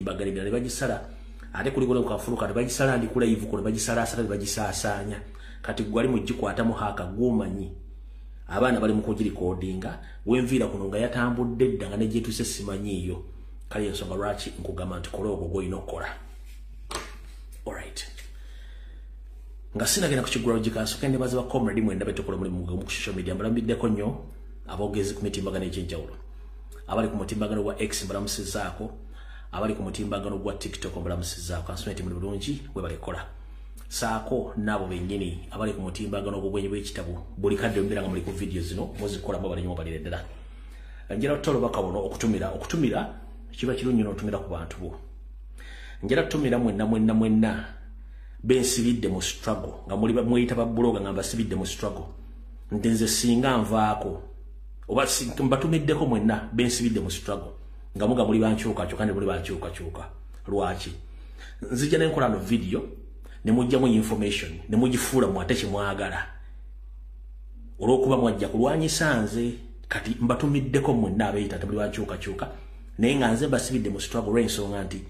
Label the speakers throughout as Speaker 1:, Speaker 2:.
Speaker 1: bagalibira ne bagisala ate kuli gole kukafuruka ne bagisala ndi kula ivu ko ne bagisala asala ne bagisasanya kati gwali mujikwata mu haka gumanyi abana bali muko recordinga wenvira kuno nga yatambudde ddanga ne jetuse simanyiyo kali ensonga lwaki nkugamba nti kola ogwo inokola. Alright, nga sinagenda kukigulawo gikaso kende baza ba comrade mwenda betukola muri mu social media mbalambideko nnyo abogezi ku mitimbagano ekyenjawulo abali ku mutimbagano gwa X mbalamusizaako abali ku mutimbagano gwa TikTok mbalamusizaako asomete muri bulungi bwe balikola saako nabo bennyini abali ku mutimbagano gwo bw'ekitabu buli kadde mbira nga muri ku video zino muzikola mbo balinyo balireddera njera tolo bakabono okutumira kiba kirungi n'otumira ku bantu bo njera tumira mwenna bensibidde mu struggle nga muri mweyita ba bloga nga basibidde mu struggle ndenze singa nvaako oba mbatumiddeko mwenna bensibidde mu struggle nga muga muri banchuka kandi muri banchuka lwaki nzija nenkola no video ne mujja mu information ne mugifuula mu ateke mwagala olwokuba mwajja kulwanyisanze kati mbatumiddeko mwenna abeyita tabuli banchuka naye nga nze basibidde mu struggle rensonga nti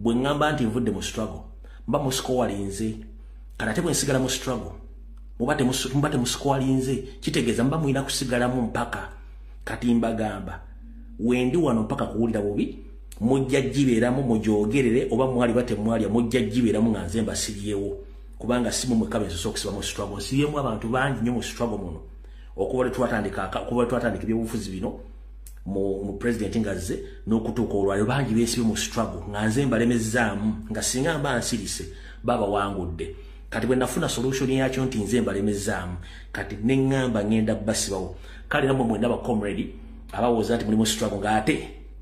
Speaker 1: bwe ngamba nti nvudde mu struggle mba musiko walinze kana tebwe nsigala mu struggle mubate musiko walinze kitegeeza mba mwina kusigala mu mpaka kati mbagamba wendi wano mpaka kuwulira bubi mujja jibeeramu mujogerere oba mwali bate mwali mujja jibeeramu nga nze mbasiriyewo kubanga simu mwekabe sokusiba mu struggle siriyemu abantu bangi nnyo mu struggle muno okuba twatandika ebyobufuzi bino mu president ngaze n'okutuuka olwaliro bangi beesibe mu struggle nga nze mbalemezaamu nga singa mba nsirise baba wangudde kati bwe nafuna solution yakyo nti nze mbalemezaamu kati neŋŋamba ngenda basibawo kale namwe mwenda ba comrade abawooza nti muli mu struggle ng'ate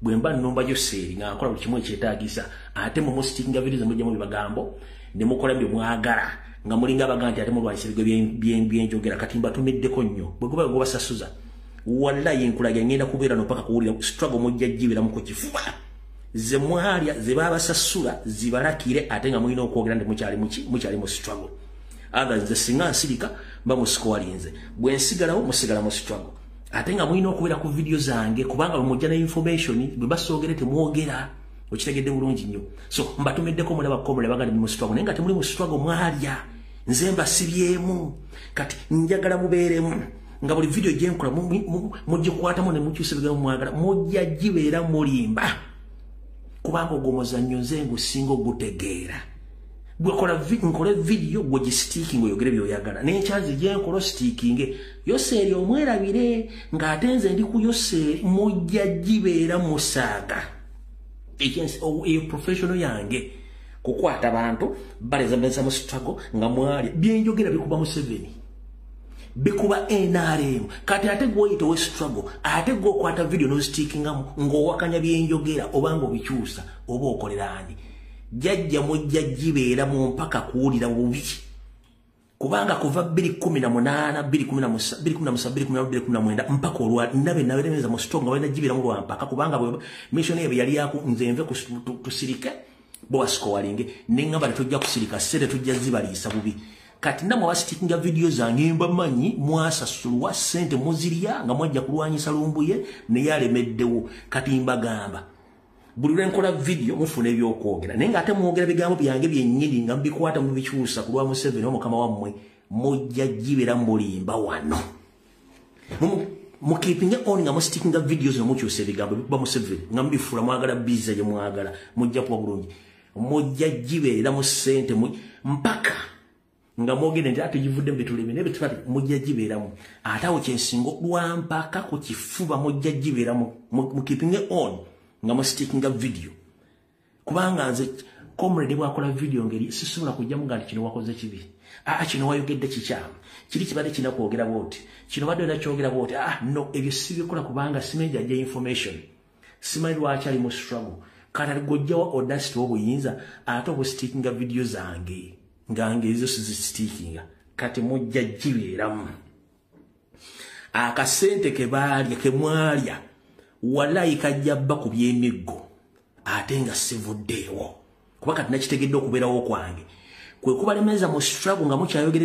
Speaker 1: bwe mba nnumba gyo seeri nga nkola buli kimu ekyetaagisa ate mu musitinga videos mujjamu bibagambo ne mukola bye mwagala nga mulinga abaga nti ate mulwanyisa ebigo byenjogera kati mbatumiddeko nnyo bwe guba gobasasuza wallahi nkulaga ngenda kubeera no paka kuwulira struggle mujja jibira mu kifuba ze mwalya ze babasasula zibalakire ate nga mulina okwogera ndi mukyali mu struggle others ze singa nsirika mba musiko walinze bwe nsigalawo musigala mu struggle ate nga mulina okubeera ku video zange kubanga mujja na information bwe basoogere temwogera okitegedde bulungi nnyo so mbatumiddeko mulaba komole bagandi mu struggle naye nga temuli mu struggle mwalya nze mbasibyemu kati njagala mubeeremu nga buli video gyenkola mugikwatamu ne mukyusa ebigambo mwagala mujja gibeera mulimba kubanga ogwo muzannyo nze ngusinga ogutegeera nkole video gwe gisitiikinga oyogere byoyagala nenkyazi gyenkola ositiikinge yoseeri omwerabire ng'ate nze ndi ku yoseeri mujja gibeera musaaga eyo professional yange kukwata abantu balezamesa mu struggle nga mwalya byenjogera bikuba mu 7 bikuba NRM kati ate gwoyita we struggle ate gwokwata video no stickingamu ng'owakanya byenjogera obanga obikyusa oba okolerani jajja mujja gibeera mu mpaka kuwulira bubi kubanga kuva 2018 2017 mpaka olwa naberemeza mu strong nga balina gibeera mu lwampaka kubanga mission eyo yali yaku nze nve tusirike bo wasikowalinge nengamba tujja kusirika sere tujja zibaliisa bubi kati namwe abasitikinga video zange mbamanyi mwasasulwa sente muzirya nga mwajja kulwanyisa lumbuye ne yalemeddewo kati mbagamba buli lwenkola video mufuna ebyokwogera naye ng'ate mwogera bigambo byange byennyini nga mbikwata mubikyusa ku lwa Museveni omukama wammwe mujja gibeera mulimba wano mukipinga on nga musitikinga videos nomukyusa ebigambo bikuba Museveni nga mubifuula mwagala biza gye mwagala mujja kuba bulungi mujja gibeera mu sente mpaka nga mwogere nti ate givudde mbituleme nebe tufati mujja gibeeramu ate awo kyensinga lwampaka ku kifuba mujja gibeeramu mukipinge on nga musitikinga video kubanga nze comrade bwakola video ngeri sisobola kujjamu nga kino wakoze kibi kino wayogedde kikyamu kiri kibadde kina kwogera bwoti kino badde nakyogera bwoti no ebyo sibikola kubanga simenja gya information simanyi lwaki ali mu struggle kati gojjawa audacity obuyinza ate obusitikinga video zange ngange ezo sizisitikinga kati mujja gibeeramu akasente kebalya kemwalya wallahi kajja bba ku byemiggo ate nga sivuddeewo kuba kati nakitegedde okubeerawo kwange kwe kubalemeza mu struggle nga mukyayogera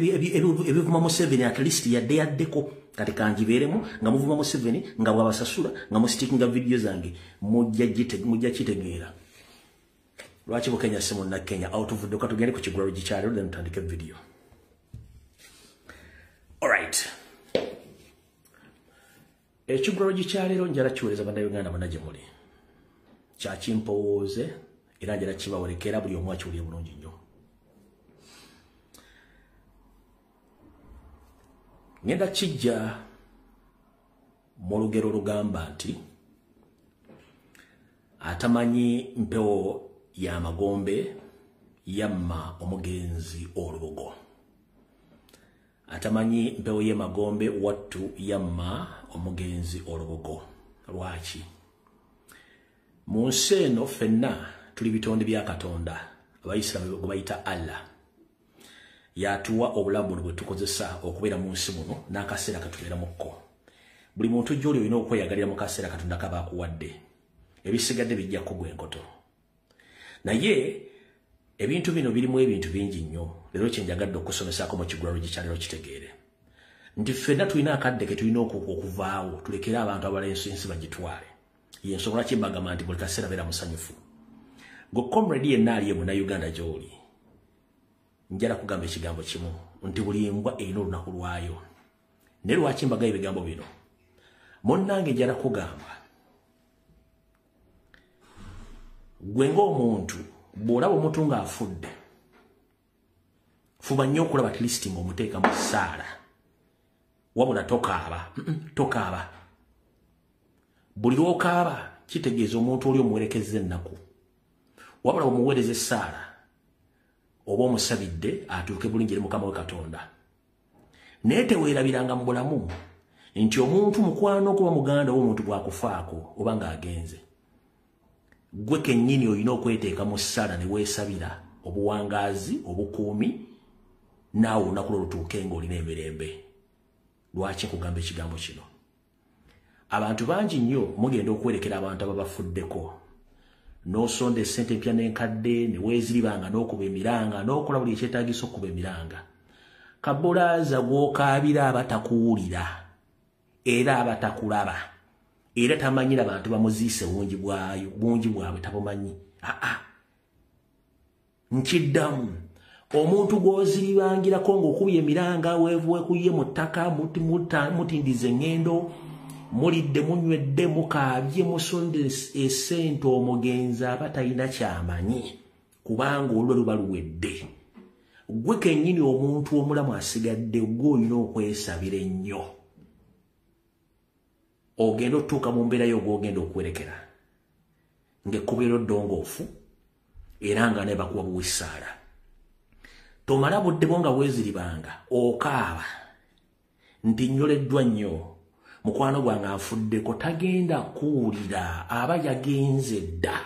Speaker 1: ebivuma mu 7 at least yaddeko kati kanjibeeremu nga muvuma mu 7 nga bwabasasula nga musitikinga video zange mujja kitegeera Lwaki mu Kenya simu na Kenya out of the tugende ku Kigwaro gikyalo then tandike video. All right. Ekigwaro gikyalero njala kiweleza bannayuganda banaje muli. Kya kimpowooze era njala kibawolekera buli omu akiwulire bulungi nnyo. Ngenda kijja mu lugero lugamba nti atamanyi mpewo ya magombe yamma omugenzi olubugo. Atamanyi mpewo ye magombe wattu yamma omugenzi olubugo. Lwaki? Mu nsi eno ffenna tuli bitonde bya Katonda, Abayisiraamu gwe bayita Allah. Yatuwa obulamu bwe tukozesa okubeera mu nsi muno n'akaseera katubeeramukko. Buli muntu gy'oli olina okweyagalira mu kaseera Katonda kaba akuwadde. Ebisigadde bijja kugwa enkoto. Naye ebintu bino birimu ebintu bingi nnyo. Leero kye njagadde okusomesako mu Kigwaro gikyalero kitegeere. Nti ffenna tulina akadde ke tulina okuvaawo tulekere abantu abala ensi bagitwale. Ye nsonga lwaki mbagamba nti buli kaseera beera musanyufu. Gwe comrade yenna ali Munnayuganda gy'oli. Njala kugamba ekigambo kimu nti buli embwa erina olunaku lwayo. Ne lwaki mbagayo ebigambo bino? Munnange njala kugamba gwe ng'omuntu bw'olaba omuntu ng'afudde fuba nnyo okulaba at least ng'omuteeka mu ssaala. Wabula tokaaba. Tokaaba. Buli lw'okaaba kitegeeza omuntu oli omuwerekeza ennaku. Wabula omuweereza essaala oba omusabidde atuuke bulungi eri Mukama we Katonda. Naye teweerabiranga mu bulamu nti omuntu mukwano okuba muganda w'omuntu bw'akufaako oba ng'agenze. Gwe kennyini olina okweteeka mu ssaala ne weesabira obuwangaazi, obukuumi, naawe olunaku lwo lutuuke ng'olina emirembe. Lwaki nkugamba ekigambo kino? Abantu bangi nnyo mugenda okwerekera abantu ababafuddeko. N'osonda essente empya n'enkadde ne weeziribanga n'okuba emiranga n'okola buli ekyetaagisa okuba emiranga. Kabulaaza gw'okaabira abatakuwulira era abatakulaba era tamanyira abantu bamuziise bungi bwabwe tabumanyi. Nkiddamu omuntu gw'oziribangirako ng'okubye emiranga weekuye mu ttaka mutindize eŋŋendo mulidde munywedde mukaabye musonde essente omugenzi aba talina kyamanyi kubanga olwo luba luwedde. Gwe kennyini omuntu omulamu asigadde gwe olina okwesabira ennyo. Ogenda otuuka mu mbeera yo gw'ogenda okwerekera ng'ekkubo eryo ddongoofu era nga naye bakuwa buwissaala. Tomala budde bwo nga weeziribanga okaaba nti nnyoleddwa nnyo. Mukwano gwange afuddeko tagenda kuwulira aba yagenze dda.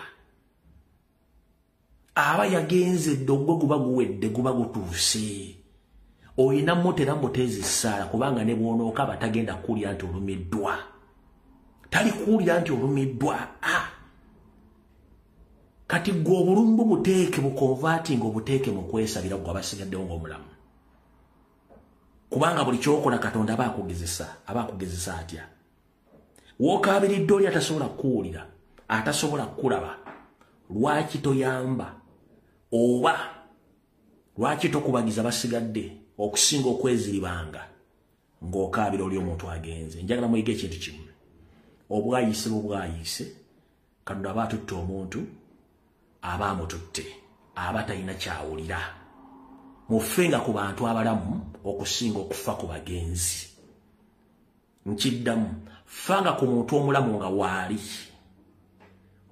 Speaker 1: Aba yagenze dda ogwe guba guwedde guba gutuuse. Oyina motera muteezi ssaala kubanga ne bw'onooka aba tagenda kuwulira nti olumiddwa. Tali kuwulira nti olumiddwa. Kati gwe obulumbu buteeke bukonvaatinga obuteeke mu kwesabira gwe abasigaddewo ng'omulamu. Kubanga buli kyokola Katonda aba akugezesa atya. W'okaabiridde oli atasobola kuwulira, atasobola kulaba. Lwaki toyamba oba lwaki tokubagiza basigadde okusinga okweziribanga ng'okaabira oli omuntu agenze? Njagala muyige ekintu kimu. Obwayise bw'obwayise Katonda aba atutte omuntu aba amututte aba talina kyawulira. Mufenga ku bantu abalamu okusinga okufa ku bagenzi. Nkiddamu fanga ku muntu omulamu nga waali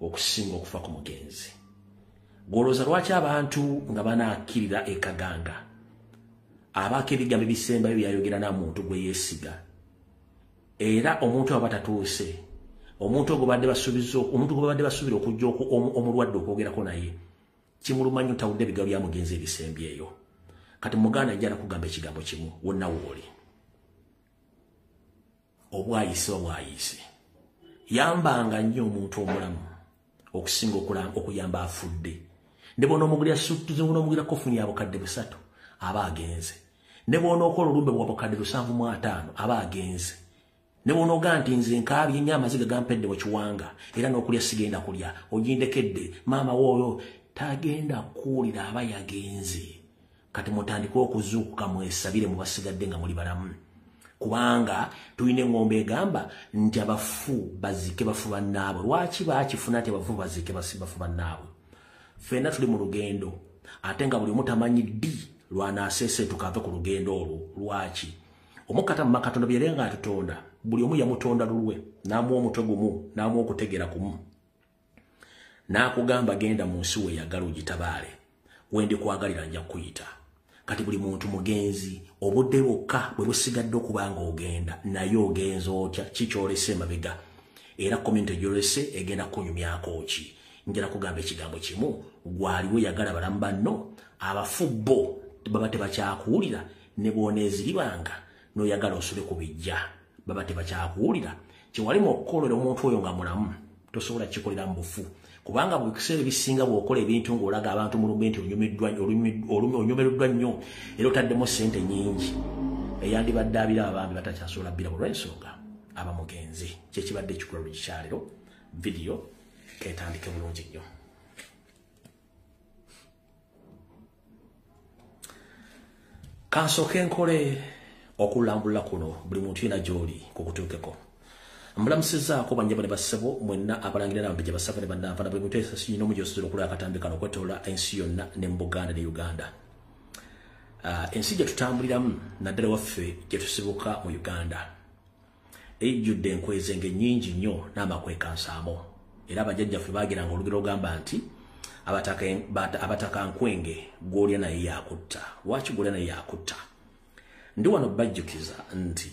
Speaker 1: okusinga okufa ku mugenzi. Golooza lwaki abantu nga banakkirira ekaganga abaako ebigambo ebisembayo byayogera na muntu gwe yeesiga era omuntu aba tatuuse omuntu ogwo badde basuubira okujja omulwadde okwogerako naye kimuluma nnyo tawudde ebigambo bya mugenzi ebisembyeyo. Kati muganda njala kugamba ekigambo kimu wonna wooli. Obwayise yambanga nnyo omuntu omulamu okusinga okuyamba afudde. Ne bw'onoomugulira suttuze bw'onoomugulira kofuni ya bukadde 3 aba agenze. Ne bw'onookola olumbe bwa bukadde 750 aba agenze. Ne bw'onoogaa nti nze nkaabye ennyo amaziga gampedde mu kiwanga era n'okulya sigenda kulya ogindekedde maama wooyo tagenda kuwulira aba yagenze kati mutandika okuzuukuka mwesabire mubasigadde nga muli balamu kubanga tulina engombe egamba nti abafu bazike bafu bannaabwe lwaki bakifuna nti abafu bazike bafu bannaabwe ffenna tuli mu lugendo ate nga buli omu tamanyi ddi lwanaasese tukave ku lugendo olwo lwaki omukata mu makatonda bye nga atutonda buli omu yamutonda lulwe n'amuwa omutwe gumu n'amuwa okutegeera kumu n'akugamba genda mu nsi weeyagala ogitabaale wendi kwagalira nja kuyita kati buli muntu mugenzi obudde bwokka bwe busigadde okuba nga ogenda naye ogenza otya kikyolese emabega era community gyolese egenda kunyumyako ki njala kugamba ekigambo kimu gwaliwo yagala balamu banno abafu bo baba tebakyakuwulira ne bwoneeziribanga n'oyagala osule ku bijja baba tebakyakuwulira kyewalimu okukolera omuntu oyo nga mulamu tosobola kikolera mu bufu kubanga mu biseera ebisinga bw'okola ebintu ng'olaga abantu mu lumbe nti onyumiddwa nnyo era otaddemu ssente nnyingi eyandibadde abira abambi batakyasobola bbira olw'ensonga aba mugenzi kyekibadde ekikula lugikyaliro vidiyo ketandike bulungi nnyo kansooke nkole okulambula kuno buli muntu yina gy'oli kukutuukeko mbulamusizaako banjaba ne bassebo mwenna abalangira n'abambejja basava ne bannanfana buli muntu esasi yina omujositula okulaba akatambi kano okwetoola ensi yonna ne mu Buganda ne Uganda ensi gye tutambuliramu naddala waffe gye tusibuka mu Uganda ejjudde enkwezenge nnyingi nnyo n'amakweka nsaamu era abajjajjaffe baagiranga olugero ogamba nti abataka nkwenge gw'olya naye yakutta lwaki gw'olya naye yakutta ndi wano bajjukiza nti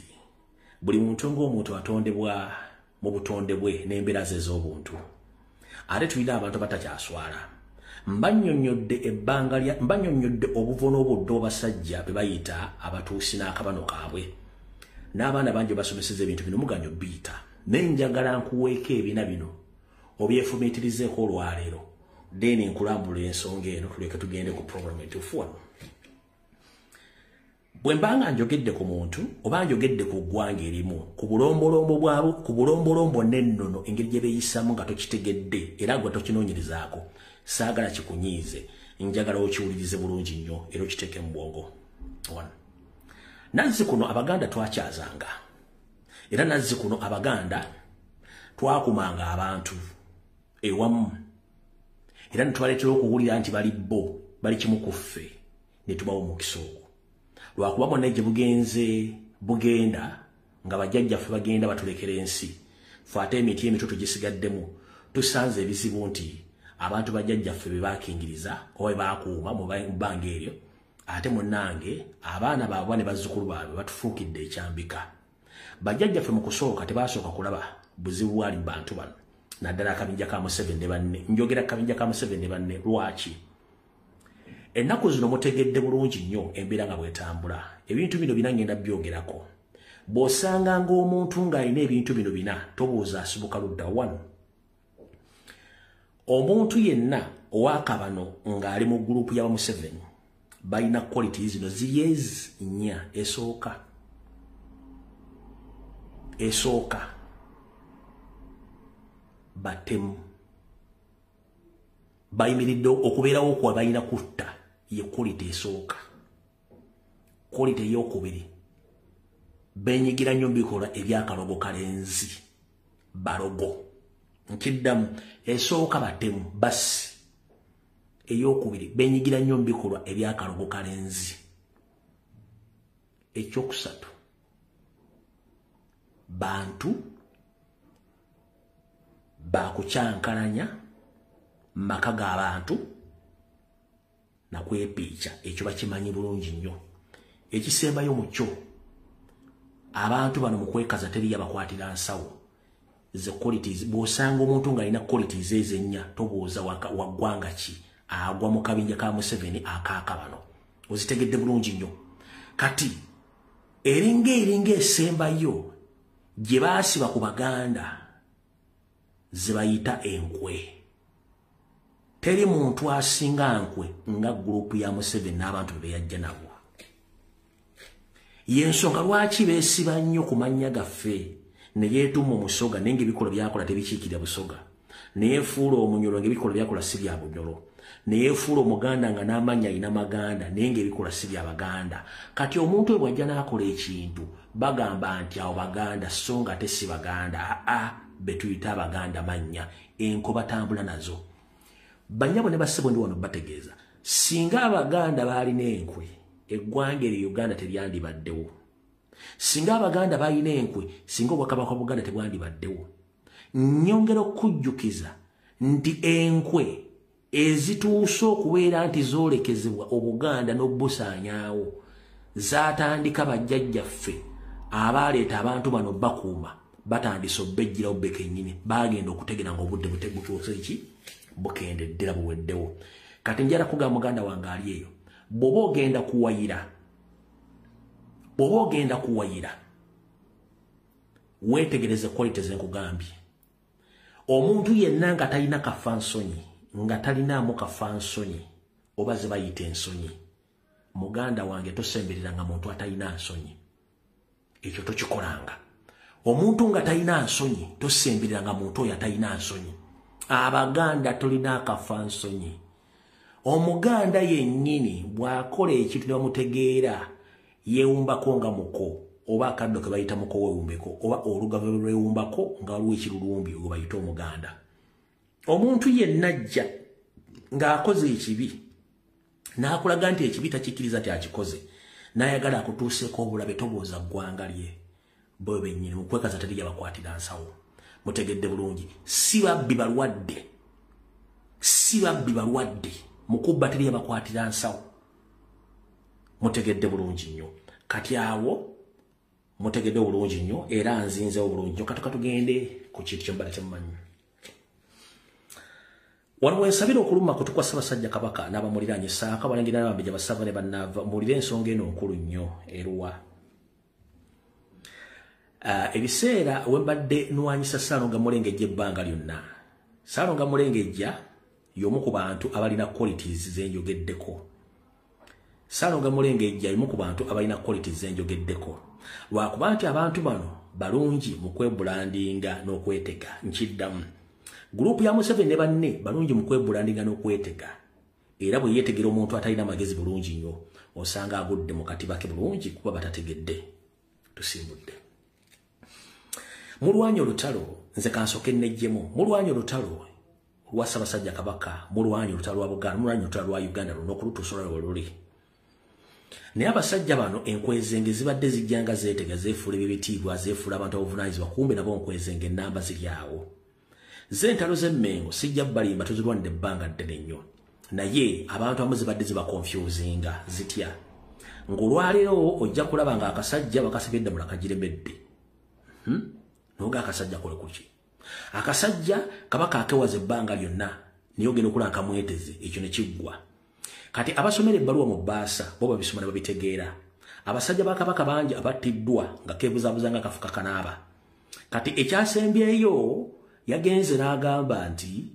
Speaker 1: buli muntu ng'omuntu atondebwa mu butonde bwe n'embeera ze ez'obuntu ate tulina abantu abatakyaswala mbanyonnyodde obuvono obudde obasajja be bayita abatuusi n'akabano kaabwe n'abaana bangi basomeseza ebintu bino muganyo biyita naye njagala nkuweeko ebina bino obyefumiitirizeeko olwaleero deni nkulambula ensonga eno tuleke tugende ku programu entuufu wano bwe mbanga njogedde ku muntu oba njogedde ku ggwanga erimu ku bulombolombo bwabo ku bulombolombo n'ennono engeri gye beeyisamu nga tokitegedde era gwe tokinoonyerezaako saagala kikunyiize njagala okiwulirize bulungi nnyo era okiteeke mu bwongo nazzi kuno abaganda twakyazanga era nazzi kuno abaganda twakumanga abantu ewamu era netwaleetera okuwulira nti bali bo bali kimu ku ffe ne tubawo omukisa ogwo lwakuba bonna gye bugenda nga bajjajjaffe bagenda batulekera ensi ffe ate emiti emito tugisigaddemu tusanze ebizibu nti abantu bajjajjaffe be baakingiriza oba be baakuuma mu bbanga eryo ate munnange abaana baabwe ne bazzukulu baabwe batufuukidde ekyambika bajjajjaffe mu kusooka tebaasooka kulaba buzibu bwali mu bantu bano naddala akabinja ka Museveni ne banne njogera akabinja ka Museveni ne banne lwaki ennaku zino mutegedde bulungi nnyo embeera nga bwetambula ebintu bino bina ngenda byogerako bw'osanga ng'omuntu ng'alina ebintu bino bina tobuuza asibuka ludda wano omuntu yenna owakabano ng'ali mu gurupu y'aba Museveni balina quality zino ziyezi nnya esooka batemu bayimiridde okubeerawo kwa balina kutta ye quality esooka quality ey'okubiri benyigira nnyo mbikola ebyakalogo kalenzi balogo nkiddamu esooka batemu basi ey'okubiri benyigira nnyo mbikolwa ebyakalogo kalenzi ekyokusatu bantu bakukyankalanya maka g'abantu nakwepiica ekyo bakimanyi bulungi nnyo ekisembayo mu kyo abantu bano mu kwekaza teri yabakwatira nsawo ze qualities bw'osanga omuntu ng'alina qualities ezennya tobuuza waggwanga ki agwa mu kabinja ka Museveni akaakabano ozitegedde bulungi nnyo kati eringa esembayo gye baasiba ku baganda ze bayita enkwe teri muntu asinga nkwe nga gurupu ya Museveni n'abantu be yajja nabo yensonga lwaki beesiba nnyo ku mannya gaffe ne yeetuma omusoga naye ng'ebikola byakola tebikiikirira busoga ne yeefuula omunyolo ng'ebikola byakola si bya bunyolo neyefuula omuganda nga n'amanya alina maganda naye ng'ebikola si bya baganda. Kati omuntu we bw'ajja n'akola ekintu bagamba nti awo baganda so nga te si baganda. Be tuyita abaganda mannya enko batambula nazo. Banyabo ne bassebo ndi wano bategeeza singa abaganda baalina enkwe eggwanga eryo Uganda teryandibaddewo. Singa abaganda baalina enkwe singa obwakabaka bwa Buganda tebwandibaddewo. Nyongera okujjukiza nti enkwe ezituuse okubeera nti zoolekezebwa Obuganda n'obusaanyaawo zaatandika bajjajjaffe abaaleeta abantu bano bakuuma batandise obbejjirawo be kennyini baagenda okutegera ng'obudde butuuse ki bukendedde buweddewo. Kati njala kugamba muganda wange ali eyo bw'oba ogenda kuwayira weetegereze quality zenkugambye. Omuntu yenna nga talina kafansonyi nga talinaamu kafansonyi oba ze bayita ensonyi muganda wange tosembereranga muntu atalina nsonyi. Ekyo tokikolanga. Omuntu nga talina nsonyi tosembereranga muntu oyo atalina nsonyi. Abaganda tulina akafansonyi. Omuganda yennyini bw'akola ekintu ne bamutegeera yeewumbako nga muko oba akaddo ke bayita muko weewumbeko oba olugave lwewumbako nga waliwo ekirulumbi gwe bayita omuganda. Omuntu yenna ajja ng'akoze ekibi n'akulaga nti ekibi takikkiriza nti akikoze n'ayagala akutuuseeko obulabe tobooza ggwanga lye bo bennyini mukwekaza teri yabakwatira nsawo. Mutegedde bulungi si babbi balwadde mukubba teri yabakwatira nsawo. Mutegedde bulungi nnyo. Kati awo mutegedde bulungi nnyo era nzinzewo bulungi nnyo. Katuka tugende ku kintu kyembala kyemmanyi. Wano wensabira okuluma kutukwa Ssaabasajja Kabaka n'abamuliraanye Ssaaka Balengira n'Abambejja Basava ne bannaava mulire ensonga eno nkulu nnyo eruwa. Ebiseera wembadde nwanyisa Ssaalonga Mulengejja ebbanga lyonna. Ssaalonga Mulengejja y'omu ku bantu abalina qualities zenjogeddeko. Ssaalonga Mulengejja y'omu ku bantu abalina qualities zenjogeddeko. Lwakuba nti abantu bano balungi mu kwebulandinga n'okwetega. Nkiddamu gurupu ya Museveni ne banne balungi mu kwebulandinga n'okwetega. Era bwe yeetegera omuntu atalina magezi bulungi nnyo osanga agudde mu katiba ke bulungi kuba batategedde. Tusimbudde. Mulwanya olutalo nze kansoke nnejjemu. Mulwanya olutalo lwa Ssaabasajja Kabaka, mulwanya olutalo lwa Buganda, mulwanya olutalo lwa Uganda luno okulutuusa olwo luli. Naye abasajja bano enkwezenge zibadde zijjanga zeetega zeefuula ebibitiibwa zeefuula abantu abavunaanyizibwa kumbe nabo nkwezenge ennamba ziri awo. Z'entalo z'emmengo sijja balimba tuzirwanidde ebbanga ddene nnyo. Naye abantu abamu zibadde ziba confusinga zitya. Ng'olwaleero ojja kulaba nga akasajja bakasibidde mu lakagiremedde. Noga akasajja kole kuki. Akasajja Kabaka akewaza ebbanga lyonna niyo ogenda okulaba kamweteze ekyo ne kiggwa. Kati abasomera ebbaluwa mu bbaasa bo babisoma ne babitegeera. Abasajja ba Kabaka bangi abattiddwa nga keebuzaabuza nga akafuka kanaaba. Kati ekyasembyeyo yagenze n'agamba nti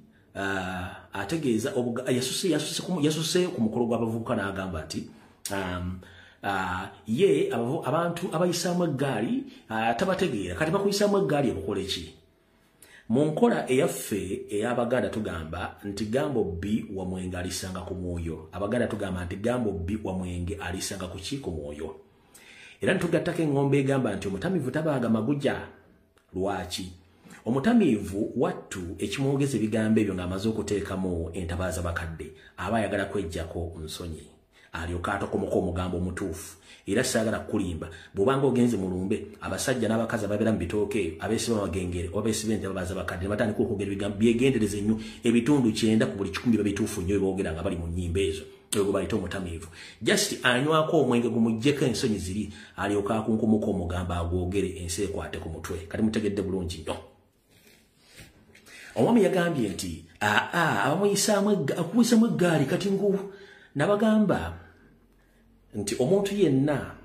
Speaker 1: ategeeza yasuse ku mukolo gw'abavubuka n'agamba nti ye abantu abayisaamu eggaali tabategeera kati bakuyisaamu eggaali ebukola ki. Mu nkola eyaffe ey'Abaganda tugamba nti gambo bbi wa mwenge alisanga ku mwoyo. Abaganda tugamba nti gambo bbi wa mwenge alisanga ku ki ku mwoyo. Era nitugattako eŋŋombe egamba nti omutamiivu tabaaga maguja. Lwaki? Omutamiivu wattu ekimwogeza ebigambo ebyo ng'amaze okuteekamu entabaaza bakadde aba ayagala kweggyako nsonyi. Alyoka atokomoka omugambo omutuufu. Era saagala kulimba bw'obanga ogenze mu lumbe abasajja n'abakazi ababeera mu bitooke abeesiba amagengere oba beesiba entabaaza bakadde ne batandika okwogera ebigambo byegendereze nnyo ebitundu 9 ku buli 10 babituufu nnyo boogera nga bali mu nnyimba ezo. Ogwo bayita omutamiivu. Just anywako omwenge gumuggyeko ensonyi ziri alyoka akunkumuka omugambo agwogere ensi ekwate ku mutwe. Kati mutegedde bulungi nnyo. Omwami yagambye nti akuyisaamu eggaali kati nabagamba nti omuntu yenna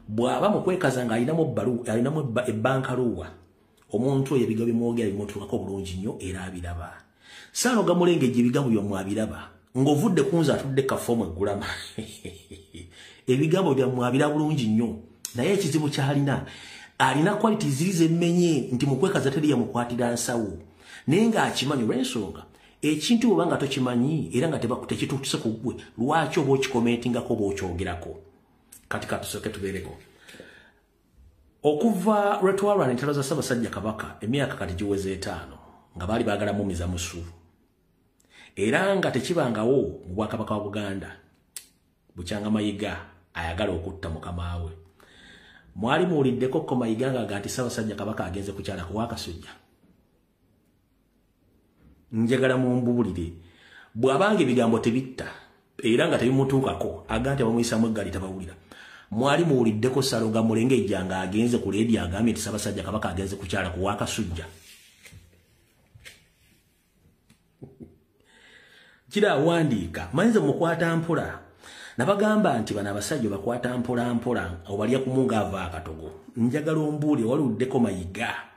Speaker 1: bw'aba mu kwekaza ng'alinamu ebbankaluwa omuntu oyo ebigambo bimwogera bimutuukako bulungi nnyo era abiraba. Ssaalonga Mulengejja ebigambo byammwe abiraba ng'ovudde ku nze atudde kafoomu eggulama. Ebigambo byammwe abiraba bulungi nnyo naye ekizibu ky'alina alina quality ziri z'emmenye nti mu kwekaza teri yamukwatira nsawo naye ng'akimanyi olw'ensonga ekintu obanga tokimanyi era nga tekituutuse ku ggwe lwaki oba okikomentingako oba okyogerako kati katusooke tubeereko okuva lwetwalwana entalo za Ssaabasajja Kabaka emyaka kati giweze 5 nga baali baagala mumiza musu era nga tekibangawo mu Bwakabaka wa Buganda Bukyanga Mayiga ayagala okutta mukama we mwali muwuliddeko ko Mayiga nga nti Ssaabasajja Kabaka agenze kukyala ku Wakasujja njagala mumbubulire bw'abanga ebigambo tebitta era nga tebimutuukako aga nti abamuyisamu eggali tabawulira mwali muwuliddeko Ssalonga Mulengejja nga agenze ku leedi agambye nti Ssaabasajja Kabaka agenze kukyala ku Wakasujja kira wandiika manze mukwata mpula nabagamba nti bana abasajja bakwata mpola mpola obalya kumunga ava akatogo njagala ombuule waluddeko Mayiga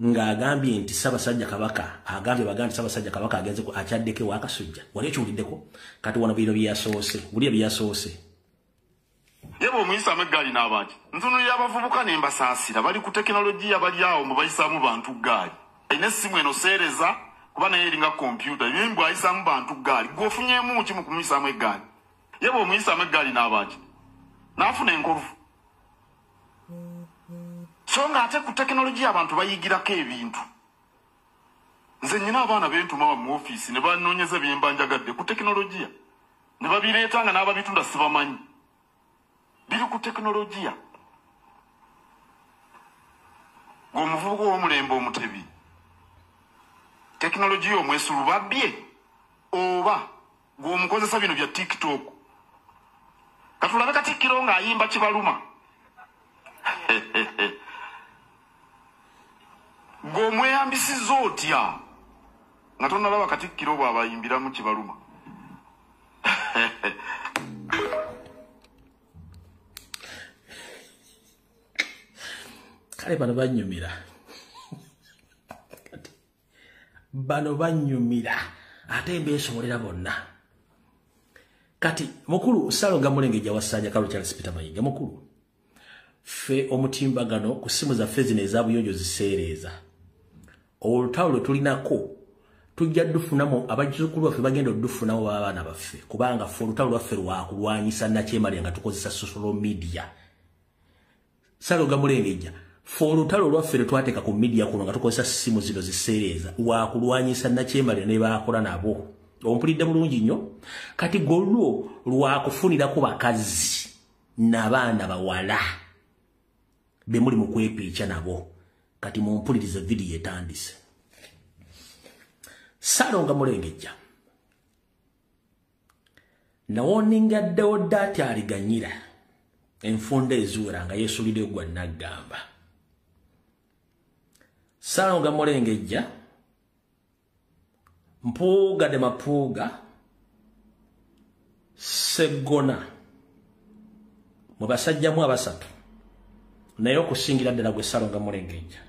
Speaker 1: nga agambye nti Ssaabasajja Kabaka agambye bagandi Ssaabasajja Kabaka agenze ku akyaddeke Wakasujja wali ekiwuliddeko kati wano biro byasoose buli byasoose
Speaker 2: yebo omuyisa meggali n'abaaki ntunulira abavubuka n'embasaasira bali ku tekinologiya bali awo mu bayisaamu bantu gaali ayina essimu eno seereza kuba naye eringa kompyuta yembu ayisaamu bantu gaali gwofunyeemu ki mu kumuyisaamu eggaali yebo omuyisaamu eggaali n'abaaki n'afuna enkovu so nga ate ku tekinologiya abantu bayigirako ebintu nze nnyina abaana bentuma mu ofiisi ne banoonyeza byemba njagadde ku tekinologiya ne babireeta nga n'ababitunda sibamanyi biri ku tekinologiya ng'omuvubuka w'omulembe omutebi tekinologiya omwesulu babbye oba ng'omukozesa bino bya TikTok katulabe Katikkiro ng'ayimba kibaluma ng'omweyambisizza otya nga tonnalaba Katikkiro bw'abayimbiramu kibaluma
Speaker 1: kale bano banyumira ate mbeesobolera bonna kati mukulu Ssalonga Mulengejja Wasanja Kalo Charles Peter Mayiga mukulu fe omutimbagano ku simu zaffe zino ezabuyonjo ziseereza olutalo tulinako tujja dufunamu abajjukulu baffe bagenda odufunamu abaana baffe kubanga fe olutalo lwaffe lwakulwanyisa Nakyemali nga tukozesa social media Ssalonga Mulengejja fe olutalo lwaffe lwetwateeka ku media kuno nga tukozesa simu zino ziseereza wakulwanyisa Nakyemali ne baakola nabo ompulidde bulungi nnyo kati golwo lwakufunirako bakazi n'abaana bawala be muli mu kwepiica nabo kati mumpulirize video etandise Ssalonga Mulengejja nawoninga ddewo ati aliganyira enfunda ezuwera nga yeesulire gwa naggamba Ssalonga Mulengejja mpuuga de mapuuga Sseggona mu basajjamu abasatu naye okusingira ddala gwe Ssalonga Mulengejja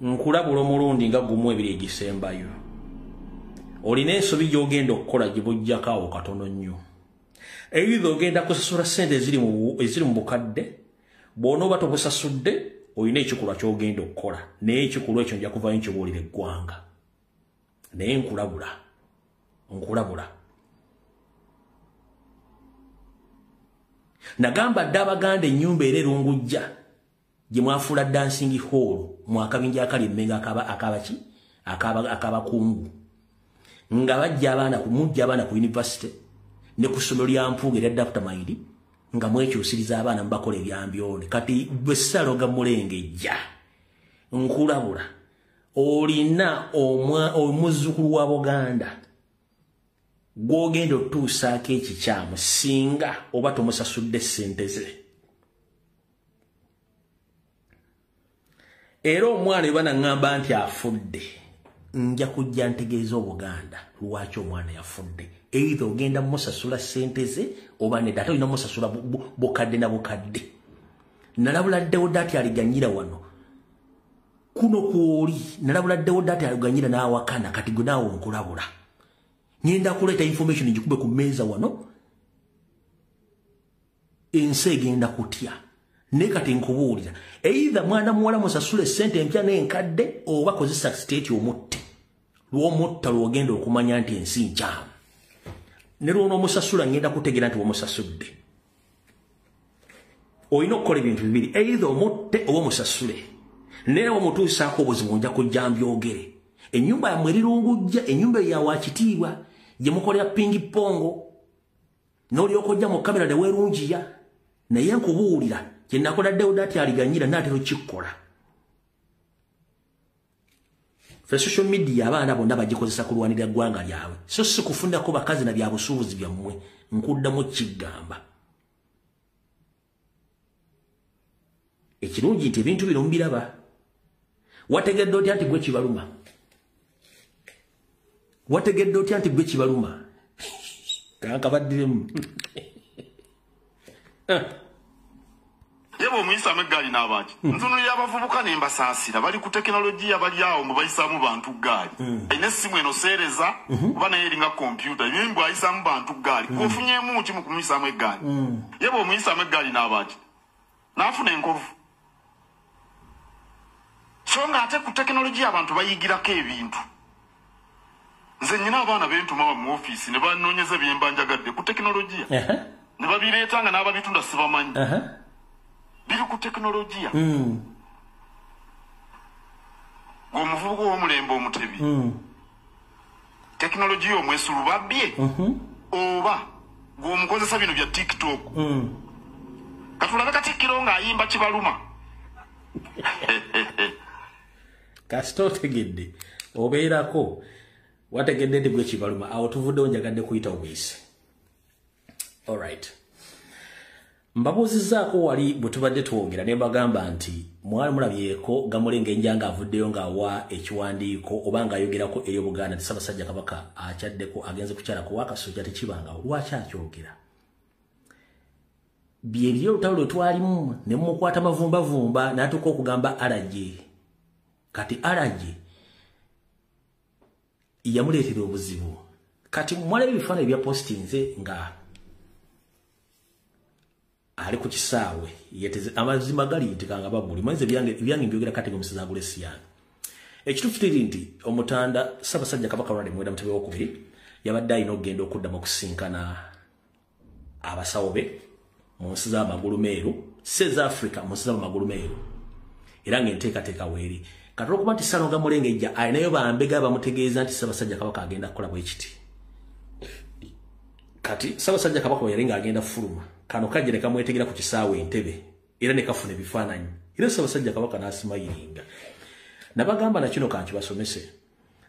Speaker 1: nkulabula omulundi nga gumu ebiri egisembayo olina ensobi gy'ogenda okukola gye bujjako awo katono nnyo either ogenda kusasula ssente eziri mu bukadde bw'onooba tobusasudde olina ekikolwa ky'ogenda okukola naye ekikolwa ekyo nja kuvayo nkibuulira eggwanga naye nkulabula nagamba dde Abaganda ennyumba era erungujja gye mwafuula dancing hall mu akabinja akali emmenga akabakungu nga bajja abaana ku university ne ku ssomero lya Mpuuga erya Dr. Maidi nga mwekyusiriza abaana mubakola ebyambyone kati bwe Ssalonga Mulengejja nkulabula olina omuzzukulu wa Buganda gw'ogenda otuusaako ekikyamu singa oba tomusasudde ssente ze era omwana bwe banaŋŋamba nti afudde nja kujja ntegeeza Obuganda lwaki omwana yafudde either ogenda musasula ssente ze oba nedda ate olina musasula bukadde na bukadde nalabula ddewo dda ati aliganyira wano kuno kwoli nalabula ddewo dda ati aliganyira n'awakana kati gwe naawe nkulabula ngenda kuleeta information ngikube ku mmeeza wano ensi egenda kutya naye kati nkubuulira either mwana muwala musasule ssente empya n'enkadde oba kozesa state omutte lw'omutta lw'ogenda okumanya nti ensi nkyamu ne lw'onoomusasula ngenda kutegeera nti womusasudde olina okukola ebintu bibiri either omutte oba omusasule naye omutuusaako obuzibu nja kujja mbyogere ennyumba yammwe erirungujja ennyumba yawakitiibwa gye mukolera pingi pongo n'olyoka ojja mu kamera ne weerungiya naye nkubuulira kye nakola Dawudi ati aliganyira naatera okikkola fe social media abaana bonna bagikozesa kulwanirira ggwanga lyabwe so si kufundako bakazi na bya busuubuzi byammwe nkuddamu kigamba ekirungi nti ebintu bino mbiraba wategedde otya nti gwe kibaluma wategedde otya nti gwe kibaluma kankabaddiremu
Speaker 2: yebo omuyisa meggaali n'abaaki ntunulira abavubuka ne mbasaasira bali ku tekinologiya bali awo mwe bayisaamu bantu gaali alina essimu eno seereza kuba naye eringa kompyuta ebyo mbwe ayisaamu bantu gaali kofunyeemu ki mu kumuyisaamu eggaali yebo omuyisa meggaali n'abaaki n'afuna enkovu so nga ate ku tekinologiya abantu bayigirako ebintu nze nnyina abaana bentuma mu ofiisi ne banoonyeza byemba njagadde ku tekinologiya ne babireeta nga n'ababitunda sibamanyi biri ku tekinologiya ng'omuvubuka ow'omulembe omutebi tekinologiya omwesulu babbye oba ng'omukozesa bino bya tiktok katulabe katikkiro ng'ayimba kibaluma
Speaker 1: kasita otegedde obeerako wategedde nti gwe kibaluma awo tuvuddewo njagadde kuyita obuyise alright mbabuuzizzaako wali bwe tubadde twogera ne mbagamba nti mwali mulabyeko Gamulenge Enjanga avuddeyo ng'awa ekiwandiiko oba ng'ayogerako eri Obuganda nti Ssaabasajja Kabaka akyaddeko agenze kukyalako Waakasujja tekibangawo lwaki akyogera byebiri olutalo lwe twalimu ne mumukwata mavumbavumba n'atuuka okugamba alaje kati alaje yamuleetera obuzibu kati mwalaba ebifaananyi bya postinze nga ali ku kisaawe yeteze amazima gali nti kanga babuli mwenze byange mbyogera kati ngomusiza agulesi yange ekituufu kiri nti omutanda Ssaabasajja Kabaka Ronald Muwenda Mutebi II yabadde alina okugenda okuddamu okusinkana abasawo be mu nsi z'amagulu meeru South Africa mu nsi z'amagulu meeru era ng'enteekateeka weeri kati olwokuba nti Ssalonga Mulengejja alinayo bambega bamutegeeza nti Ssaabasajja Kabaka agenda kukola bwe kiti kati Ssaabasajja Kabaka yali ng'agenda fuluma kano kajje ne kamwetegera ku kisaawe Entebbe era ne kafuna ebifaananyi era Ssaabasajja Kabaka n'asimayiringa nabagamba na kino kankibasomese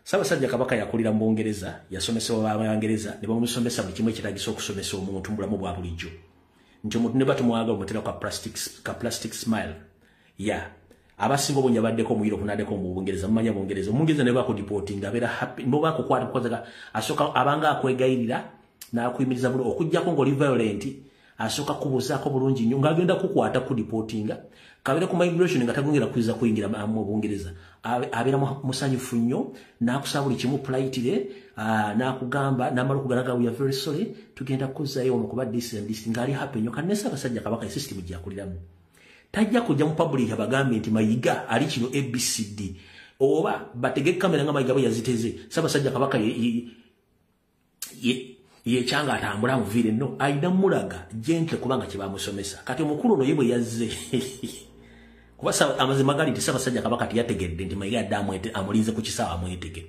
Speaker 1: Ssaabasajja Kabaka yakulira mu Bungereza yasomesebwa Abangereza ne bamusomesa buli kimu ekiragisa okusomesa omuntu mu bulamu bwa bulijjo nti omuntu ne batumwaga omutera ka plastic smile ya abasinga obunya baddeko mu Europe n'addeko mu Bungereza mumanya Bungereza omungereza ne bakudipotinga abeera happy mbo bakukwata kukozeka asooka abanga akwegayirira n'akuyimiriza buli okujjako ng'oli violent asooka kubuusaako bulungi nnyo ng'agenda kukwata kudipotinga kabeera ku migration nga tagongera kuyingira mu Bungereza abeera musanyufu nnyo n'akusaba buli kimu politely n'akugamba n'amala okugalaga we are very sorry tugenda kuzzayo ono kuba this and this ng'ali happy nnyo kandi ne Ssaabasajja Kabaka system gy'akuliramu tajja kujja mu public abagambe nti Mayiga ali kino ABCD oba batege kamera nga Mayiga bwe yaziteze Ssaabasajja Kabaka ye changa atambula muvire no aida mulaga gentle kubanga kibamusomesa kati omukulu ono yebwe yazze kubasa amazima gali ti Ssaabasajja Kabaka yategedde nti Mayiga adamwete amulinze ku kisaawa mwetege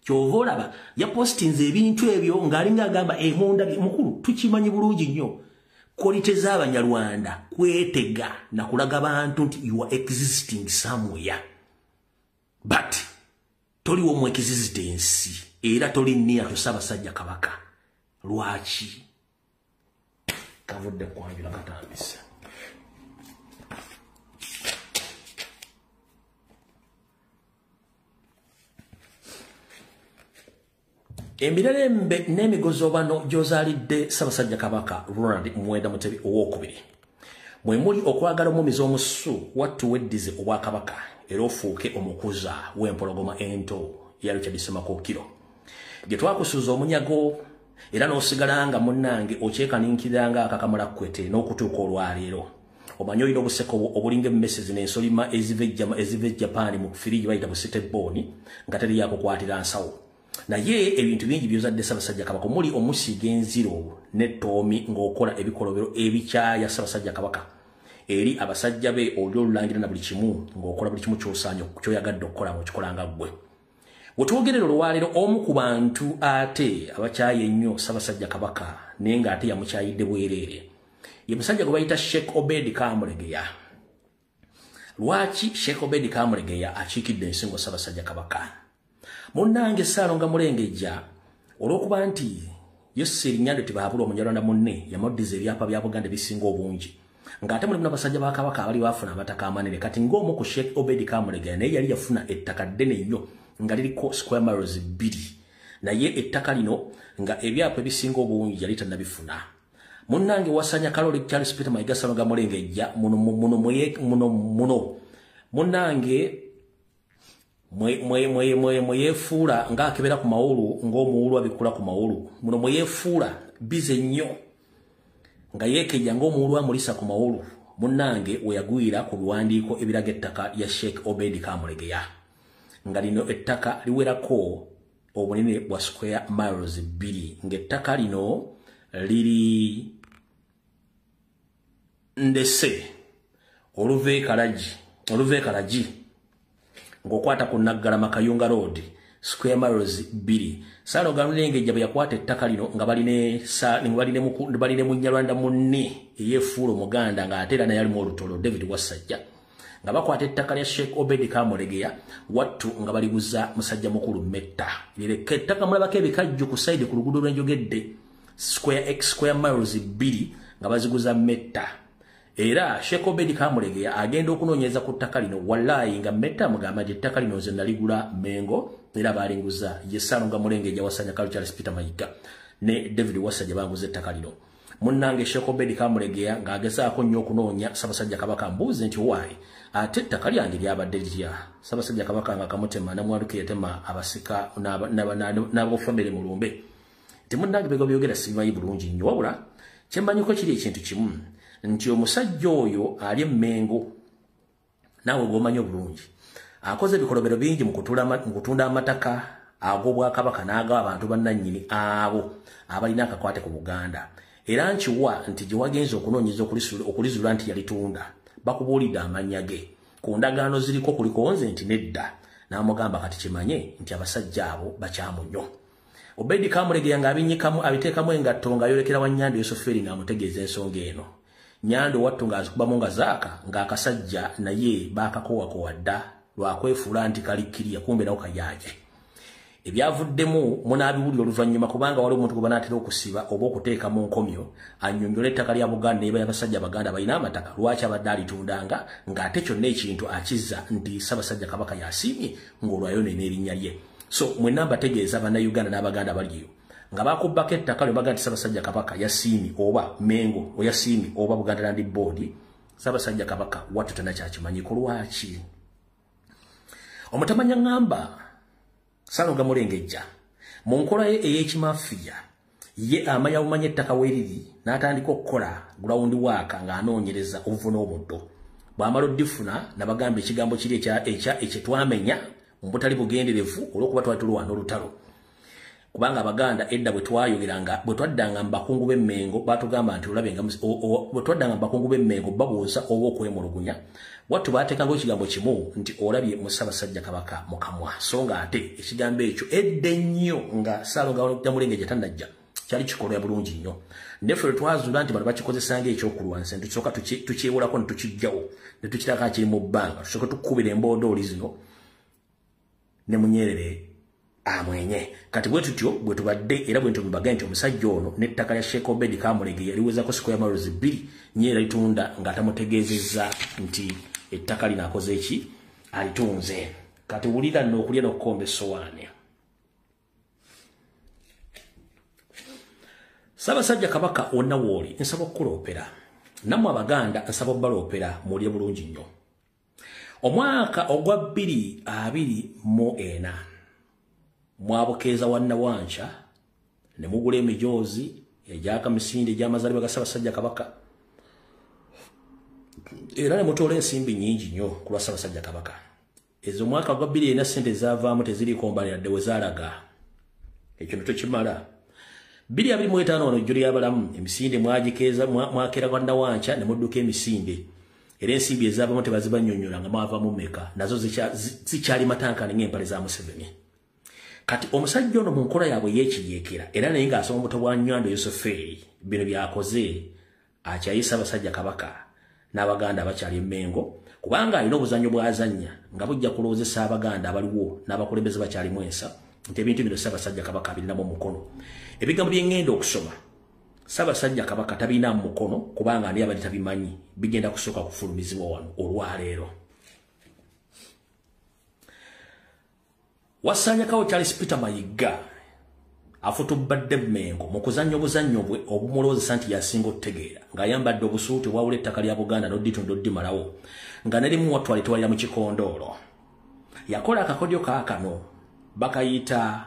Speaker 1: kyovolaba ya postinze ebintu ebyo ngalinga agamba emunda mukulu tukimanyi bulungi nnyo quality z'Abanyarwanda kwetega na kulaga bantu nti you are existing somewhere but toliwo mu existence era toli nnia to Ssaabasajja Kabaka lwaki kavudde kwanjula katambisa emirembe n'emigozobano gy'ozaalidde Ssaabasajja Kabaka Ronald Muwenda Mutebi II mwe muli okwagala omumiza omusu wattu weddize obwakabaka era ofuuke omukuza w'empologoma ento ya Richard Semakookiro gye twakusuuza omunyago era n'osigala nga munnange okyekaninkiranga akakamala kwete n'okutuuka olwaleero omanyi olina obuseko obulinga emmesezi n'ensolima eziva e Japan mu firi gye bayita bu City Boni nga teri yakukwatira nsawo naye ebintu bingi byozadde Ssaabasajja Kabaka omuli omusiga enziro n'ettoomi ng'okola ebikolobero ebikyaya Ssaabasajja Kabaka eri abasajja be oli olulangira na buli kimu ng'okola buli kimu ky'oyagadde okukola ng'okikolanga ggwe. Wetwogerera olwaleero omu ku bantu ate abakyaye ennyo Ssaabasajja Kabaka naye ng'ate yamukyayidde bwereere ye musajja gwe bayita Sheikh Obed Kamulegeya. Lwaki Sheikh Obed Kamulegeya akiikidde ensingo Ssaabasajja Kabaka? Munnange Ssaalonga Mulengejja olw'okuba nti Yoseri Nyando tibaabula omunyalwanda munne yamuddiza ebyapa bya Buganda bisinga obungi ng'ate mulimu n'abasajja ba Kabaka abali baafuna amataka amanene kati ng'omu ku Sheikh Obed Kamulegeya naye yali yafuna ettaka ddene nnyo nga liriko square miles 2 naye ettaka lino nga ebyapa ebisinga obungi yali tannabifuna. Munnange wasanya Kaloli Charles Peter Mayiga Ssaalonga Mulengejja muno munnange mweyefuula ng'akebera ku mawulu ng'omuwulu abikula ku mawulu muno mweyefuula bize nnyo nga yeekejja ng'omuwulu amulisa ku mawulu munnange weyagwira ku biwandiiko ebiraga ettaka lya Sheikh Obed Kamulegeya nga lino ettaka liwerako obunene bwa square miles 2 ng'ettaka lino liri ndese oluve Kalagi ng'okwata ku Naggalama Kayunga Road square miles 2. Ssaalonga Mulengejja bwe yakwata ettaka lino nga baline Munyalwanda munne eyeefuula Omuganda ng'ate era naye alimu olutolo David Wasajja nga bakwata ettaka lya Sheikh Obed Kamulegeya wattu nga baliguza musajja mukulu Metta lireka ettaka mulabako ebikajju ku side ku luguudo lw'enjogedde square miles 2 nga baziguza Metta era Sheikh Obed Kamulegeya agenda okunoonyeza ku ttaka lino wallahi nga Metta mugamba nti ettaka lino nze naligula Mengo era balinguza ye Ssaalonga Mulengejja wasanya Kaloli Charles Peter Mayiga ne David Wasajja banguza ettaka lino. Munnange Sheikh Obed Kamulegeya ng'agezaako nnyo okunoonya Ssaabasajja Kabaka mbuuze nti waayi ate ettaka lyange lyabadde litya. Ssaabasajja Kabaka nga kamutema namwaluka yatema abasika n'abofamire mulumbe nti munnange bega byogera sibimanyi bulungi nnyo wabula kyemmanyiko kiri ekintu kimu nti omusajja oyo ali Emmengo naawe gwomanyi obulungi akoze ebikolobero bingi mu kutunda amataka ag'Obwakabaka n'agawa abantu bannannyini abo abalina akakwate ku Buganda era nkiwa nti gye wagenza okunoonyeza okulizula nti yalitunda bakubuulidde amannya ge ku ndagaano ziriko kuliko nze nti nedda n'amugamba kati kimanye nti abasajja abo bakyamu nnyo. Obed Kamulegeya abiteekamu engatto nga yolekera wa Nyando Yoseferi ng'amutegeeza ensonga eno. Nyando wattu ng'azikubamu nga zaaka ng'akasajja naye baakakowakowa dda lwakwefuula nti kalikkirya kumbe nawo kayaaje. Ebyavuddemu munaabiwulira oluvannyuma kubanga wali omuntu gwe banaatera okusiba oba okuteeka mu nkomyo annyonnyola ettaka lya Buganda ne abasajja Baganda balina amataka lwaki abadde alitundanga ng'ate kyonna ekintu akizza nti Ssaabasajja Kabaka yasiimye ng'olwayonoona erinnya lye. So mwenna mbategeeza bannayuganda n'Abaganda baliyo nga bakubbako ettaka lyo baga nti Ssaabasajja Kabaka yasiimye oba Mengo oyasiimye oba Buganda Land Board Ssaabasajja Kabaka wattu tannakyakimanyiiko lwaki. Omutamanya ngamba Ssaalonga Mulengejja mu nkola ye ey'ekimafiya ye amanya bumanya ettaka weeriri n'atandika okukola ground work ng'anoonyereza obuvu n'obuddo bw'amala oddifuna nabagamba ekigambo kiri ekyetwamenya mu butali bugenderevu olw'okuba twali tulwana olutalo kubanga Abaganda edda bwe twaddanga mu bakungu b'Emmengo baatugamba nti olabe nga bwe twaddanga mu bakungu b'Emmengo babuuza oba okwemulugunya wattu baateekanga ekigambo kimu nti olabye mu Ssaabasajja Kabaka mu kamwa so nga ate ekigambo ekyo edda ennyo nga Ssaalonga Mulengejja tannajja kyali kikolwa bulungi nnyo neffe lwe twazuula nti bano bakikozesanga ekyokulwanisa ntusooka tukyewolako ne tukijjawo ne tukiraka kiri mu bbanga tusooke tukubira emboodooli zino ne Munyerere amwenye kati bwe tutyo bwe tubadde era bwe ntumbaga nti omusajja ono n'ettaka lya Sheikh Obed Kamulegeya yaliwezako square miles 2 Nyera litunda ng'atamutegeezezza nti ettaka lino akoze eki alitunze. Kati wulira nno okulya n'okukomba essowaani. Ssaabasajja Kabaka onna wooli nsaba okukuloopera nammwe Abaganda nsaba obbaloopera mulye bulungi nnyo. Omwaka ogwa 2024 mwabokeeza wannawanca ne mugula emijoozi egyaka misinde egy'amazaalibwa ga Ssaabasajja Kabaka era ne mutoola ensimbi nnyingi nnyo ku lwa Ssaabasajja Kabaka. Ezo mwaka gwa 2024 sente zaavaamu teziriiko mbala yadde we zaalaga ekyo tukimala 225 wano jjuli y'abalamu emisinde mwagikeeza mwakera kwa Nawancha ne mudduka emisinde era ensimbi ezaabamu tebazibanyonnyola nga mwava mu meka nazo zikyali matankani ng'empale za Museveni. Kati omusajja ono mu nkola yaabwe yeekiyeekera era naye ng'asoma omuto bwa Nywando Yoseferi bino byakoze akyayisa abasajja Kabaka n'Abaganda abakyali Mengo kubanga alina obuzannyo bw'azannya nga bujja kulowoozesa Abaganda abaliwo n'abakulembeze bakyali Mwensa nti ebintu bino Ssaabasajja Kabaka abirinamu omukono. Ebigambo bye ngenda okusoma Ssaabasajja Kabaka tabirinamu mukono kubanga ani abadde tabimanyi bigenda kusooka kufulumizibwa wano olwaleero. Wassanyakawo Charles Peter Mayiga afutubadde Mengo mu kuzannya obuzannyo bwe obumulowoozesa nti yasinga otutegeera ng'ayambadde obusuuti wawula ettaka lya Buganda n'odditunda oddimalawo nga nerimu watwalitwalira mu kikondoolo. Yakola akakodyo kaakano bakayita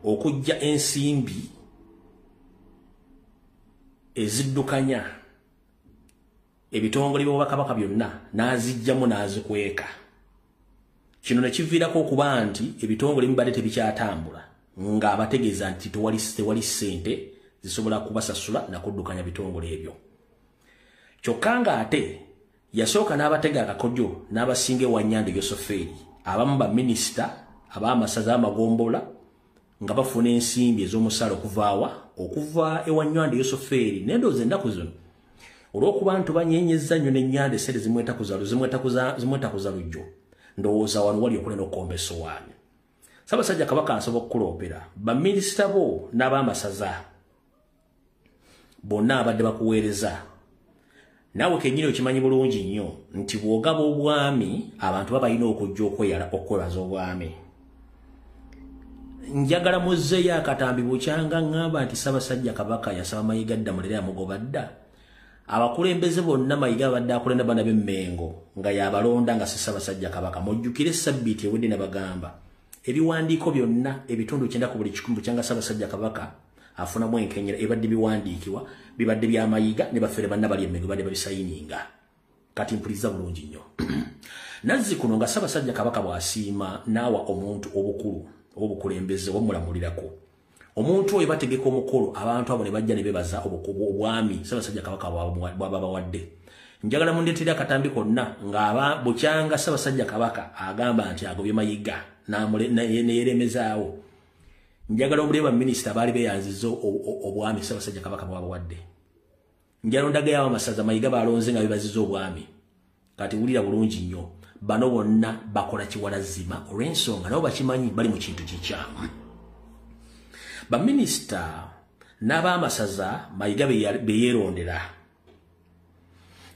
Speaker 1: okujja ensimbi eziddukanya ebitongole by'Obwakabaka byonna n'azijjamu n'azikweka. Kino ne kiviirako okuba nti ebitongole bibadde tebikyatambula ng'abategeeza nti tewali ssente zisobola kubasasula na kuddukanya bitongole ebyo. Kyokka ng'ate yasooka n'abatega akakodyo n'abasinga ewa Nywando Yoseferi abamu baminisita ab'amasaza amagombola nga bafuna ensimbi ez'omusaala okuva ewa Nywando Yoseferi n'endowooza ennaku zino olw'okuba nti banyeenyezza nnyo n'ennyanda esente zimwetakuza lujjo ndowooza wano wali okulena okukomba essowaani. Ssaabasajja Kabaka asobola okukuloopera baminisita bo n'ab'amasaza bonna abadde bakuweereza. Naawe kennyini okimanyi bulungi nnyo nti bw'ogaba obwami abantu babalina okujja okwebaza obwami. Njagala muzzeeyo akatambi bukyanga ngamba nti Ssaabasajja Kabaka yasaba Mayiga dda mulere yamugoba dda. Abakulembeze bonna Mayiga abadde akulenda bana b'Emmengo nga yabalonda nga si Ssaabasajja Kabaka. Mujjukire Ssabbiiti ewedde ne bagamba ebiwandiiko byonna ebitundu 9 ku buli 100 kyanga Ssaabasajja Kabaka afunamu enkenyera ebadde biwandiikibwa bibadde bya Mayiga ne bafere banna bali Emmengo badde babisayininga. Kati mpuliriza bulungi nnyo. Nazzikuno nga Ssaabasajja Kabaka bw'asiima n'awa omuntu obukulu obukulembeze omulamulirako. Omuntu oyo bategeka omukolo abantu abo ne bajja ne bebaza obwami Ssaabasajja Kabaka bw'aba bawadde. Njagala mundeetera akatambi konna ng'aba bukyanga Ssaabasajja Kabaka agamba nti agobye Mayiga neyeremezaawo. Njagala omuleba minisita baali beyanzizza obwami Ssaabasajja Kabaka bw'abawadde. Njagala ndagayo amasaza Mayiga balonze nga bebazizza obwami. Kati wulira bulungi nnyo bano bonna bakola kiwalazima olw'ensonga nabo bakimanyi bali mu kintu kikyamu. Baminisita n'ab'amasaza Mayiga beyeerondera.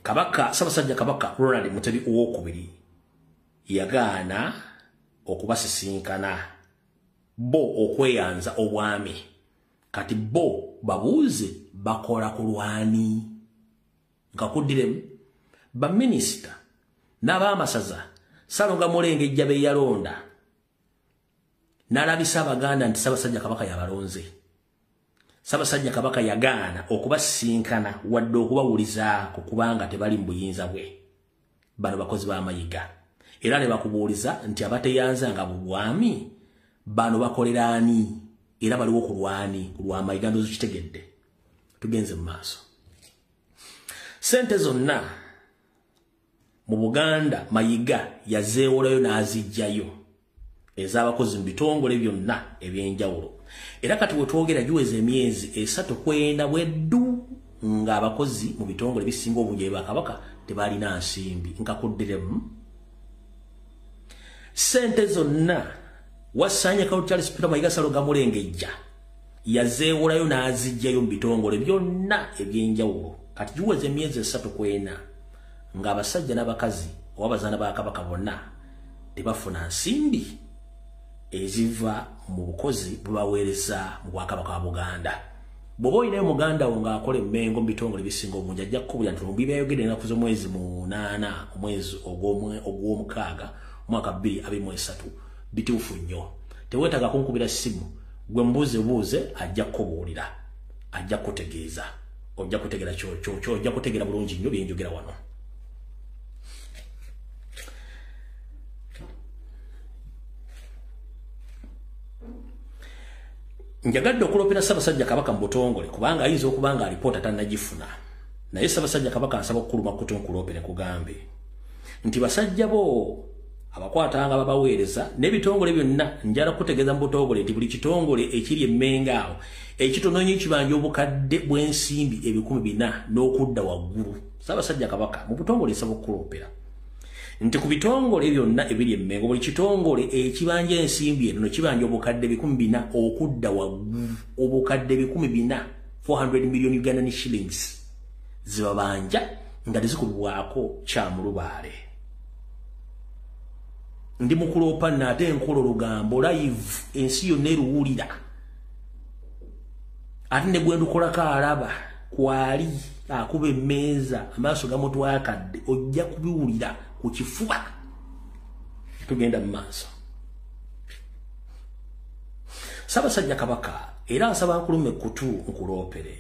Speaker 1: Kabaka Ssaabasajja Kabaka Ronald Mutebi II yagaana okubasisinkana bo okweyanza obwami. Kati bo babuuze bakola ku lwani. Nkakuddiremu baminisita n'ab'amasaza Salonga Mulengejja be yalonda n'alabisa Abaganda nti Ssaabasajja Kabaka yabalonze. Ssaabasajja Kabaka yagaana okubasinkana wadde okubawulizaako kubanga tebali mu buyinza bwe. Bano bakozi ba Mayiga era ne bakubuuliza nti abateyanzanga bubwami bano bakolera ani era baliwo ku lwani ku lwa Mayiga. Ndowooza kitegedde. Tugenze mu maaso. Sente zonna mu Buganda Mayiga yazeewolayo n'azijjayo ez'abakozi mu bitongole byonna ebyenjawulo. Era kati we twogera giweza emyezi 3 kwenda bweddu ng'abakozi mu bitongole bisinga obungi ba Kabaka tebalina nsimbi. Nkakuddiremu sente zonna Wassanyakawo Charles Peter Mayiga Salonga Mulengejja yazeewolayo n'azijjayo mu bitongole byonna ebyenjawulo. Kati giweza emyezi 3 kwenda ng'abasajja n'abakazi owabazaana ba Kabaka bonna tebafuna nsimbi eziva mu bukozi bubaweereza mu Bwakabaka wa Buganda. Bw'oba olinayo muganda wo ng'akola Emmengo mu bitongole bisinga obungi ajja kukubulira nti mu byayogedde ennaku z'omwezi 8 omwezi ogw'omukaaga mwaka 2023 bituufu nnyo. Teweetaaga kunkubira ssimu gwe mbuuze ajja kukubuulira ajja kutegeeza ojja kutegera kyo ojja kutegera bulungi nnyo bye njogera wano. Njagadde okulopera Ssaabasajja Kabaka mu butongole kubanga ayinza okubanga alipoota tannagifuna. Naye Ssaabasajja Kabaka asaba okuluma kutunkulopere kugambe nti basajja bo abakwatanga babaweereza n'ebitongole byonna njala kutegeeza mu butongole nti buli kitongole ekiri emmenga awo ekitonoonyo ekibanja obukadde bw'ensimbi 400 n'okudda waggulu. Ssaabasajja Kabaka mu butongole esaba okulopera nti ku bitongole byonna ebiri emmengo buli kitongole ekibanja ensimbi eno kibanja obukadde 400 okudda waggulu. Obukadde 400 400 million Ugandan shillings zibabanja nga tezikubwako kya mulubaale. Ndi mukulopa nate enkolo lugambo live ensi yonna eruwulira ate ne gwe ndukolako alaba kwali akuba emmeeza amaaso gamutwakadde ojja kubiwulira ku kifuba. Tugenda mu maaso. Ssaabasajja Kabaka era asaba nkulume kutu nkuloopere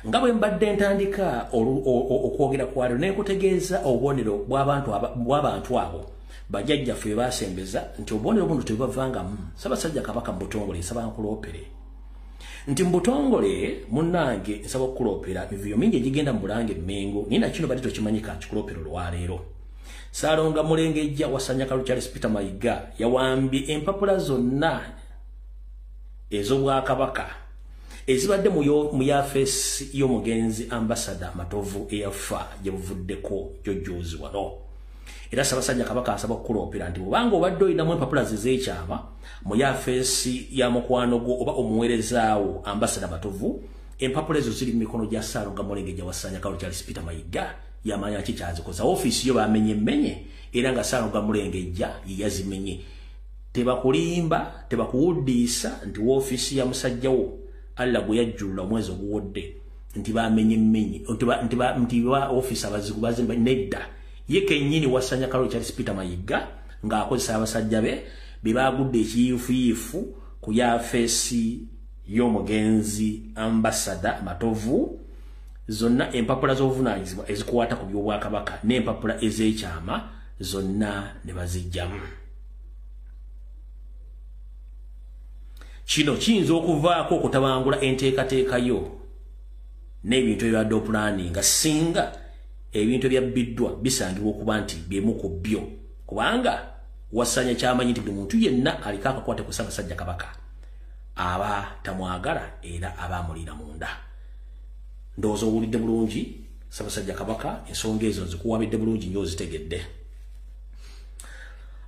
Speaker 1: nga bwe mbadde ntandika okwogera kwaliro n'ekutegeeza obubonero bw'abantu abo bajjajjaffe basembeza nti obubonero buno tebubavangamu. Ssaabasajja Kabaka mu butongole nsaba nkuloopere nti mu butongole munnange nsaba okuloopera mivuyo mingi egigenda mu Bulange Mmengo naye na kino badde tokimanyika kikuloopero olwaleero. Ssaalonga Mulengejja Wasanya Kalu Charles Peter Mayiga yawambye empapula zonna ez'Obwakabaka ezibadde mu yafeesi y'omugenzi Ambassador Matovu eyafa gye buvuddeko jjojjoozi wano. Era Ssaabasajja Kabaka asaba okuloopera nti bw'obanga obadde olinamu empapula z'ekyama mu yafeesi ya mukwano gwo oba omuweerezaawo Ambassador Matovu, empapula ezo ziri mu mikono gya Ssaalonga Mulengejja Wasanya Kalu Charles Peter Mayiga yamanya kikyazikoza. Ofiisi yo bamenye era nga Ssaalonga Mulengejja ye yazimenye. Tebakulimba tebakuwuddiisa nti woofiisi ya musajjawo alla gwe yajjulula omwezi oguwodde nti bamenye nti ofiisi abazigu bazimba nedda. Ye kennyini Wasanya Kalu Charles Peter Mayiga ng'akozesa abasajja be bagudde ekiyiifuyiifu ku yafeesi y'omugenzi Ambassador Matovu. Zonna empapula z'obuvunaanyizibwa ezikwata ku by'Obwakabaka n'empapula ez'ekyama zonna ne bazijjamu. Kino kiyinza okuvaako okutabangula enteekateekayo n'ebintu ebibadde opulaninga singa ebintu ebyabbiddwa bisangibwa okuba nti byemu ku byo, kubanga Wasanya kyamanyi nti buli muntu yenna aliko akakwate ku Ssaabasajja Kabaka aba tamwagala era aba amulira munda. Ndowooza owulidde bulungi Ssaabasajja Kabaka, ensonga ezo nzikuwabidde bulungi nnyo ozitegedde.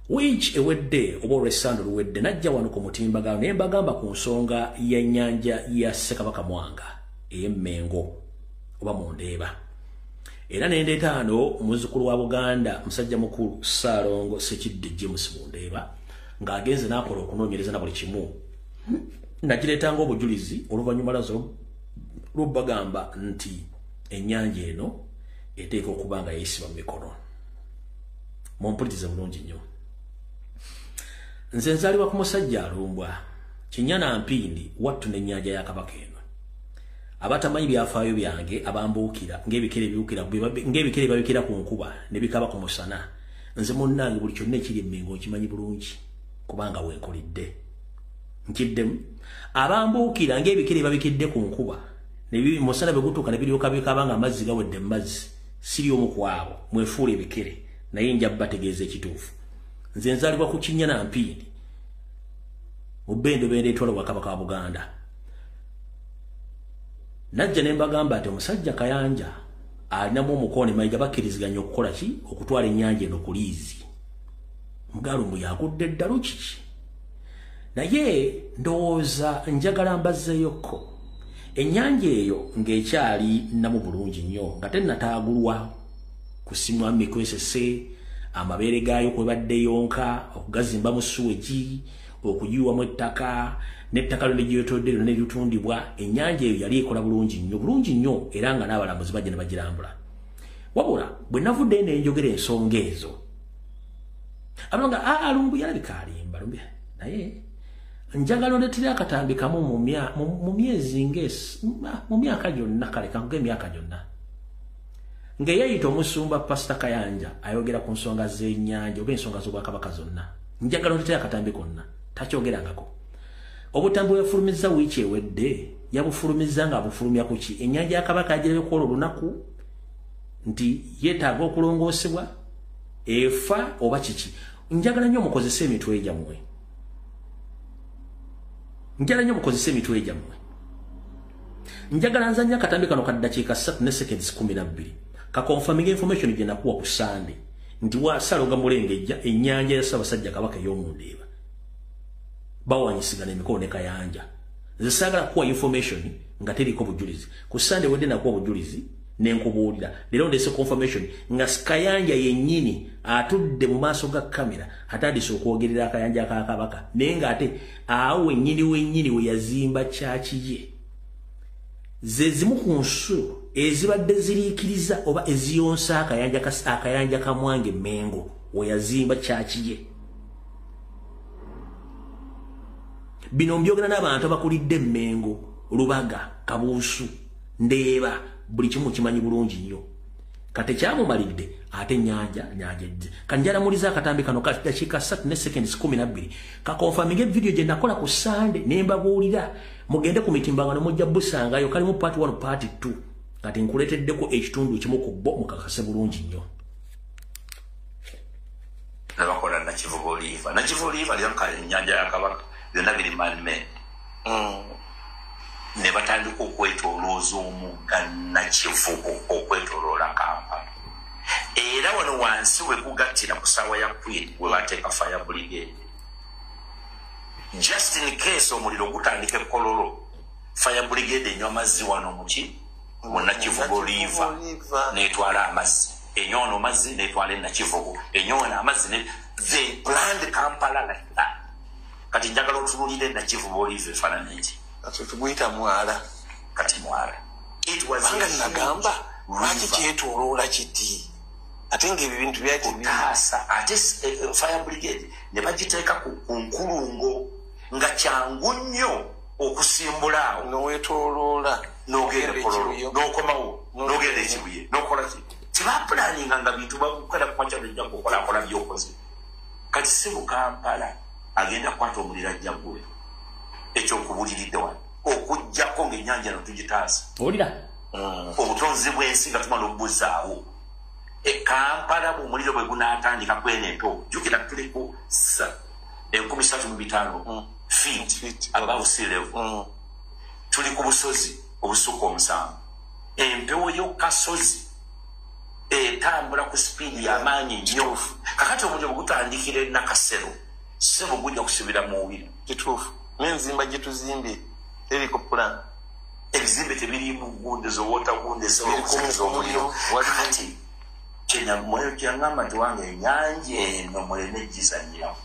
Speaker 1: Which ewedde oba olw'essando luwedde najja wano ku mutimbagano naye mbagamba ku nsonga y'ennyanja ya Ssekabaka Mwanga ey'Emmengo oba mu Ndeeba. Era n'endeeta hano omuzzukulu wa Buganda musajja mukulu Ssaalongo Ssekidde James mu Ndeeba ng'agenze n'akola okunoonyereza na buli kimu. Nagireetanga obujulizi oluvannyuma lwazo lubagamba nti ennyanja eno eteeka okuba nga yeesiba mu mikono. Mumpulirize bulungi nnyo. Nze nzaalibwa ku musajja alumbwa Kinyana Mpindi wattu n'ennyanja ya Kabaka eno. Abatamanyi byafaayo byange abambuukira ng'ebikere babikira ku nkuba ne bikaba ku musana. Nze munnange buli kyonna ekiri Emmengo nkimanyi bulungi kubanga wenkolidde. Nkiddemu abambuukira ng'ebikere babikidde ku nkuba ne musana bwe gutuuka ne biryoka bikaba nga amazzi gawedde mu mazzi. Siri omu ku abo mwefuula ebikere naye nja bategeeza ekituufu. Nze nzaalibwa ku Kinyana Mpindi mu bbendobendo etwala Obwakabaka wa Buganda. Najja ne mbagamba nti omusajja Kayanja alinamu omukono Mayiga bakkiriziganya okukola ki? Okutwala ennyanja eno ku liizi. Mugalumbu yagudde ddalu kiki? Naye ndowooza njagala mbazzeeyokko ennyanja eyo ng'ekyali namu bulungi nnyo nga tennataagulwa kusimwa mikwesese amabeere gaayo kwe badde yonka okugazimba mu suwegi okugiwamu ettaka n'ettaka lyonna gyetodde lyonna eritundibwa. Ennyanja eyo yali ekola bulungi nnyo era nga n'abalambuzi bajja ne bagirambula. Wabula bwe navudde n'enjogera ensonga ezo abantu nga Lumbu yalabika alimba naye njagala ondeetera akatambi kamu mu myezi mu myaka gyonna kale kankuga emyaka gyonna ng'eyayita omusumba Pastor Kayanja ayogera ku nsonga z'ennyanja oba ensonga z'Obwakabaka zonna. Njagala ondeetera akatambi konna takyogerangako obutambo yafulumiza wiiki ewedde yabufulumiza nga abufulumya ku ki ennyanja ya Kabaka agirayo kwolwo olunaku nti yeetaaga okulongoosebwa efa oba kiki. Njagala nnyo mukozese emitwe gyammwe. Njagala nzanya akatambi kano ka ddakiika 3 ne seconds 12 ka confirming information gye nakuwa ku Sunday nti Wasaloga Mulengejja ennyanja ya Ssaabasajja Kabaka ey'omundeeba bawanyisigana emikono ne Kayanja. Nze saagala kuwa information nga teriko bujulizi. Ku Sunday wedde nakuwa bujulizi nenkubuulira. Leero ndese confirmation nga Kayanja yennyini atudde mu maaso ga kamera atandise okwogerera akayanja ka Kabaka naye ng'ate awo wennyini we yazimba kyaki ye. Ze zimu ku nsu ezibadde ziriikiriza oba eziyonsa akayanja ka Mwange Mengo we yazimba kyaki ye. Bino mbyogera n'abantu abakulidde Mengo, Lubaga, Kabuusu, Ndeeba, buli kimu kimanyi bulungi nnyo. Kate kyamumalidde ate nyanja edde. Kanjala muliza akatambi kano ka dakiika 3 ne seconds 12 ka confirming video gye nakola ku Sunday ne mbabuulira mugende ku mitimbangano mujja busangayo kalimu part 1 part 2 kati nkuleeteddeko ekitundu kimu ku bo mukakase bulungi nnyo.
Speaker 3: Nabakola Nakivubo River lyanka ennyanja ya Kabaka byonna biri man-made. Ne batandika okwetolooza omugga Nakivubo okwetoloola Kampala. Era wano wansi we gugattira ku ssaawa ya Queen we bateeka fire brigade. Just in case omuliro gutandika Kololo, fire brigade enywa amazzi wano muki mu Nakivubo River n'etwala amazzi. Enyono amazzi n'etwala Nakivubo. Enyono amazzi ne they planned Kampala like that. Kati njagala otunulire Nakivubo River efaanana eki.
Speaker 4: Kati tuguyita mwala.
Speaker 3: Kati mwala. It was
Speaker 4: nagamba lwaki kyetoloola kiti. Ate ng'ebintu byati
Speaker 3: bitaasa ate fire brigade ne bagiteeka ku nkulungo nga kyangu nnyo okusimbula awo
Speaker 4: n'owetoloola
Speaker 3: n'ogenda Kololo n'okomawo n'ogenda Ekibuye n'okola ki tibapulaninga nga bintu bakukola kumakya bijja kukolakola byokoze. Kati si mu Kampala agenda kukwata omuliro ajja ggwe ekyokubuliridde wano okujjako ng'ennyanja no tugitaasa
Speaker 1: owulira
Speaker 3: obutonzi bw'ensi nga tumala obbuzaawo. Kampala omuliro bwe gunaatandika kwenento jjukira tuli ku 3,500 feet above sea level. Tuli ku busozi obusukka 7. Empewo y'okasozi etambula ku sipiidi y'amaanyi nnyo. Kakati omuliro bwe gutandikira e Nakasero sebo gujja kusubira mu wino.
Speaker 4: Kituufu. N'enzimba gye tuzimbye teriko plan.
Speaker 3: Ebizimbe tebirimu gunde z'owota gunde z'omuliro. Kakati Kenya mweyo kyangamba nti wange ennyanja eno muleme gizanyiramu.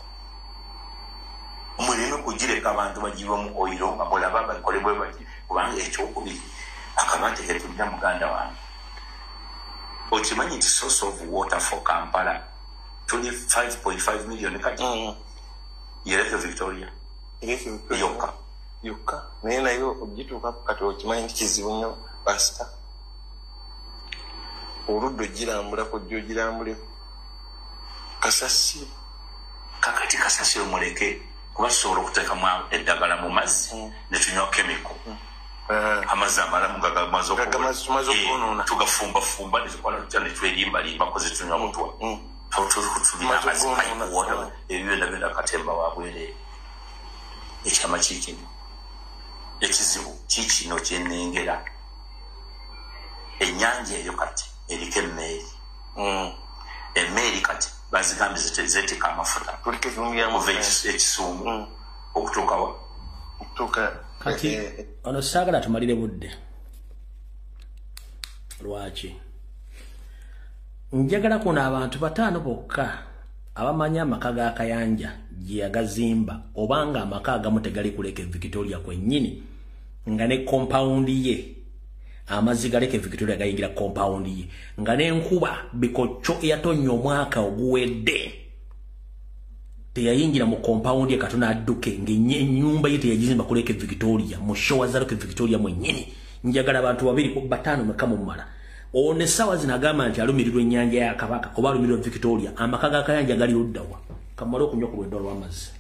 Speaker 3: Muleme kugireka abantu bagirwamu oyiro nga mulaba bakolebwe bati kubanga ekyokubiri akabate ketulina muganda wange. Okimanyi nti source of water for Kampala tuli 5.5 million kati. Yereke Victoria.
Speaker 4: Yokka. Naye nayo ogituuka kati okimanyi nti kizibu nnyo pasita. Oluddo girambula kujja ogirambuleko. Kasasiro.
Speaker 3: Kakati kasasiro muleke kuba tusobola okuteekamu eddagala mu mazzi ne tunywa kemiko. Amazzi amalamu gamaze okwonoona. Tugafumbafumba ne tukola tutya ne twerimbalimba koze tunywa mutwa. Tulina amazzi payipuwota ebyenda byenda katemba wabwereere. Ekyama kiikino. Ekizibu kiikino kyennengera. Ennyanja eyo kati eriko emmeeri. Emmeeri kati bazigambye zeeteeka amafuta. Okuva Ekisuumu okutuuka wa?
Speaker 1: Kati ono saagala tumalire budde. Lwaki? Njagala kuno abantu 5 bokka abamanyi amaka ga Kayanja gye yagazimba obanga amaka agamu tegali kuleka Victoria kwennyini nga ne compound ye amazzi galeke Victoria gayingira compound ye nga n'enkuba bikocco eyatonya omwaka oguwedde teyayingira mu compound ye katona adduke ng'ennyumba ye teyagizimba kuleka Victoria mu showa zaleke Victoria mwennyini. Njagala abantu 2 mekamu mumala one sawa zinagamba nti alumirirwa ennyanja ya Kabaka kuba alumirirwa Victoria amaka ga Kayanja gali luddawa kamala okunywa ku lwendo lw'amazzi.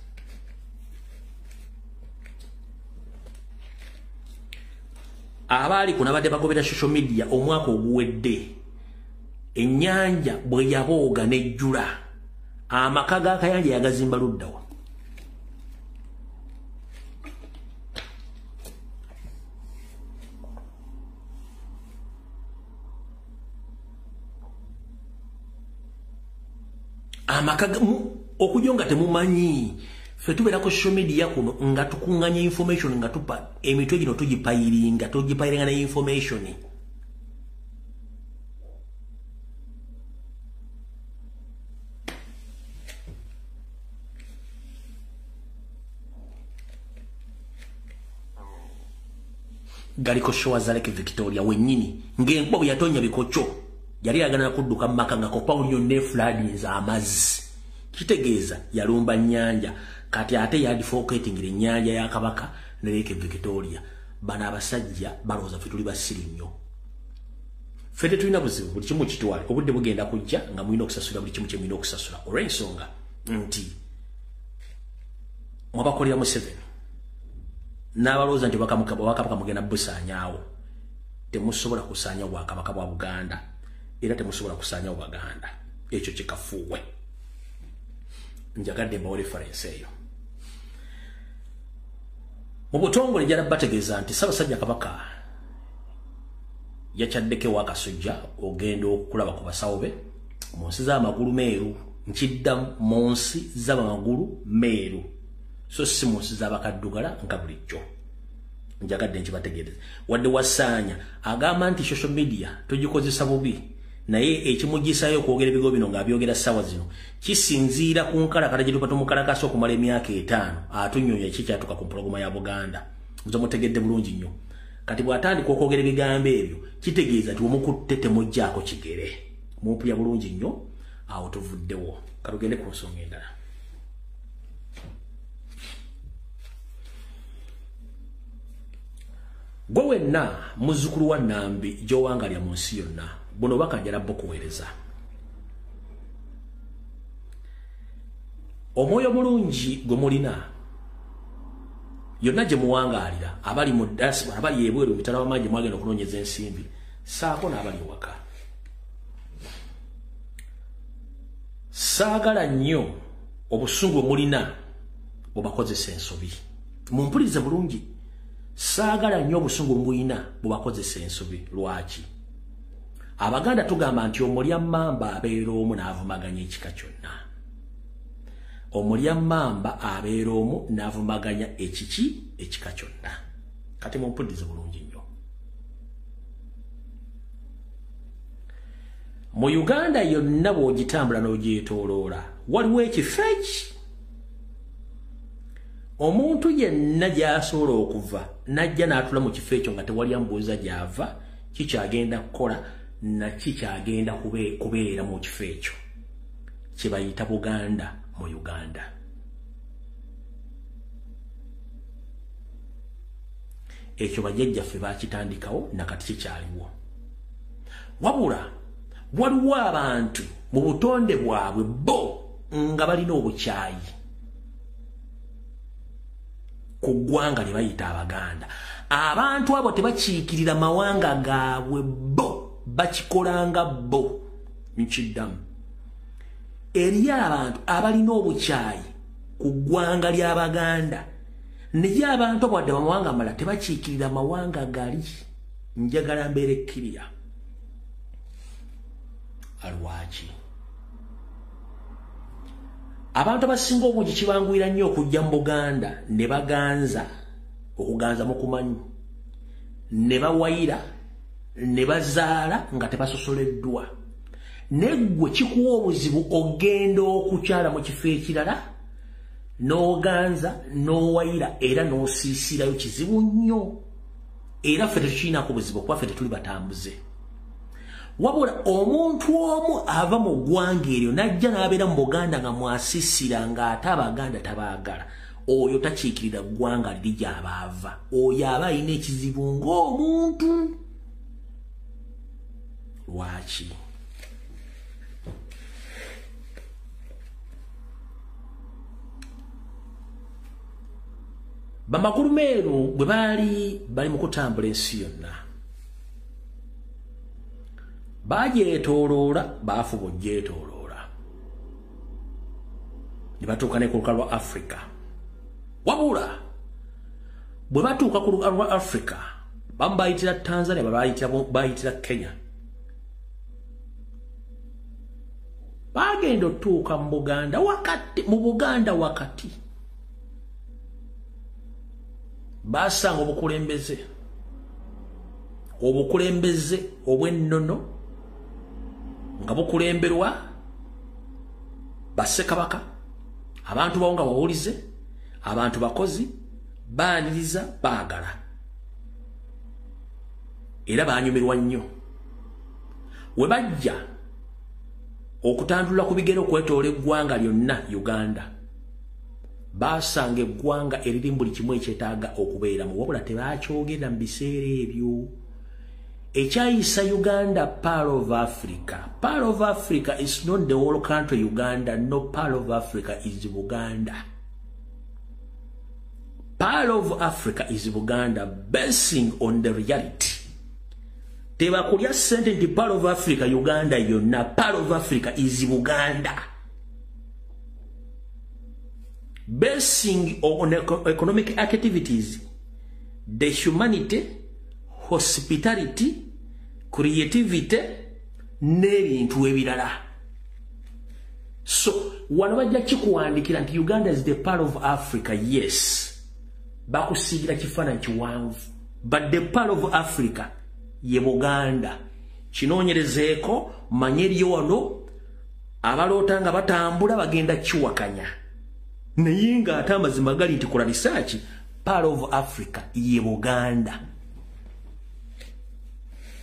Speaker 1: abali kuna bade bagobera social media omwaka oguwedde ennyanja bwe yabooga nejjula amaka ga Kayanja yagazimba luddawa amaka okujonga temumanyi fe tubera ko social media kuno nga tukunganya information nga tupa emitwe gino tugipayiringa na information galiko showa za Lake Victoria wenyini ng'enkuba bwe yatonya bikocho yali agana kudduka maka nga kopa unyo ne flood za amazi kitegeeza yalumba nyanja kati ate yadvocating le nyanja ya Kabaka ne Lake Victoria bana abasajja baloza fituli basiri nnyo fete tulina buzibu buli kimu kitwale obudde bugenda kujja nga mulina okusasula buli kimu kyemulina okusasula olw'ensonga nti mwabakolera mu 7 n'abalooza nti Wakabaka mugenda busaanyaawo temusobola kusaanya Bwakabaka bwa Buganda era temusobola kusaanya Buganda ekyo kikafuuwe njagadde mbawo reference eyo mu butongole jala bategeeza nti Ssaabasajja Kabaka yakyaddeko Wakasujja ogenda okulaba ku basawo be mu nsi z'amagulu meeru nkidda mu nsi z'amagulu meeru so si mu nsi z'Abakaddugala nka bulijjo njagadde nkibategeereza wadde wasaanya agamba nti social media tugikozesa bubi naye ekimugisayo okwogera ebigo bino ng'abyogera ssaawa zino kisinziira ku nkalakala gye tuba tumukalakasa okumala emyaka 5 atunyonya kikyatuka ku mpologoma ya Buganda nze mutegedde bulungi nnyo kati bw'atandika okwogera ebigambo ebyo kitegeeza nti wemukutte temuggyako kigere mumpulya bulungi nnyo awo tuvuddewo kalugende ku nsonga endala gwe wenna muzzukulu wa Nambi gy'owangalya mu nsi yonna buno bakanjala bokuweereza omwoyo mulungi gwe mulina yonna gye muwangaalira abali mu diaspora abali ebweru emitala w'amaanyi mwagenda okunoonyeza ensimbi saako n'abali ewaka saagala nnyo obusungu bwe mulina bubakozesa ensobi mumpulirize bulungi saagala nnyo obusungu bwe mulina bubakozesa ensobi lwaki Abaganda tugamba nti omulya mmamba abeera omu n'avumaganya ekika kyonna omulya mmamba abeera omu n'avumaganya ekika kyonna kati mumpulirize bulungi nnyo mu Uganda yonna bw'ogitambula n'ogyetooloola waliwo ekifo eki omuntu yenna gy'asobola okuva n'ajja n'atula mu kifo ekyo nga tewali ambuuza gy'ava kikyagenda kukola na kikyagenda kubeera mu kifo ekyo kye bayita Buganda mu Uganda ekyo bajjajjaffe baakitandikawo nakati kikyaliwo wabula waliwo abantu mu butonde bwabwe bo nga balina obukyayi ku ggwanga lye bayita Abaganda abantu abo tebakiikirira mawanga gaabwe bo bakikolanga bo nkiddamu eri abantu abalina obukyayi ku ggwanga ly'Abaganda naye abantu abadde bamawanga amalala tebakiikirira mawanga gali njagala mbeera ekkirira alwaki abantu abasinga obungi kibanguyira nnyo okujja mu Buganda ne baganza okuganza mu kumanyi ne bawayira ne bazaala nga tebasosoleddwa neggwe kikuwa obuzibu ogenda okukyala mu kifo ekirala n'oganza n'owayira era n'osiisirayo kizibu nnyo era ffe tetukirinako buzibu okuba ffe tetuli batambuze wabula omuntu omu ava mu ggwanga eryo n'ajja n'abeera mu Buganda nga mwasiisira ng'ate Abaganda tabaagala oyo takiikirira ggwanga liri gy'abaava oyo aba alina ekizibu ng'omuntu lwaki Bamakulu Meru bwe bali mu kutambula ensi yonna. Bagyetooloola baafuba ogyetooloola. Ne batuuka ne ku lukalu lwa Africa. Wabula bwe batuuka ku lukalu lwa Africa bamu bayitira Tanzania bayitira Kenya. Bagenda otuuka mu Buganda wakati. Basanga obukulembeze obw'ennono nga bukulemberwa Bassekabaka, abantu bawo nga bawulize, abantu bakozi, baaniriza, baagala. Era baanyumirwa nnyo. We bajja okutandula ku bigere okwetoola eggwanga lyonna Uganda. Basanga eggwanga eririmu buli kimu ekyetaaga okubeeramu, wabula tebaakyogera mu biseera ebyo. Ekyayisa Uganda part of Africa. Part of Africa is not the whole country Uganda. No, part of Africa is Buganda. Part of Africa is Buganda, basing on the reality. Tebakulya sente nti part of Africa Uganda yonna. Part of Africa is Buganda. Basing on economic activities, the humanity, hospitality, creativity, n'ebintu ebirala. So, wano bajja kikuwandikira nti Uganda is the part of Africa, yes. Bakusigira kifaananyi kiwanvu. But the part of Africa ye Buganda. Kinoonyerezeeko manye eriyo wano abaloota nga batambula bagenda kiwakanya. Naye ng'ate amazima gali nti kola research, part of Africa ye Buganda.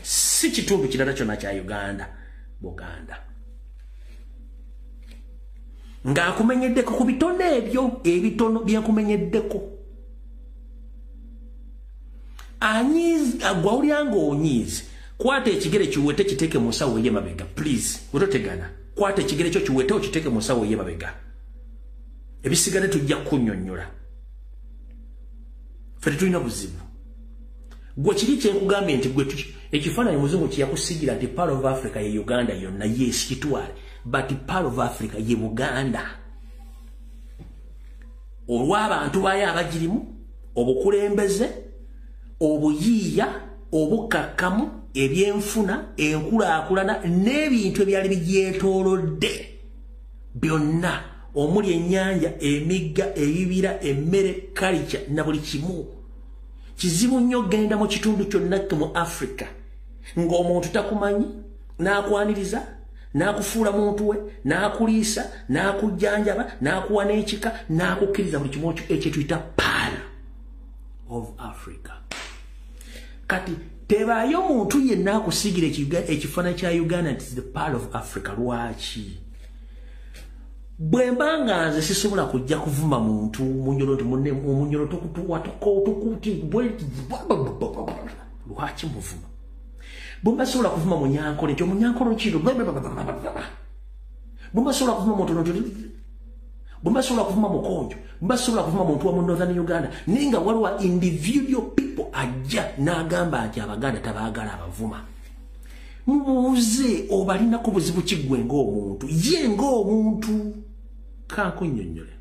Speaker 1: Si kitundu kirala kyonna kya Uganda, Buganda. Ng'akumenyeddeko ku bitono ebyo, ebitono byakumenyeddeko. Gwawulyanga onyiizi, kwata ekigere kiwete kiteeke mu nsawo ey'emabega, please, wetotegana. Kwata ekigere kyo kiwete okiteeke mu nsawo ey'emabega. Ebisigale tujja kunnyonnyola. Ffe tetulina buzibu. Gwe kiri kyenkugambye nti gwe ekifaananyi muzungu kyeyakusigira nti part of Africa ye Uganda yonna, yes kitwale, but part of Africa ye Buganda. Olw'abantu bayo abagirimu, obukulembeze, obuyiiya, obukakkamu, ebyenfuna, enkulaakulana, n'ebintu ebyali bigyetoolodde byonna, omuli ennyanja, emigga, ebibira, emmere, kalica na buli kimu. Kizibu nnyo genda mu kitundu kyonna mu Africa ng'omuntu takumanyi, n'akwaniriza, n'akufuula muntu we, n'akuliisa, n'akujjanjaba, n'akuwa n'ekika, n'akukkiriza buli kimu ekyo tuyita part of Africa. Kati tebaayo muntu yenna akusigira ekifaananyi kya Uganda nti the part of Africa. Lwaki? Bwe mbanga nze sisobola kujja kuvuma muntu munyolo nti munne omunyolo tukuti lwaki muvuma? Bwe mbasobola kuvuma munyankole nti omunyankole kiro, bwe mbasobola kuvuma muntu, bwe mbasobola kuvuma mukonjo, mbasobola kuvuma muntu wa mu Northern Uganda, naye nga waliwo individual people ajja n'agamba nti Abaganda tabaagala abavuma. Mubuuze obalinako buzibu kiggwe ng'omuntu, ye ng'omuntu. Kankunnyonnyole.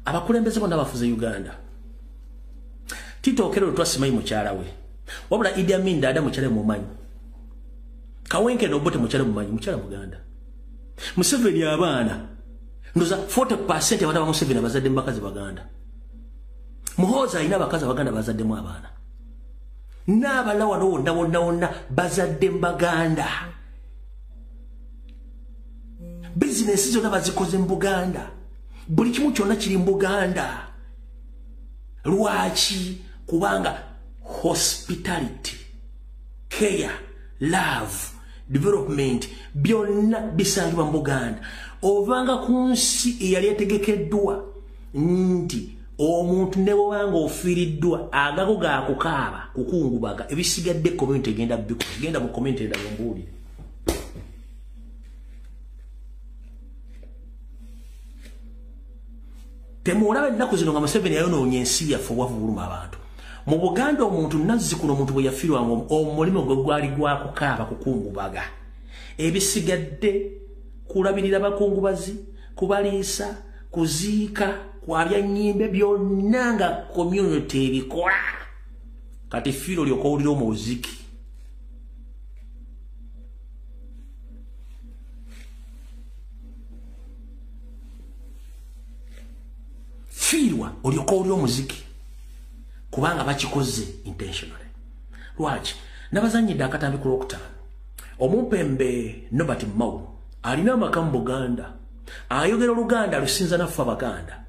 Speaker 1: Abakulembeze bonna bafuze Uganda. Tito Okello twasimanyi mukyala we. Wabula Idi Amin Dada mukyala mumanyi. Kawenke Obote mukyala mumanyi, mukyala Muganda. Museveni abaana ndoza 40% abana ba Museveni abazadde mu bakazi Baganda. Muhooza alina abakazi Abaganda bazaddemu abaana. N'abalawa wonna bazadde mu Baganda. Business zonna bazikoze mu Buganda. Buli kimu kyonna kiri mu Buganda. Lwaki? Kubanga hospitality, care, love, development byonna bisangibwa mu Buganda. Ovanga ku nsi eyali etegekeddwa nti omuntu ne bw'obanga ofiiriddwa agago gaakukaaba kukungubaga, ebisigadde community egenda bikola. Genda mu community endala ombuulire. Temulabe ennaku zino nga Museveni yayonoonye ensi yaffe wavuluma abantu. Mu Buganda omuntu nazzikuno omuntu bwe yafiirwanga omulimo gwe gwali gwakukaaba kukungubaga. Ebisigadde kulabirira bakungubazi, kubaliisa, kuziika, kwabya nnyimbe byonna nga community ebikola. Kati fiiro lyokka owulira omuziki. Fiirwa olyoka owulira omuziki. Kubanga bakikoze intentionally. Lwaki? Nabazanyidde akatambi ku Lwokutaano. Omumpembe Nobert Mao alina amaka mu Buganda. Ayogera Oluganda lusinza naffe Abaganda.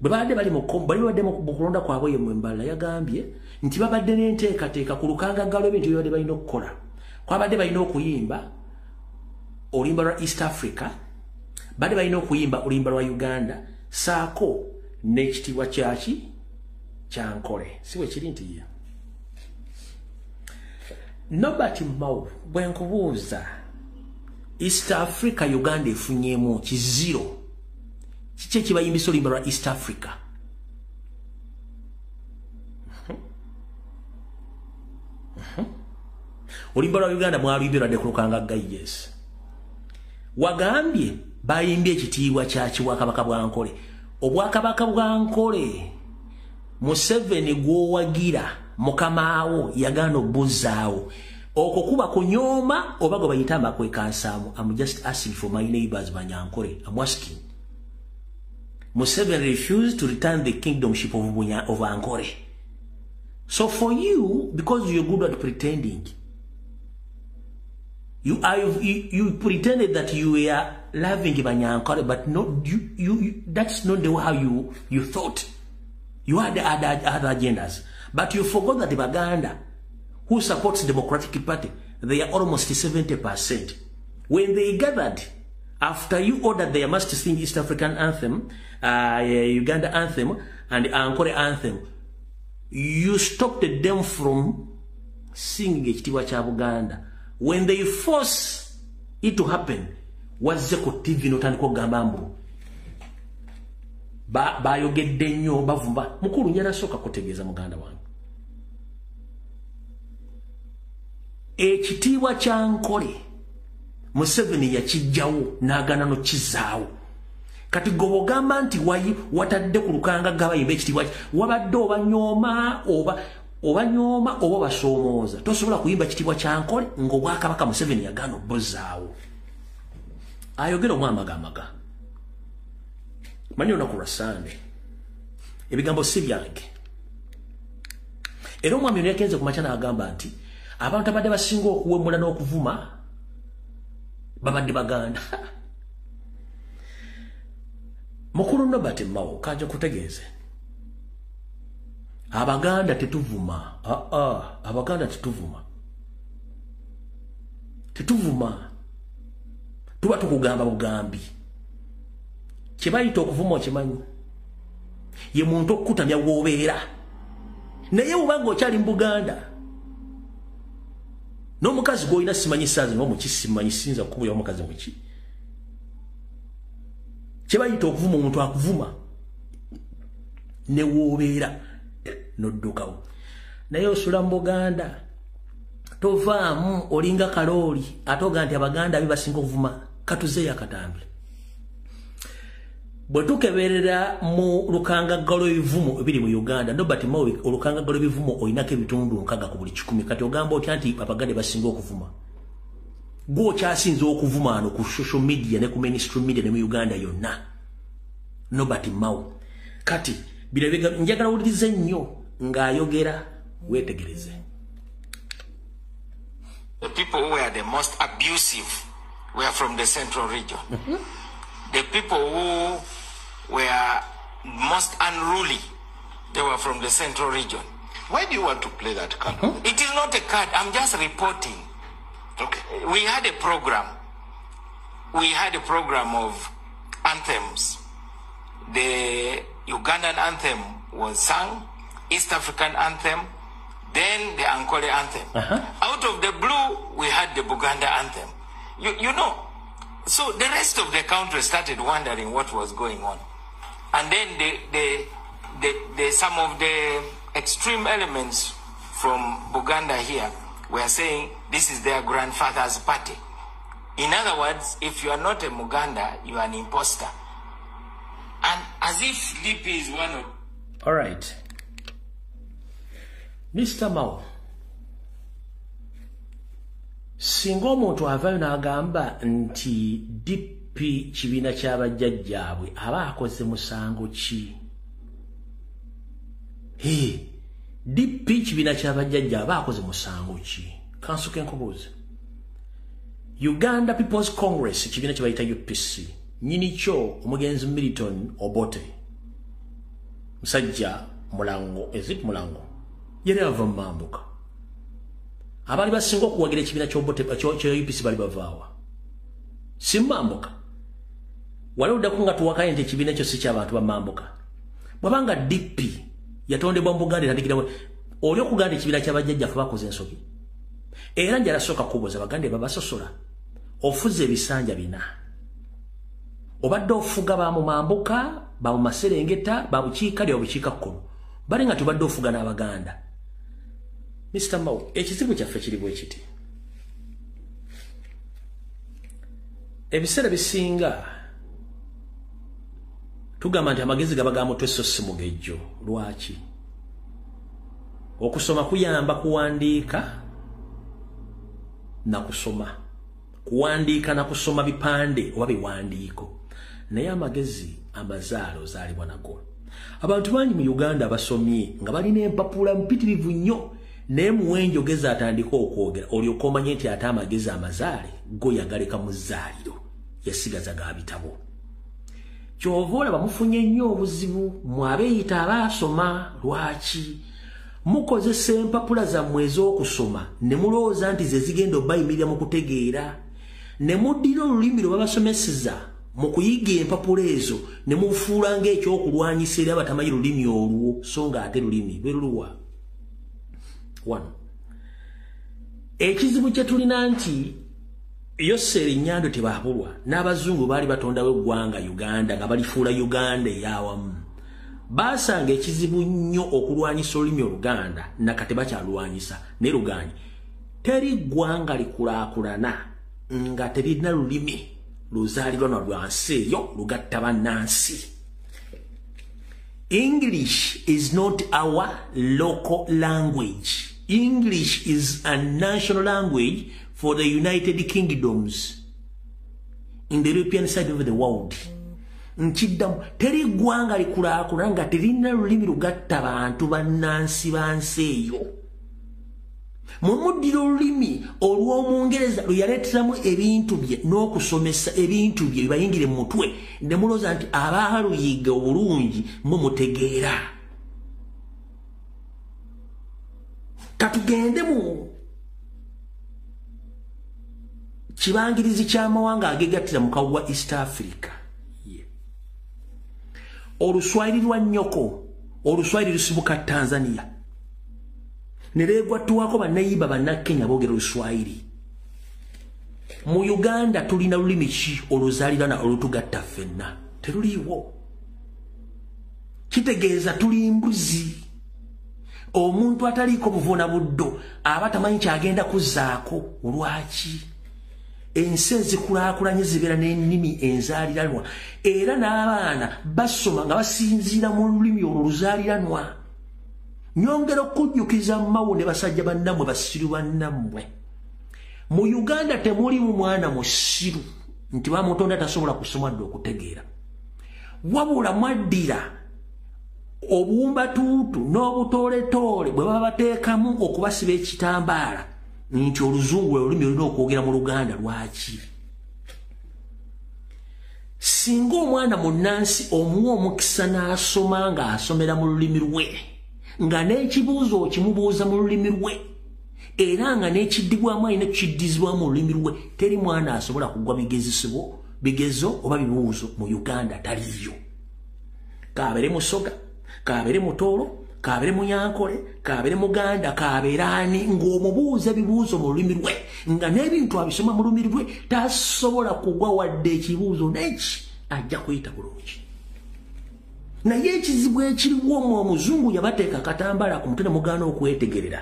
Speaker 1: Bwe badde bali mu kulonda kwabwe ye Mwembala yagambye nti babadde n'enteekateeka ku lukangaggalo ebintu bye badde balina okukola. Kwabadde balina okuyimba oluyimba lwa East Africa, badde balina okuyimba oluyimba lwa Uganda, saako n'ekitiibwa kyaki kyankole. Si bwe kiri nti ye Nobert Mao bwe nkubuuza East Africa Uganda efunyeemu kiziro. Kiki ekibayimbisa oluyimba lwa East Africa? Oluyimba lwa Uganda mwaluyimbye lwadde ku lukangagga yes. Wagambye bayimbye ekitiibwa kyaki Bwakabaka bwa Nkole. Obwakabaka bwa Nkole Museveni gwowagira mukamaawo yagaana obbuzaawo. Okwo kuba kunyooma oba gwe bayita amakwekansaamu. I'm just asking for my neighbors Banyankole. I'm asking. Museveni refused to return the kingdomship of Ankole. So for you, because you're good at pretending, you pretended that you were loving Banyankole, but not that's not the way how you thought. You had other agendas. But you forgot that the Baganda, who supports the Democratic Party, they are almost 70%. When they gathered, after you ordered they must sing East African anthem, Uganda anthem, and Ankole anthem, you stopped them from singing ekitiibwa kya Buganda. When they force it to happen, wazze ku TV notandika okugamba mbu bayogedde nnyo bavumba. Mukulu nyana soka kutegeeza muganda wange. Ekitiibwa kya Nkole Museveni yakijjawo n'agaana n'okizaawo. Kati gobogamba nti watadde ku lukangagga bayimba ekitiibwa wabadde obanyooma oba basoomooza. Tosobola kuyimba ekitiibwa kya Nkole ng'Obwakabaka Museveni yagaana obbozaawo. Ayogera omwamagamaga. Manyi olunaku lwa Sande ebigambo si byange. Era omwami ono yagenze ku makya n'agamba nti abantu abadde basinga okuwemula n'okuvuma babadde Baganda. Mukulu Nobert Mao kajja kutegeeze Abaganda tetuvuma. Abaganda tetuvuma. Tuba tukugamba bugambi. Kibayita okuvuma okimanyi. Ye muntu okukutamya w'obeera. Naye obanga okyali mu Buganda n'omukazi gw'olina simanyi saazi n'omukisimanyi sinza kukubuya omukazi muki. Kibayita okuvuma omuntu akuvuma ne w'obeera n'oddukawo. Naye osula mu Buganda tovaamu olinga kalooli atoga nti Abaganda be basinga okuvuma. Katuzeeyo akatambi. Bwe tukeberera mu lukangaggalo ebivumo ebiri mu Uganda, Nobert Mao olukangaggalo ebivumo olinako ebitundu 6 ku buli 10. Kati ogamba otya nti Abaganda basinga okuvuma? Gwo kyasinze okuvuma ano ku social media ne ku mainstream media ne mu Uganda yonna. Nobert Mao. Kati bilabega njagala ulirize nnyo ng'ayogera wetegereze.
Speaker 5: The people who were the most abusive were from the central region. The people who were most unruly, they were from the central region.
Speaker 2: Why do you want to play that card?
Speaker 5: It is not a card. I'm just reporting.
Speaker 2: Okay.
Speaker 5: We had a program. We had a program of anthems. The Ugandan anthem was sung, East African anthem, then the Ankole anthem. Out of the blue, we had the Buganda anthem. You know, so the rest of the country started wondering what was going on. And then some of the extreme elements from Buganda here were saying this is their grandfather's party. In other words, if you are not a Muganda, you are an imposter. And as if DP is one of...
Speaker 1: All right. Mr. Mao, singa omuntu avaayo n'agamba nti DP kibiina ky'abajjajjaabwe aba akoze musango ki? DP kibiina ky'abajjajja aba akoze musango ki? Kansuke nkubuuze. Uganda People's Congress kibiina kye bayita UPC nyini kyo omugenzi Milton Obote musajja Mulango Mulango yeri ava Mambuka abali basinga okuwagira ekibiina ky'Obote kyo UPC bali bavaawa si Mambuka wali uddaku nga tuwakaye nti ekibiina kyo si ky'abantu ba Mambuka bwabanga DP yatondebwa mu Buganda etandikira oli okuganda ekibiina ky'abajjajjaffe bakoze ensobi era njala soka kubuuza bagande babasosola ofuze ebisanja bina obadde ofuga ba mu Mambuka ba mu Maserengeta ba bukiika lya bukiika kkono bali nga tubadde ofuga n'Abaganda. Mr. Mao, ekizibu kyaffe kiri bwe kiti ebiseera bisinga tugamba nti amagezi gaba ga mutwe so si mugejjo. Lwaki? Okusoma kuyamba kuwandiika na kusoma. Kuwandiika na kusoma bipande oba biwandiiko. Naye amagezi amazaalo zaalibwa nago. Abantu bangi mu Uganda basomye nga balina empapula mpitirivu nnyo naye muwenjo geza atandika okwogera olyoka omanye nti ate amagezi amazaale go yagaleka mu zzaaliro yasigaza ga bitabo. Kyova olaba mufunye nnyo obuzibu mwabeeyita abaasoma. Lwaki? Mukozesa empapula zammwe ez'okusoma ne mulowooza nti ze zigenda obayimirira mu kutegeera ne muddira olulimi lwe babasomeseza mu kuyiga empapula ezo ne mufuula ng'ekyokulwanyisa eri abatamanyi lulimi olwo so nga ate lulimi lwe luluwa. 1. Ekizibu kye tulina nti Yoseri Nyando tebaabulwa n'abazungu baali batondawo eggwanga Uganda nga balifuula Uganda ey'awamu. Basanga ekizibu nnyo okulwanyisa olulimi Oluganda nakati bakyalwanyisa ne luganyi. Teri ggwanga likulaakulana nga teririna lulimi luzaalirwa lwa nsi eyo lugatta bannansi. English is not our local language. English is a national language for the United Kingdoms in the European side of the world. Nchiddamu teri ggwanga likulaakulana nga terina lulimi lugatta bantu bannansi bansi eyo. Mumuddira olulimi olw'Omungereza lwe yaleeteramu ebintu bye n'okusomesa ebintu bye bibayingire mu mutwe ne mulooza nti abaaluyiga obulungi mumutegeera. Katugende mu kibangirizi ky'amawanga agegattira mu kawu wa East Africa. Oluswayiri lwa nnyoko, oluswayiri lusibuka Tanzania. Neregwatuwako bannayiba bannakenya boogera Oluswayiri. Mu Uganda tulina lulimi ki oluzaalirana olutugatta ffenna? Teruliiwo. Kitegeeza tuli mbuzi. Omuntu ataliiko buvuuna buddo aba tamanyi kyagenda kuzzaako. Lwaki? Ensi ezikulaakulanye zibeera n'ennimi enzaaliranwa era n'abaana basoma nga basinziira mu lulimi olwo luzaaliranwa. Nyongera okujjukiza Mao ne basajja bannammwe basiru bannammwe. Mu Uganda temuli mwana musiru nti bamutonda tasobola kusoma dde okutegeera. Wabula mwaddira obuwumbatuutu n'obutooletoole bwe baba bateekamu okubasiba ekitambaala nti oluzungu olulimi olina okwogera mu Luganda. Lwaki? Singa omwana munnansi omuwa omukisa n'asoma ng'asomera mu lulimi lwe nga n'ekibuuzo okimubuuza mu lulimi lwe era nga n'ekiddibwamu alina kukiddizibwamu mu lulimi lwe, teri mwana asobola kugwa bigezo oba bibuuzo mu Uganda taliyo. Kaabere Musoga, kaabere Mutoolo, kaabere Munyankole, kaabere Muganda, kaabere ani ng'omubuuza ebibuuzo mu lulimi lwe nga n'ebintu abisoma mu lulimi lwe tasobola kugwa wadde ekibuuzo n'eki ajja kuyita bulungi. naye ekizibu ekiriwo omuzungu yabateeka akatambala ku mutwe ne mugaana okwetegerera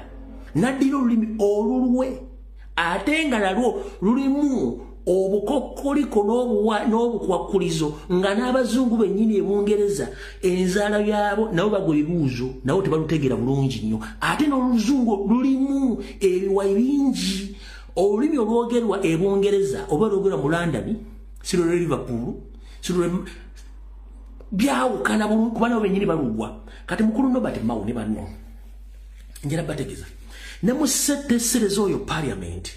Speaker 1: n'addira olulimi olulwe ate nga nalwo lulimu obukokkoliko n'obukwakulizo nga n'abazungu bennyini ebungereza enzaala yabo nabo bagwa ebibuuzo nabo tebalutegeera bulungi nnyo ate n'oluzungu lulimu ebiwayi bingi olulimi olwogerwa ebungereza oba olwogerwa mu London sirolwe Liverpool sirolwe byawukana bulungi kuba nabo bennyini balugwa kati mukulu Nobert Mao ne banno njera bategeeza ne mu setteesereza oyo parliament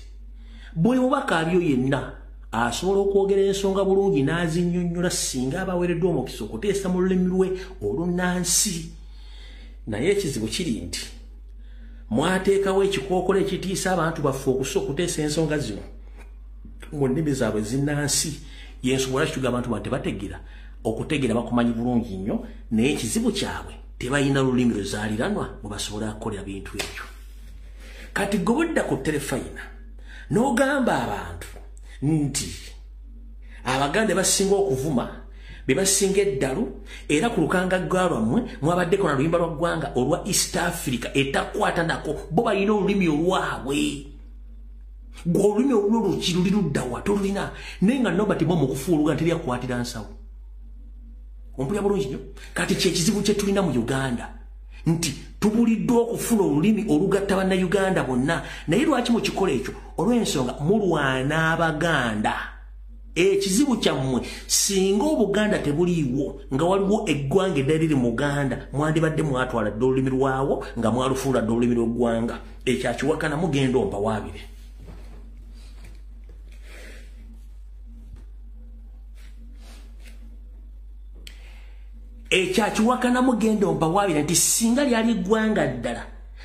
Speaker 1: bwe mubaka aliyo yenna asobola okwogera ensonga bulungi n'azinnyonnyola singa abaweereddwa omukisa okuteesa mu lulimi lwe olunnansi naye ekizibu kiri nti mwateekawo ekikookolo ekitiisa abantu baffe okusa okuteesa ensonga zino mu nnimi zaabwe zinnansi yensobola kituga abantu bano tebategeera okutegeera bakumanyi bulungi nnyo naye ekizibu kyabwe tebalina lulimi luzaaliranwa mwe basobola kukolera bintu ebyo kati gobodda ku terefayina n'ogamba abantu nti abaganda basinga okuvuma be basinga eddalu era ku lukanga lwammwe mwabaddeko na luyimba lwa ggwanga olwa East Africa etakwata nako bo balina olulimi olwabwe gwe olulimi olwo luli luddawa tolulina naye nga Nobert Mao mu kufuuluga teryakukwatira nsawo ompulira bulungi nnyo kati kyekizibu kye tulina mu Uganda nti tubuliddwa okufuna olulimi olugatta bannayuganda bonna naye lwaki mu kikola ekyo olw'ensonga mulwana abaganda ekizibu kyammwe singa obuganda tebuliiwo nga waliwo eggwanga eddala liri mu Uganda mwandibadde mwatwala dde olulimi lwawo nga mwalufuula dde olulimi lw'eggwanga ekyo akiwakana mugenda ompawaabire ekyakiwakana mugenda ompawaabira nti singa lyali eggwanga ddala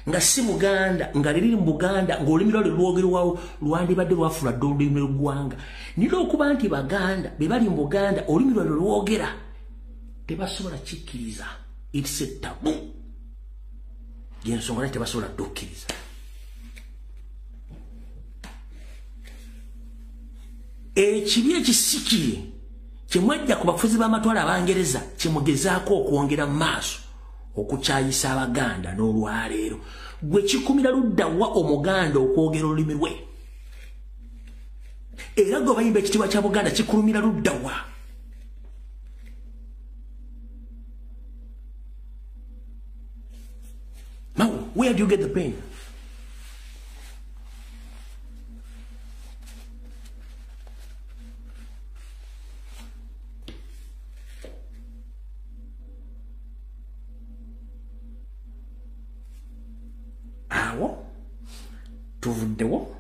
Speaker 1: nga si Buganda nga liri mu Buganda ng'olulimi lwalwe lwogerwawo lwandibadde lwafuula dde olulimi lw'eggwanga nira okuba nti baganda be bali mu Buganda olulimi lwalwe lwogera tebasobola kikkiriza it's a tabu yensonga naye tebasobola dde okkiriza ekibi ekisikire kyemwajja ku bafuzi b'amatwale abangereza kyemugezaako okwongera mu maaso okukyayisa abaganda n'olwaleero gwe kikumira luddawa omuganda okwogera olulimi lwe era gwe bayimba ekitiibwa kya Buganda kikulumira luddawa Mao, where do you get the pain? Tuvuddewo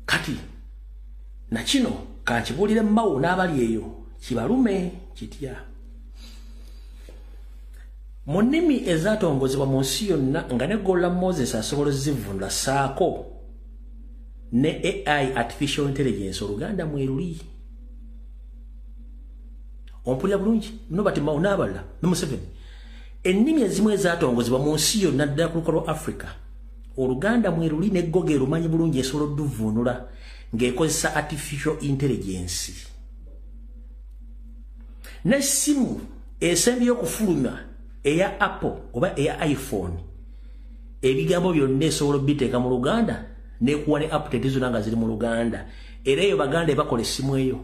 Speaker 1: kati na kino kankibuulire Mao n'abali eyo kibalume kitya mu nnimi ezaatongozebwa mu nsi yonna nga ne Golla Moses asobola zivunula saako ne AI artificial intelligence oluganda mweruli ompulira bulungi Nobert Mao n'abalala ne Museveni ennimi ezimu ezaatongozebwa mu nsi yonna ddala ku lukalu Africa oluganda mweruli n'eggoga erumanyi bulungi esobola odduvvuunula ng'ekozesa artificial intelligence n'essimu esembyeyo okufuluma eya Apple oba eya iPhone ebigambo byonna esobola obbiteeka mu Luganda n'ekuwa ne update zonna nga ziri mu Luganda era eyo baganda ebakola essimu eyo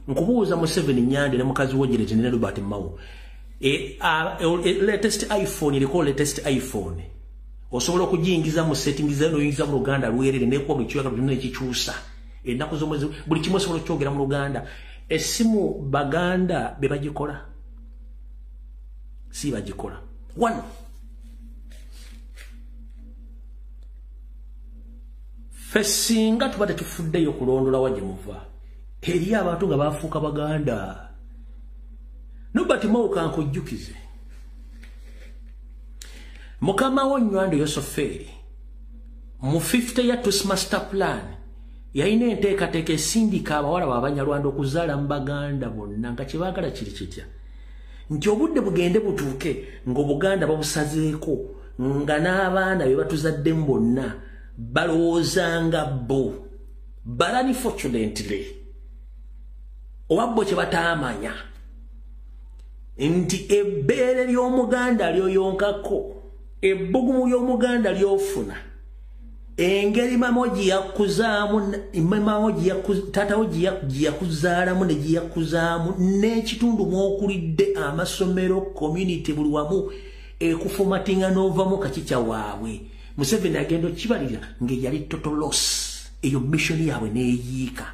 Speaker 1: nkubuuza Museveni Nyande ne mukazi w'Ogereti ne Robert Mao latest iPhone eriko latest iPhone osobola okugiyingiza mu settings zeno oyingiza mu Luganda lwerere n'ekuwa buli kiwaka byonna ekikyusa ennaku z'omwezi buli kimu osobola okyogera mu Luganda essimu baganda be bagikola si bagikola one fesinga tuba tetufuddeyo kulondola wajje muva eri abantu nga bafuuka baganda Nobert Mao kankujjukize mukama wo Nywando Yosoferi mu 50 ya Tusi Master Plan yalina enteekateeka esindika abawala b'Abanyarwanda okuzaala mu baganda bonna nga kyebaagala kiri kitya nti obudde bugende butuuke ng'Obuganda babusazeeko nga n'abaana be batuzaddemu bonna balowoozanga bo but unfortunately obabbo kye batamanya nti ebbeere ly'omuganda lyoyonkako ebbugumu ly'omuganda lyofuna engeri mamoji yakuzaamu tatawo giyakuzaalamu ne giyakuzaamu n'ekitundu mw'okulidde amasomero community buli wamu ekufumatinga n'ovamu kakica waabwe Museveni agenda okibalira ng'eyali total loss eyo mission yaabwe n'eyiika.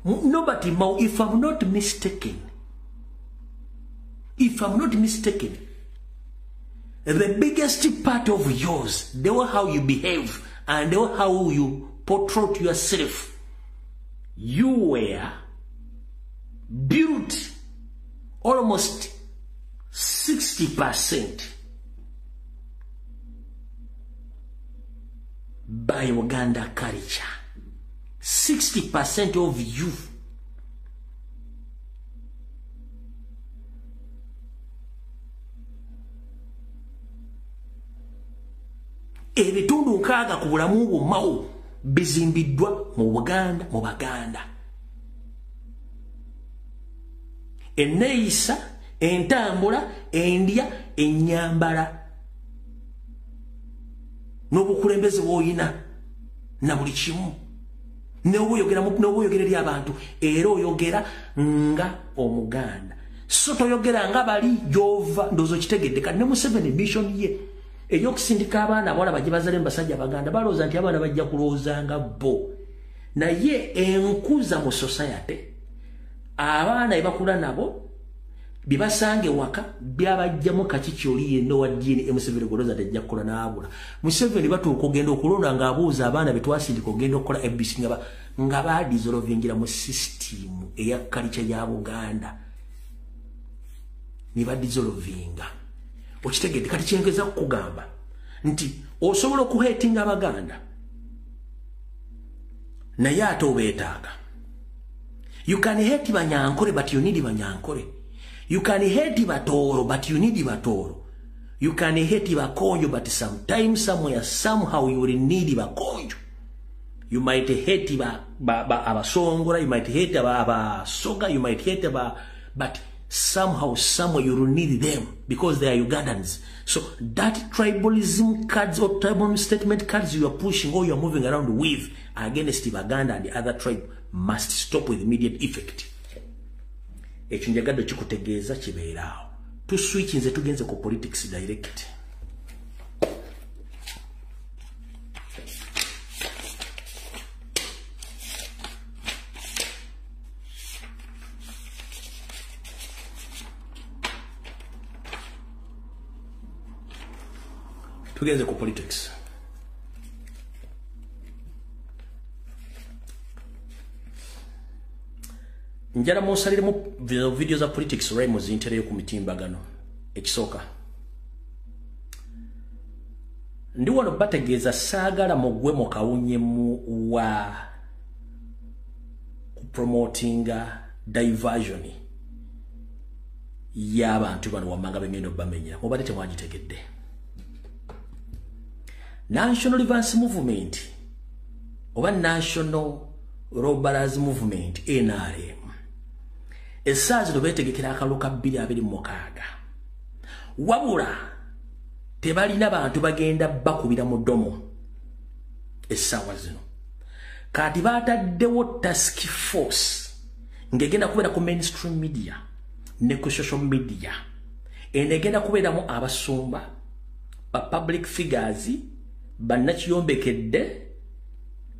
Speaker 1: Nobody Mao, if I'm not mistaken, the biggest part of yours, the way how you behave and the way how you portray yourself, you were built almost 60% by Uganda culture. 60% of you ebitundu nkaaga ku bulamu bwommawo bizimbiddwa mu Buganda mu Baganda. Enneeyisa, entambula, endya, ennyambala n'obukulembeze bw'oyina na buli kimu n'obuyogera eri abantu era oyogera nga Omuganda so toyogera nga bali gy'ova ndowooza okitegedde. Kati ne Museveni mission ye ey'okusindika abaana abawala bajje bazale mu basajja Baganda balowooza nti abaana bajja kulowooza nga bo, naye enkuza mu society abaana ebakula nabo bibasange waka byabajjamu kakiki oli yenna wa ddiini Museveni golooza tajja kukola n'abula. Museveni batuuka ogenda okulonda ng'abuuza abaana betwasindika ogenda okukola ABC nga badizolovingira mu system eya kalica ya Buganda ne badizolovinga. Okitegedde kati kyengeza kugamba nti osobola okuheetinga Abaganda naye ate obeetaaga. You can hate Banyankole but you need Banyankole. You can hate Batoro but you need Batoro. You can hate Bakonjo but sometimes somewhere somehow you will need Bakonjo. You might hate Abasongola, you might hate Abasoga, you might hate but somehow somewhere you will need them because they are Ugandans. So that tribalism cards or tribal statement cards you are pushing or you are moving around with against Baganda and the other tribe must stop with immediate effect. Ekyo njagadde kikutegeeza kibeeraawo. Tu switch nze tugenze ku politics direct. Tugenze ku politics. Njala musaliremu video za politics right muzintereyo ku mitimbagano. Ekisooka ndi wano bategeeza saagala mugwe mu kawunyemu wa promotinga diversion y'abantu bano wammanga bengenda bamenyera mubadde temwagitegedde. National Advance Movement oba National Robbers Movement NRM essaazi beetegekera akalulu ka 2026 wabula tebalina bantu bagenda bakubira mu ddomo essaawa zino. Kati baataddewo task force ng'egenda kubeera ku mainstream media ne ku social media enegenda kubeeramu abasumba ba public figures bannakiyombekedde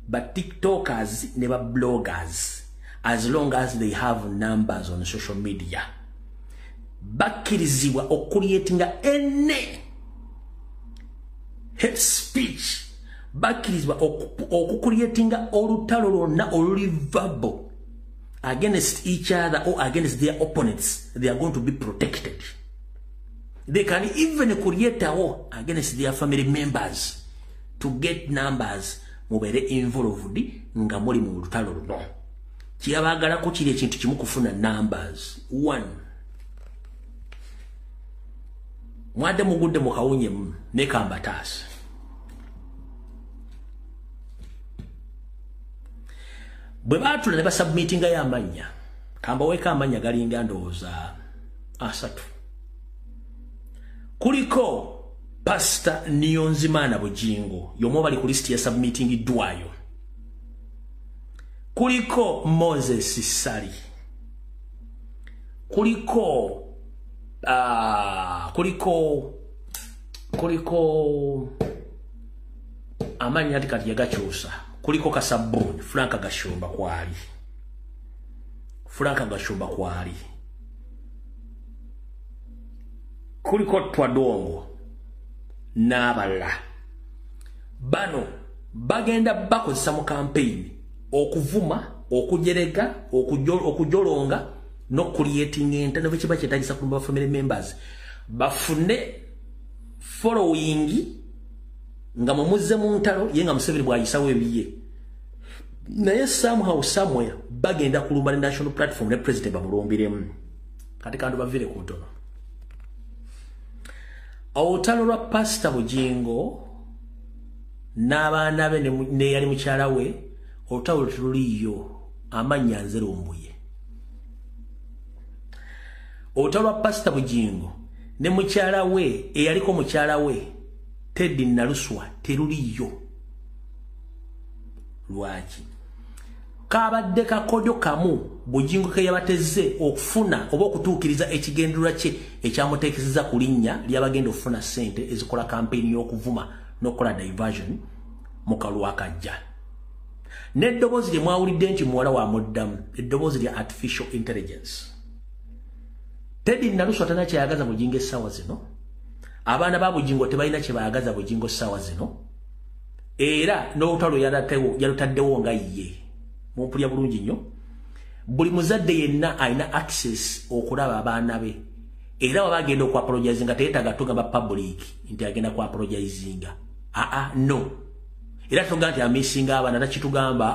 Speaker 1: ba tiktokers ne ba bloggers as long as they have numbers on social media. Bakkirizibwa okucreatinga enne hate speech, bakkirizibwa okucreatinga olutalo lwonna olulivable against each other or against their opponents. They are going to be protected. They can even create a war against their family members to get numbers mubere involved nga muli mu lutalo luno. Kiyabagalako kiri ekintu kimu kufuna numbers. 1. Mwadde mugudde mu kawunyemu ne kambataasi. bwe batula ne basubmitinga y'amanya kamba weka amanya galinga ndowooza asatu kuliko Pastor Niyonzimana Bujingo yomo bali ku list ya submitting dwayo kuliko Moses Sali kuliko amanya atikati yagachusa kuliko Kasabuni Franka Gashumba kwali kuliko Twadongo n'abala bano bagenda bakozesa mu campaign okuvuma okujerega okujolonga no creating internal chiba chetagisa ku family members bafune following nga mumuze mu ntalo yenga Museveni bwayisawo ebiye naye somehow somewhere bagenda kulumba national platform ne president bamulombiremu kati kandu bavire ku ntono Olutalo lwa Pastor Bujingo n'abaana be ne yali mukyala we olutalo tuliyo amanya nzerumbuye olutalo lwa Pastor Bujingo ne mukyala we eyaliko mukyala we Teddy Naluswa teruliyo lwaki kabadde kakodyo kamu Bujingo ke yabateze okufuna oba okutuukiriza ekigendera kye ekyamuteekeseza ku linnya ly'abagenda okufuna sente ezikola campaign y'okuvuma n'okukola diversion mu kalwa akajja n'eddoboozi lye mwawulidde nti muwala wa muddamu eddoboozi lya artificial intelligence Teddy Naluswa tana kyayagaza Bujingo essaawa zino abaana ba Bujingo tebalina kye bayagaza Bujingo essaawa zino era n'olutalo yalutaddewo nga ye mumpulya bulungi nnyo buli muzadde yenna alina access okulaba abaana be era wabagenda okuapologize nga teyetaga tugamba public nti agenda kuapologizinga no era tuga nti amisinga abaana nakitugamba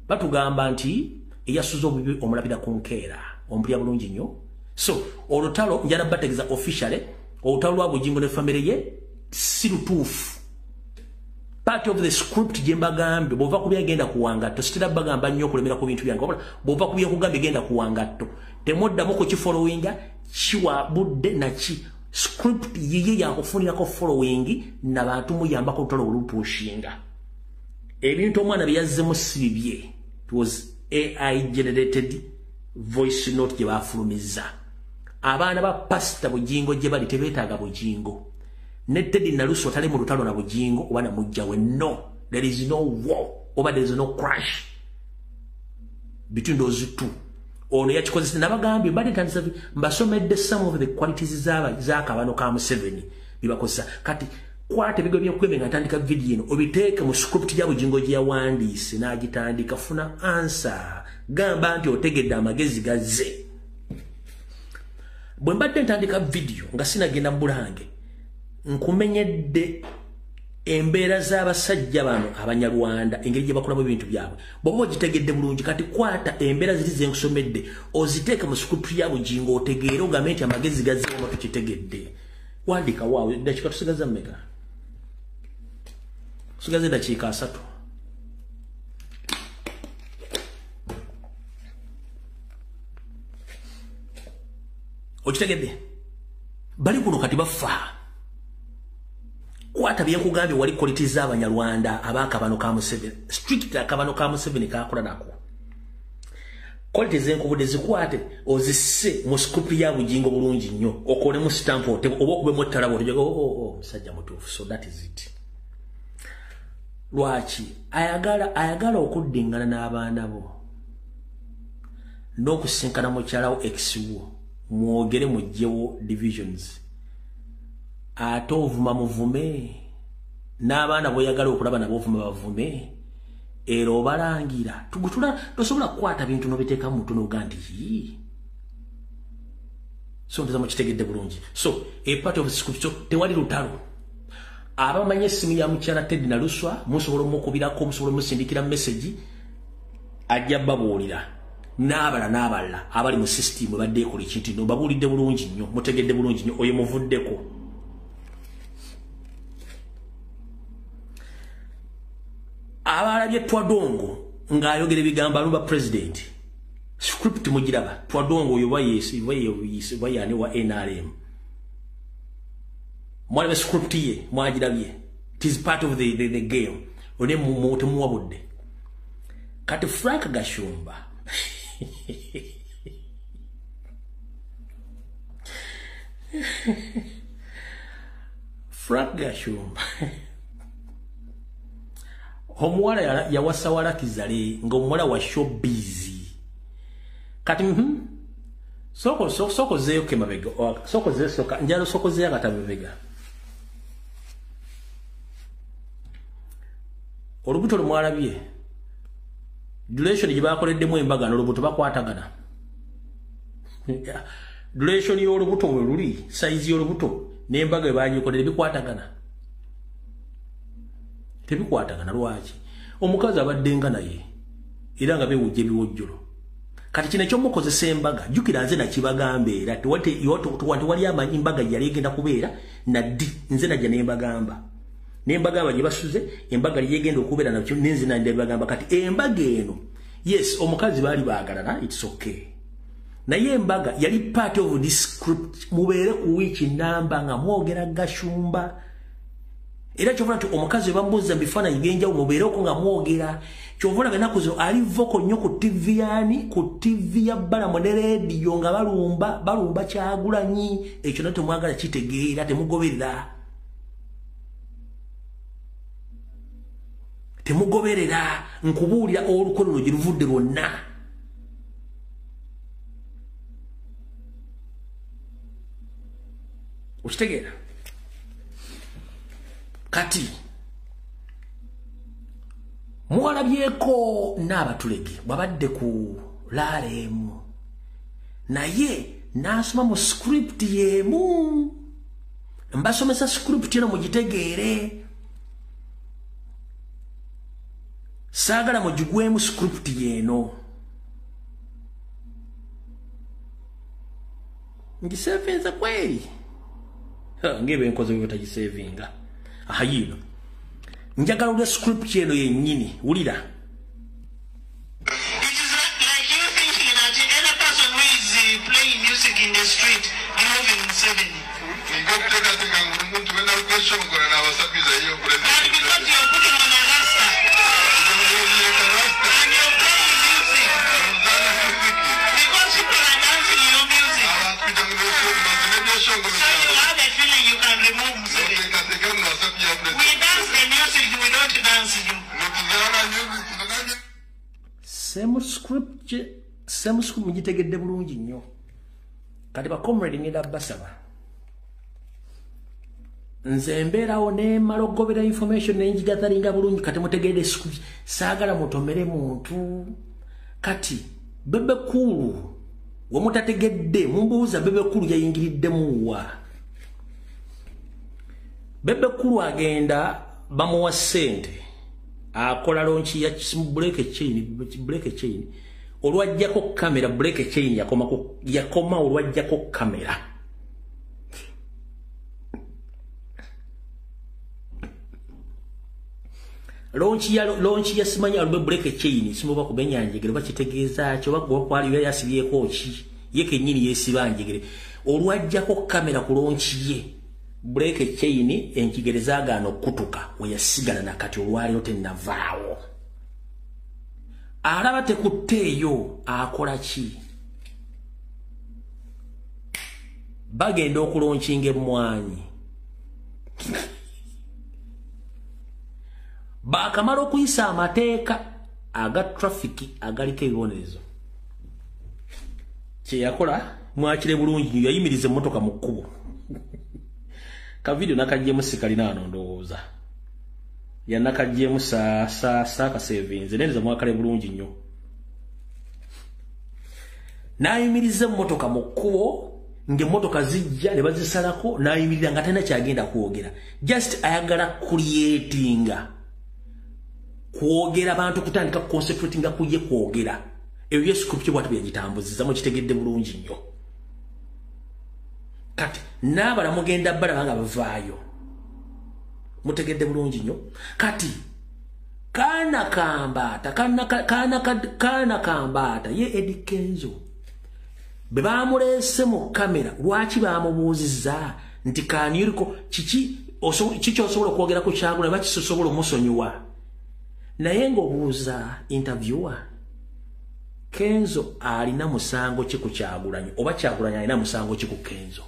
Speaker 1: batugamba nti eyasuza obubi omulabira ku nkeera ompulya bulungi nnyo so olutalo njala bategeza officially olutalo lwa Bujingo ne family ye si lutuufu part of the script jembagambe bova kubya genda kuwangato sitira bagamba nnyo kulemera ku bintu byange bova kubya kugambe genda kuwangato temodda muko ki followinga chiwa budde na chi script yiye ya kufunira ko following na bantu muyamba ko tolo olupushinga ebintu omwana byazze musibye it was AI generated voice note je bafulumiza abaana ba Pastor Bujingo je bali tebetaga Bujingo Teddy Naluswa tale mu lutalo na Bujingo wana mujjawe no there is no war over there is no crash between those two ono yakikozesa nabagambi bali tandisa mbasomedde some of the qualities z'akabano ka Museveni bibakozesa kati kwate bigo byokweme ngatandika video eno obiteeke mu script ya Bujingo gye yawandiise n'agitandika funa answer gamba nti otegedde amagezi gazze bwe mbadde ntandika video nga sinagenda Bulange nkumenyedde embeera z'abasajja bano Abanyarwanda engeri gye bakolamu ebintu byabwe bwoba ogitegedde bulungi kati kwata embeera ziri ze nkusomedde oziteeke mu script ya Bujingo otegeere ogambe nti amagezi gazzeemu tukitegedde wandika waawe dakiika tusigaza mmeka tusigaze dakiika 3 okitegedde bali kuno kati bafa kwata byenkugambye wali quality z'Abanyarwanda abakabano ka Museveni strict akabano ka Museveni kakola nako quality zenkubudde zikwate ozisse mu scoop ya Bujingo bulungi nnyo okole mu stamp oba okube mu talabo musajja mutuufu so that is it lwaki ayagala okuddingana n'abaana bo n'okusinkana mukyalawo exiwo mwogere mujjewo divisions ate ovuma muvume n'abaana boyagala okulaba nabo ovuma bavume era obalangira tugutula tosobola kukwata bintu nobiteeka mu mutu n'oganti so ndoza mukitegedde bulungi so a part of the scripture tewali lutalo abamanye essimu ya mukyala Teddy Naluswa musobola omukubirako musobola omusindikira message ajja babuulira n'abala abali mu system badde ekola ekintu no babuulidde bulungi nnyo mutegedde bulungi nnyo oyo muvuddeko abalabye Twadongo ng'ayogera ebigambo alumba president script mugiraba twadongo oyo bayani wa NRM mwalibe script ye mwagirabye. It is part of the game. One mumote muwabudde. Kati Frank Gashumba Frank Gashumba omuwala yawasawala kizale ng'omuwala wa showbiz kati soko zeyo kemabega soko zeyo soka njalo soko zeyo akatabega olubuto lumwalabye duration gibakoleddemu embaga n'olubuto bakwatagana duration y'olubuto we luli size y'olubuto n'embaga ebanyikolera bikwatagana tebikwatagana lwaki omukazi abaddenga naye era nga bewujja ebiwojjolo kati kino ekyomukozesa embaga jjukira nze nakibagambe era tewali amanyi embaga yali egenda kubeera naddi nze najja nembagamba gye basuze embaga lyegenda okubeera nakyo nenze nandebagamba kati embaga eno yes omukazi baali baagalana it's okay naye embaga yali part of this script mubeere ku wiiki namba nga mwogera Gashumba era kyovula nti omukazi bambuza bifaananyi byenjawulo mubeereko nga mwogera kyovula ennaku zino ali voko nnyo ku TV ku TV ya Balamu ne leediyo nga balumba Kyagulanyi ekyo nate mwagala kitegeera temugoberera nkubuulira olukololo gye luvudde lwonna okitegeera kati mwalabyeko n'abatulege babadde ku laalemu naye n'asoma mu script yemu mbasomesa script eno mugitegeere saagala mugigwemu script yeno ngisevinza kweri ngebe nkoze byo tagisevinga ahayino njagala ule script yeno yennyini wulira. Same script mugitegedde bulungi nnyo kati ba comrade ngenda basaba nze mbeerawo ne malogobera information nenjigathalinga bulungi kati mutegedde script saagala mutomere muntu kati Bebe Cool wamutategedde mumbuuza Bebe Cool yayingiriddemu wa Bebe Cool agenda bamuwa ssente akola launch ya break chain olwajjako kamera break chain yakoma olwajjako kamera launch ya simanya alube break chain simoba kubenyanjegere bakitegeeza kyo bagwa kwali yasibyeko ki yeke nyini yesibanjegere olwajjako kamera ku launch ye break chain enkigereza gano kutuka weyasigala nakati olwali otennavaawo alaba tekutteeyo akola ki bagenda okulonkinga emmwanyi bakamala okuyisa amateeka aga traffic agaliko ebibonerezo kyeyakola mwakire bulungi yayimiriza emmotoka mu kkubo kavidio nakajjemu sikalina ano ndowooza yanakajjemu saaka sevinze neneza mwakale bulungi nnyo nayimiriza emmotoka mu kkubo ng'emmotoka zijja ne bazisalako nayimirira nga talina kyagenda kwogera just ayagala creatinga kwogera abantu kutandika concentratinga kuye kwogera eyo yesu kupye bwatu byagitambuziza mukitegedde bulungi nnyo kati n'abala mugenda balaba nga bavaayo mutegedde bulungi nnyo kati Kana kambata ye Eddie Kenzo beba mulese mu kamera lwaki bamubuuziza nti kaniriko chichi osobola kwogera ku Kyagulanyi bakisobola musonyiwa naye ngobuuza interviewer Kenzo alina musango ki ku Kyagulanyi oba Kyagulanyi alina musango ki ku Kenzo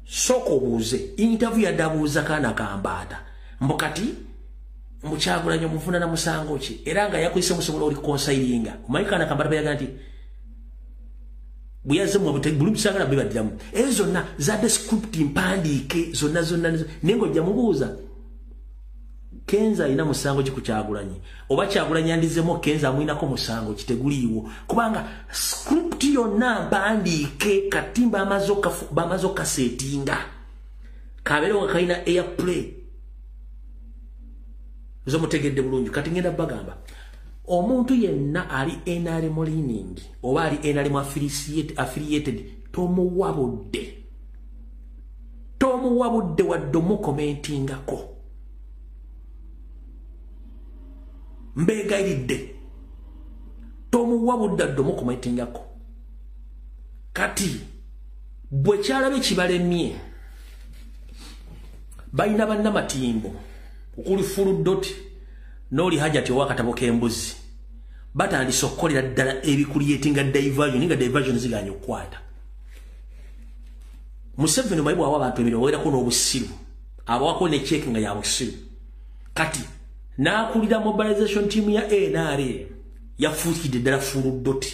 Speaker 1: soko buuze interview adabuuza kana kambata mbokati mu Kyagulanyi mufuna na musango ki era nga yakwise musobola oli konsilinga umayika na kambata bayaga nti buyaze mu bulubisanga bibadiramu ezo na za the script impandike zonna nengo jja mubuuza Kenza ina musango ki ku Kyagulanyi oba Kyagulanyi andizemo Kenza amwinako musango kiteguliwo kubanga script yonna mpandike katimba amazoka settinga kabero kaina airplay zo mutegedde bulungi kati ngenda bagamba omuntu yenna ali NRM leaning oba ali NRM affiliated tomuwabudde wadde mu commentingako mbegayiridde tomuwabudde mu commentingako kati bwe kyalabe kibalemye balina bannamatimbo okuli Fuludoti noli Hajati owakatabo k'embuzi batandise okukolera ddala ebikuliyetinga diversion ziganya okukwata Museveni mayibu awa abantu emirimu weerako n'obusiru abawako ne cheki nga ya busiru kati n'akulira mobilization team ya NRM yafuukidde ddala Fuludoti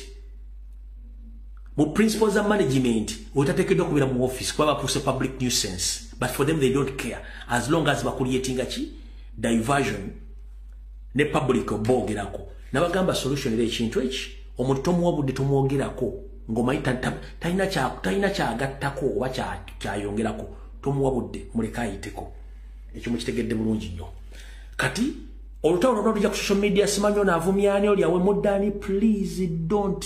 Speaker 1: mu principles of management utatekeddwa kubeera mu office kuba bapuuse public nuisance but for them they don't care as long as bakuliyetinga ki diversion ne public obogerako nabagamba solution ile ekintu eki omuntu tomuwabudde tomwogerako ngomayita talina kyagattako oba kyayongerako tomuwabudde muleka ayiteko ekyo mukitegedde bulungi nnyo kati olutalo lwonna lujja ku social media simanyi ono avumyani oli awe muddani please don't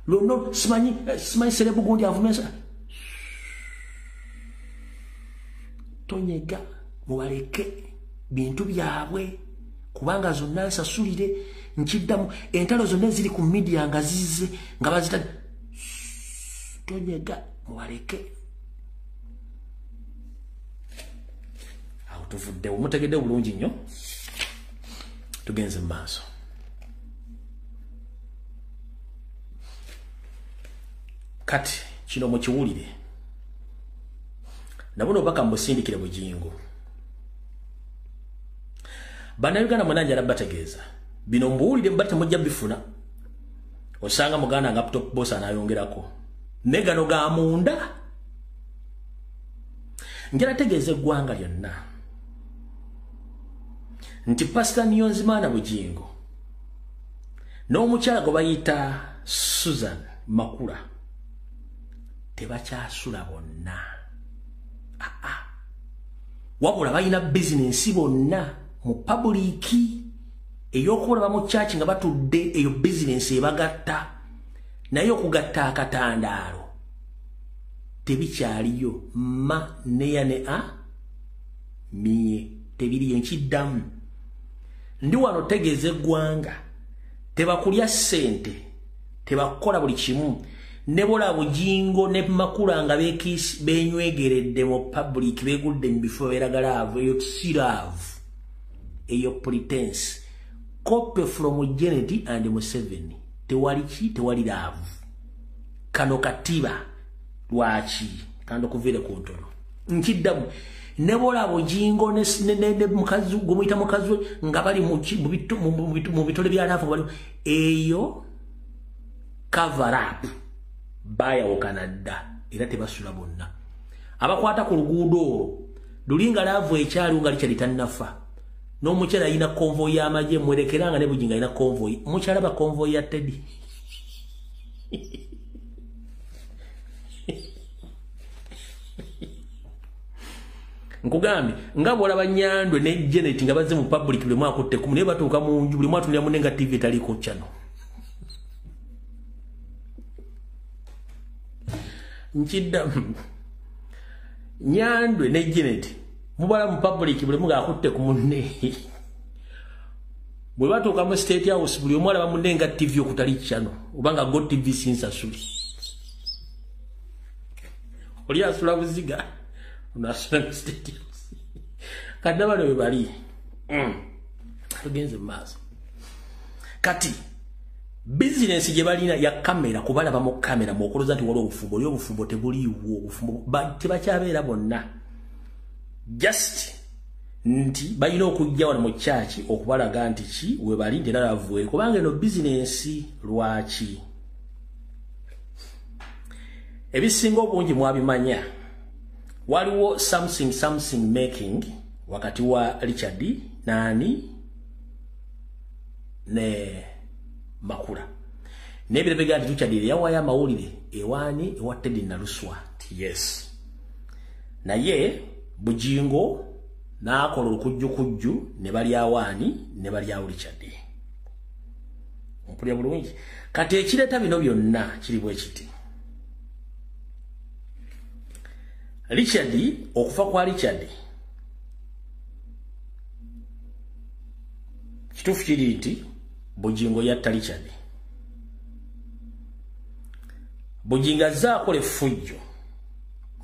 Speaker 1: lwonna simanyi serebu gundi avumya tonyega mubaleke bintu byabwe kubanga zonna nsasulire nkiddamu entalo zonna ziri ku media nga zize nga bazita tonyega mubaleke awo tuvuddewo mutegedde bulungi nnyo tugenze mu maaso kati kino mukiwulire nabuno baka mbusindikire bujingo Bannayuganda mwenanjala bategeeza bino mbuwulire mbate mujja bifuna osanga muganda nga laptop boss anayongerako negano ga munda njala tegeeze eggwanga lyonna nti Pastor Niyonzimana Bujingo n'omukyala gwe bayita Susan Makula tebakyasula bonna wabula balina bizinensi bonna mu publiki eyokukola mu church nga batudde eyo bizinensi ebagatta naye okugatta akatandaalo tebikyaliyo ma neya ne miye tebiriyo nkiddamu ndi wano tegeeza eggwanga tebakulya ssente tebakola buli kimu nebola Bujingo ne Makula nga benywegeredde mu public begudde mu bifo beragala eyo siravu eyo pretense copy from Janet and Museveni tewali laavu kano katiba lwaki kando kuvire ku ntono nkiddamu nebola Bujingo ne mukazi gumuyita mukazi nga bali mu bitole bya laavu bali eyo cover up baya wo Canada era tebasula bonna abakwata ku luguudo lulinga laavu ekyali nga likyalitannafa n'omukyala alina convoy y'amagye mwerekeranga ne Bujingo alina convoy mukyala ba convoy ya Teddy nkugambi nga bola banyandwe ne Janet nga bazze mu public buli mwaka kutte kumune batuuka mu nju buli mwaka tunya munenga TV taliko chano nkidda Nyandwe ne Janet mubala mu public buli muga akutte ku munne bwe batuuka mu State House buli omwala bamunenga TV okutali channel obanga go TV sinsa suli oli asula buziga unasula State House kadaba lwe bali tugenze maso kati business je balina ya kamera kubala ba mu kamera mu okoloza nti wali obufumbo oli obufumbo tebuliwo obufumbo tebakyabeera bonna just nti balina okujja wano mu church okubalaga nti ki we bali ndera lavuwe kubanga eno business lwaki ebisinga obungi mwabimanya waliwo something making wakati wa Richard nani ne Makula nebire begandi tuchadire yawa ya mawulire ewani ewatedi na luswa yes na ye Bujingo na akola kujju ne bali awani ne bali awu Richard mpulya bulungi kati ekireta bino byonna kiri bwe kiti Richard okufa kwa Richard kitufu kiri nti Bujingo yatta Richard Bujinga zaakole fujjo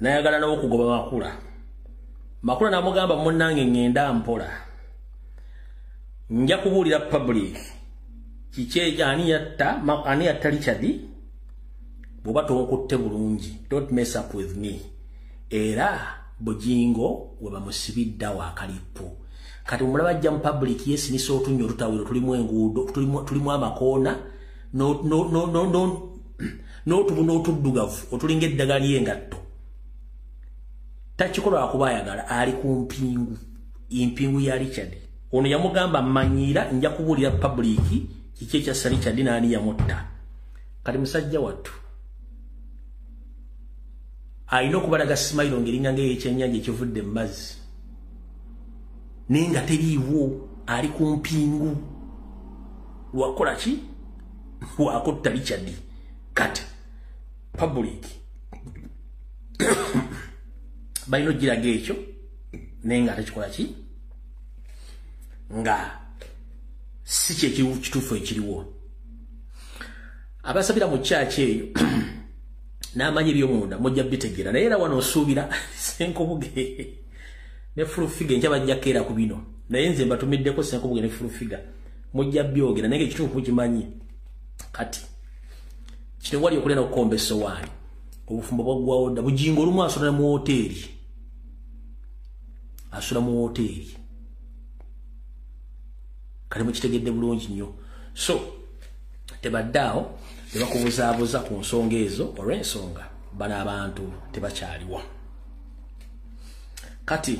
Speaker 1: nayagala nawo kugoba Makula namugamba munnange ngenda mpola nja kubuulira public kike ani yatta Richard bwoba tonkutte bulungi don't mess up with me era Bujingo we bamusibidda wa kalipo kati mulaba ajja mu public yes ni so tunyo rutawiro tulimu enguudo tulimu amakoona no tuddugavu otulinga eddagali engatto takikola akubayagala ali ku impingu ya Richard ono yamugamba manyira nja kubulira public kike kya Richard nani yamotta kati musajja wattu ayino kubalaga smile ngeringa ng'ekyennyanja ekivudde mu mazzi ninga teriiwo ali ku mpingu lwakola ki wakotta Richard kati public balina ogiraga ekyo naye nga tekikola ki nga si kituufu ekiriwo abasabira mu kyaki eyo n'amanyi ebyomunda mujja bitegeera naye era wano osuubira Senkobuge ne Fulufiga nkya bajjako era ku bino naye nze mbatumiddeko Senkobuge ne Fulufiga mujja byogera naye ekituufu kimanyi kati kino wali okulya n'okukomba essowaani obufumbo bwaggwawo dda Bujingo olumu asula mu hoteri kale mukitegedde bulungi nnyo so tebaddaawo tebakubuzaabuza ku nsonga ezo olw'ensonga bano abantu tebakyaliwa kati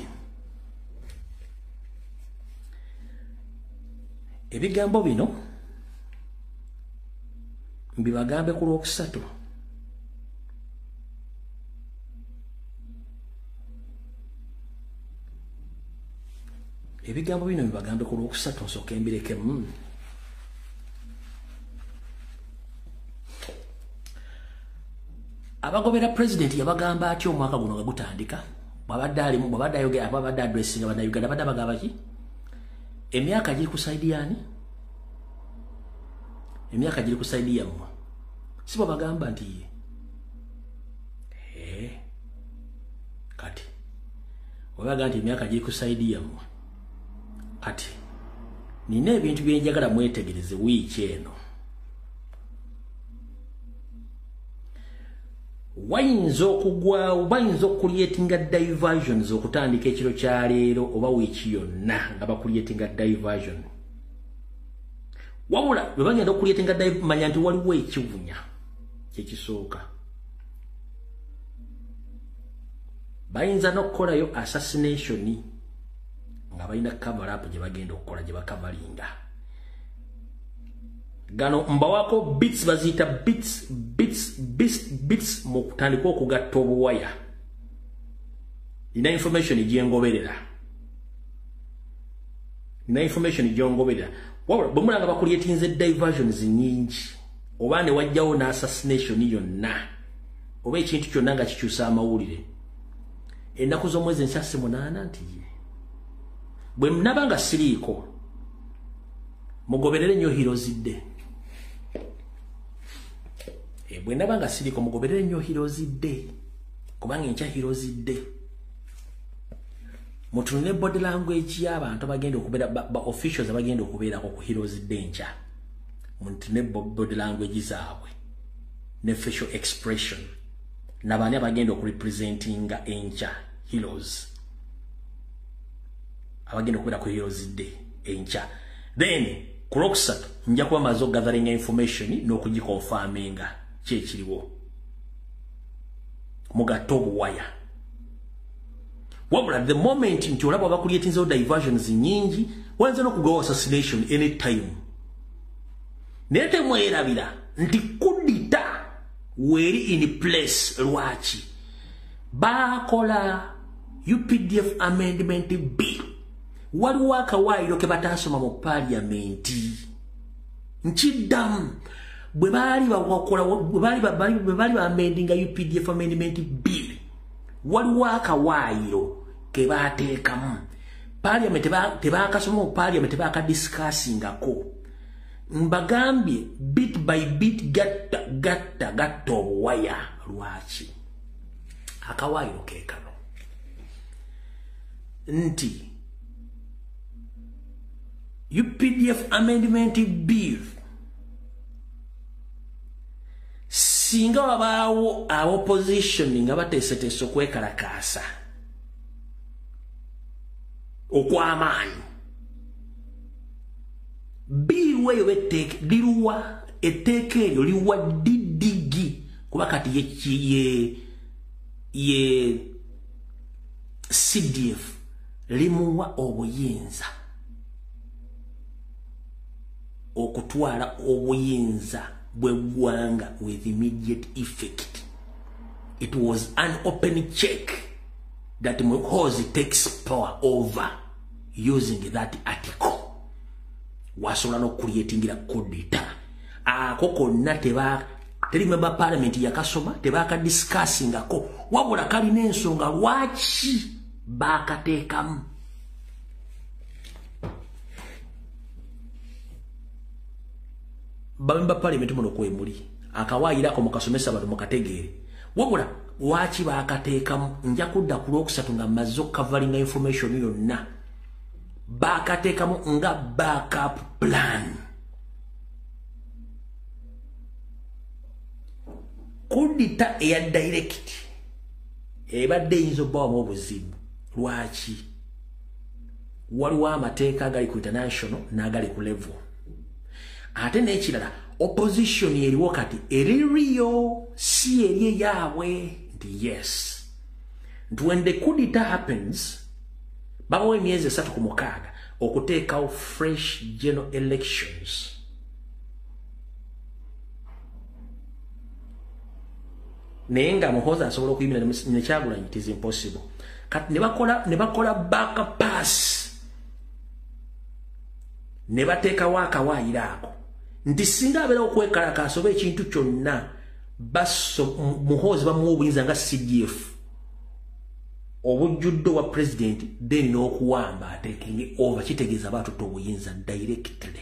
Speaker 1: ebigambo bino mbibagambe ku Lwokusatu ebigambo bino mbibagambe ku Lwokusatu nsooka embireke abagobera president yabagamba atyo omwaka guno nga gutandika bwabadde ayogera ababadde addressinga bannayuganda badde abagamba ki emyaka giri ku saidi yani emyaka giri ku saidi yammwe si babagamba nti kati wabagamba nti emyaka giri ku saidi yammwe kati nina ebintu byenjagala mwetegereze wiiki eno wayinza okugwawo bayinza okucreatinga diversions okutandika ekiro kya leero oba wiiki yonna nga bakucreatinga diversion wabula bwe bagenda okucreatinga manya nti waliwo ekivunya kyekisooka bayinza n'okukolayo assassination nga balina cover up gye bagenda okukola gye bakavalinga gano mbawako bits bazita bits mu kutandika okugatta obuwaya nina information gyengoberera wabula bwe mulanga bakuleetinze diversions nyingi oba ne wajjawo n'assassination yonna oba ekintu kyonna nga kikyusa amawulire ennaku z'omwezi nkyasi 8 nti bwe nabanga siriiko mugoberere nnyo Heroes Day. Bwe nabanga siriiko mugoberere nnyo Heroes Day kubanga enkya Heroes Day mutunule body language y'abantu abagenda okubeera ba officials abagenda okubeerako ku Heroes Day enkya mutunule body language zaabwe ne facial expression n'abaani abagenda okurepresentinga enkya heroes abagenda okubeera ku Heroes Day enkya. Then ku Lwokusatu nja kuba maze okugatheringa information n'okugikonfaminga kyekiriwo mugatta obuwaya. Wabula the moment nti olaba bakuleetinzewo diversions nyingi wanza n'okugawa assassination anytime naye temwerabira nti kudita weri in place. Lwaki bakola UPDF amendment bill waliwo akawaayiro ke bataasoma mu parliamenti nkiddamu bwe baali baamendinga UPDF amendment bill waliwo akawaayiro ke baateekamu parliament tebaakasoma mu parliament tebaakadiscussingako. Mbagambye bit by bit gatta obuwaya. Lwaki akawaayiro ke kano nti UPDF amendment bill singa wabaawo opposition nga bateeseteese okwekalakaasa okw'amaanyi bill weyo liruwa etteeka eryo liwa didigi kuba kati ye CDF limuwa obuyinza okutwala obuyinza bw'eggwanga with immediate effect. It was an open check that Muhoozi takes power over using that article. Wasobola n'okuliyetingira kudita ako konna teri member parliament yakasoma tebaakadiscussingako wabula kalina ensonga lwaki baakateekamu. Bamemba parliament muno kwemuli akawaayirako mukasomesa abantu mukategeere wabula lwaki baakateekamu. Nja kudda ku Lwokusatu nga mazze okukavalinga information yonna baakateekamu nga backup plan. Kudita eya direct ebadde eyinza obbawamu obuzibu. Lwaki waliwo amateeka agali ku international n'agali ku level. Ate n'ekirala opposition eriwo kati eririyo si eri eyaabwe nti yes nti when the coup d'etat happens babawo emyezi 3 ku 6 okuteekawo fresh general elections. Naye nga Muhoozi asobola okuyimira ne Kyagulanyi it is impossible. Kati ne bakola back pass ne bateekawo akawaayiro ako nti singa abeera okwekalakaasa oba ekintu kyonna Muhoozi bamuwa obuyinza nga CDF obujjudde wa president then n'okuwamba ateekinge over kitegeeza batutte obuyinza directly.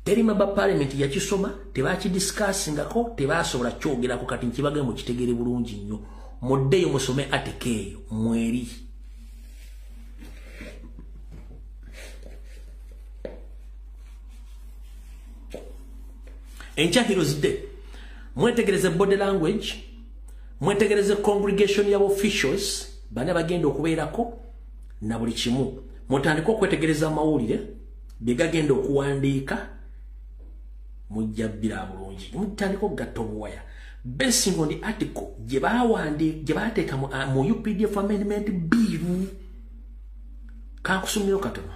Speaker 1: Teri member parliament yakisoma tebakidiscussingako tebaasobola kyogerako kati nkibagale mu kitegeere bulungi nnyo muddeyo musome article eyo mweri. Enkya Heroes Day mwetegereze body language mwetegereze congregation ya officials bane bagenda okubeerako na buli kimu mutandika okwetegereza amawulire bye gagenda okuwandiika mujja bbira bulungi mutandika okugatta obuwaya basing on the article gye baateeka mu UPDF amendment bill. Kankusomero katono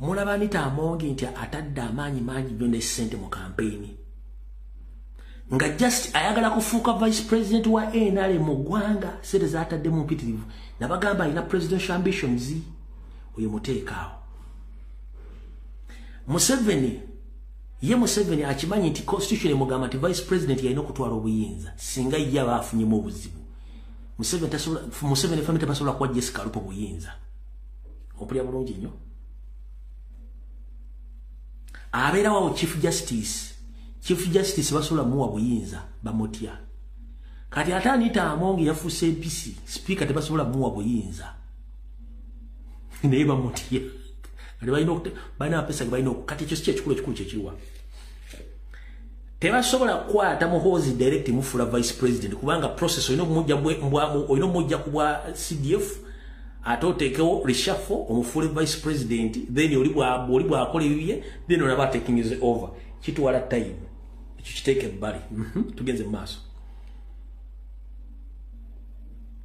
Speaker 1: mulaba Anita Amongi nti atadde amaanyi mangi nnyo ne ssente mu campaign nga just ayagala kufuuka vice president wa NRM mu ggwanga sente zaatadde mu mpitirivu nabagamba alina presidential ambitions oyo muteekaawo. Museveni ye Museveni akimanyi nti constitution emugamba nti vice president yalina okutwala obuyinza singa ye aba afunyemu obuzibu. Museveni family tebasobola kuwa Jessica Alupo obuyinza. Ompulira bulungi nnyo. Abeera wawo chief justice basobola muwa buyinza bamutya. Kati ate Anita Amongi yafuuse MPC speaker tebasobola muwa buyinza naye bamutya. Kati balina pesa balina kati ekyo si ekikulu kyekiriwa. Tebasobola kukwata muhoozi direct mufula vice president kubanga process olina omujja kubwa CDF ate oteekewo reshuffle omufule vice president then oli bw'akola ebibye then olaba taking is over. Kitwala time ekyo kiteeke ebbali. Tugenze mu maaso.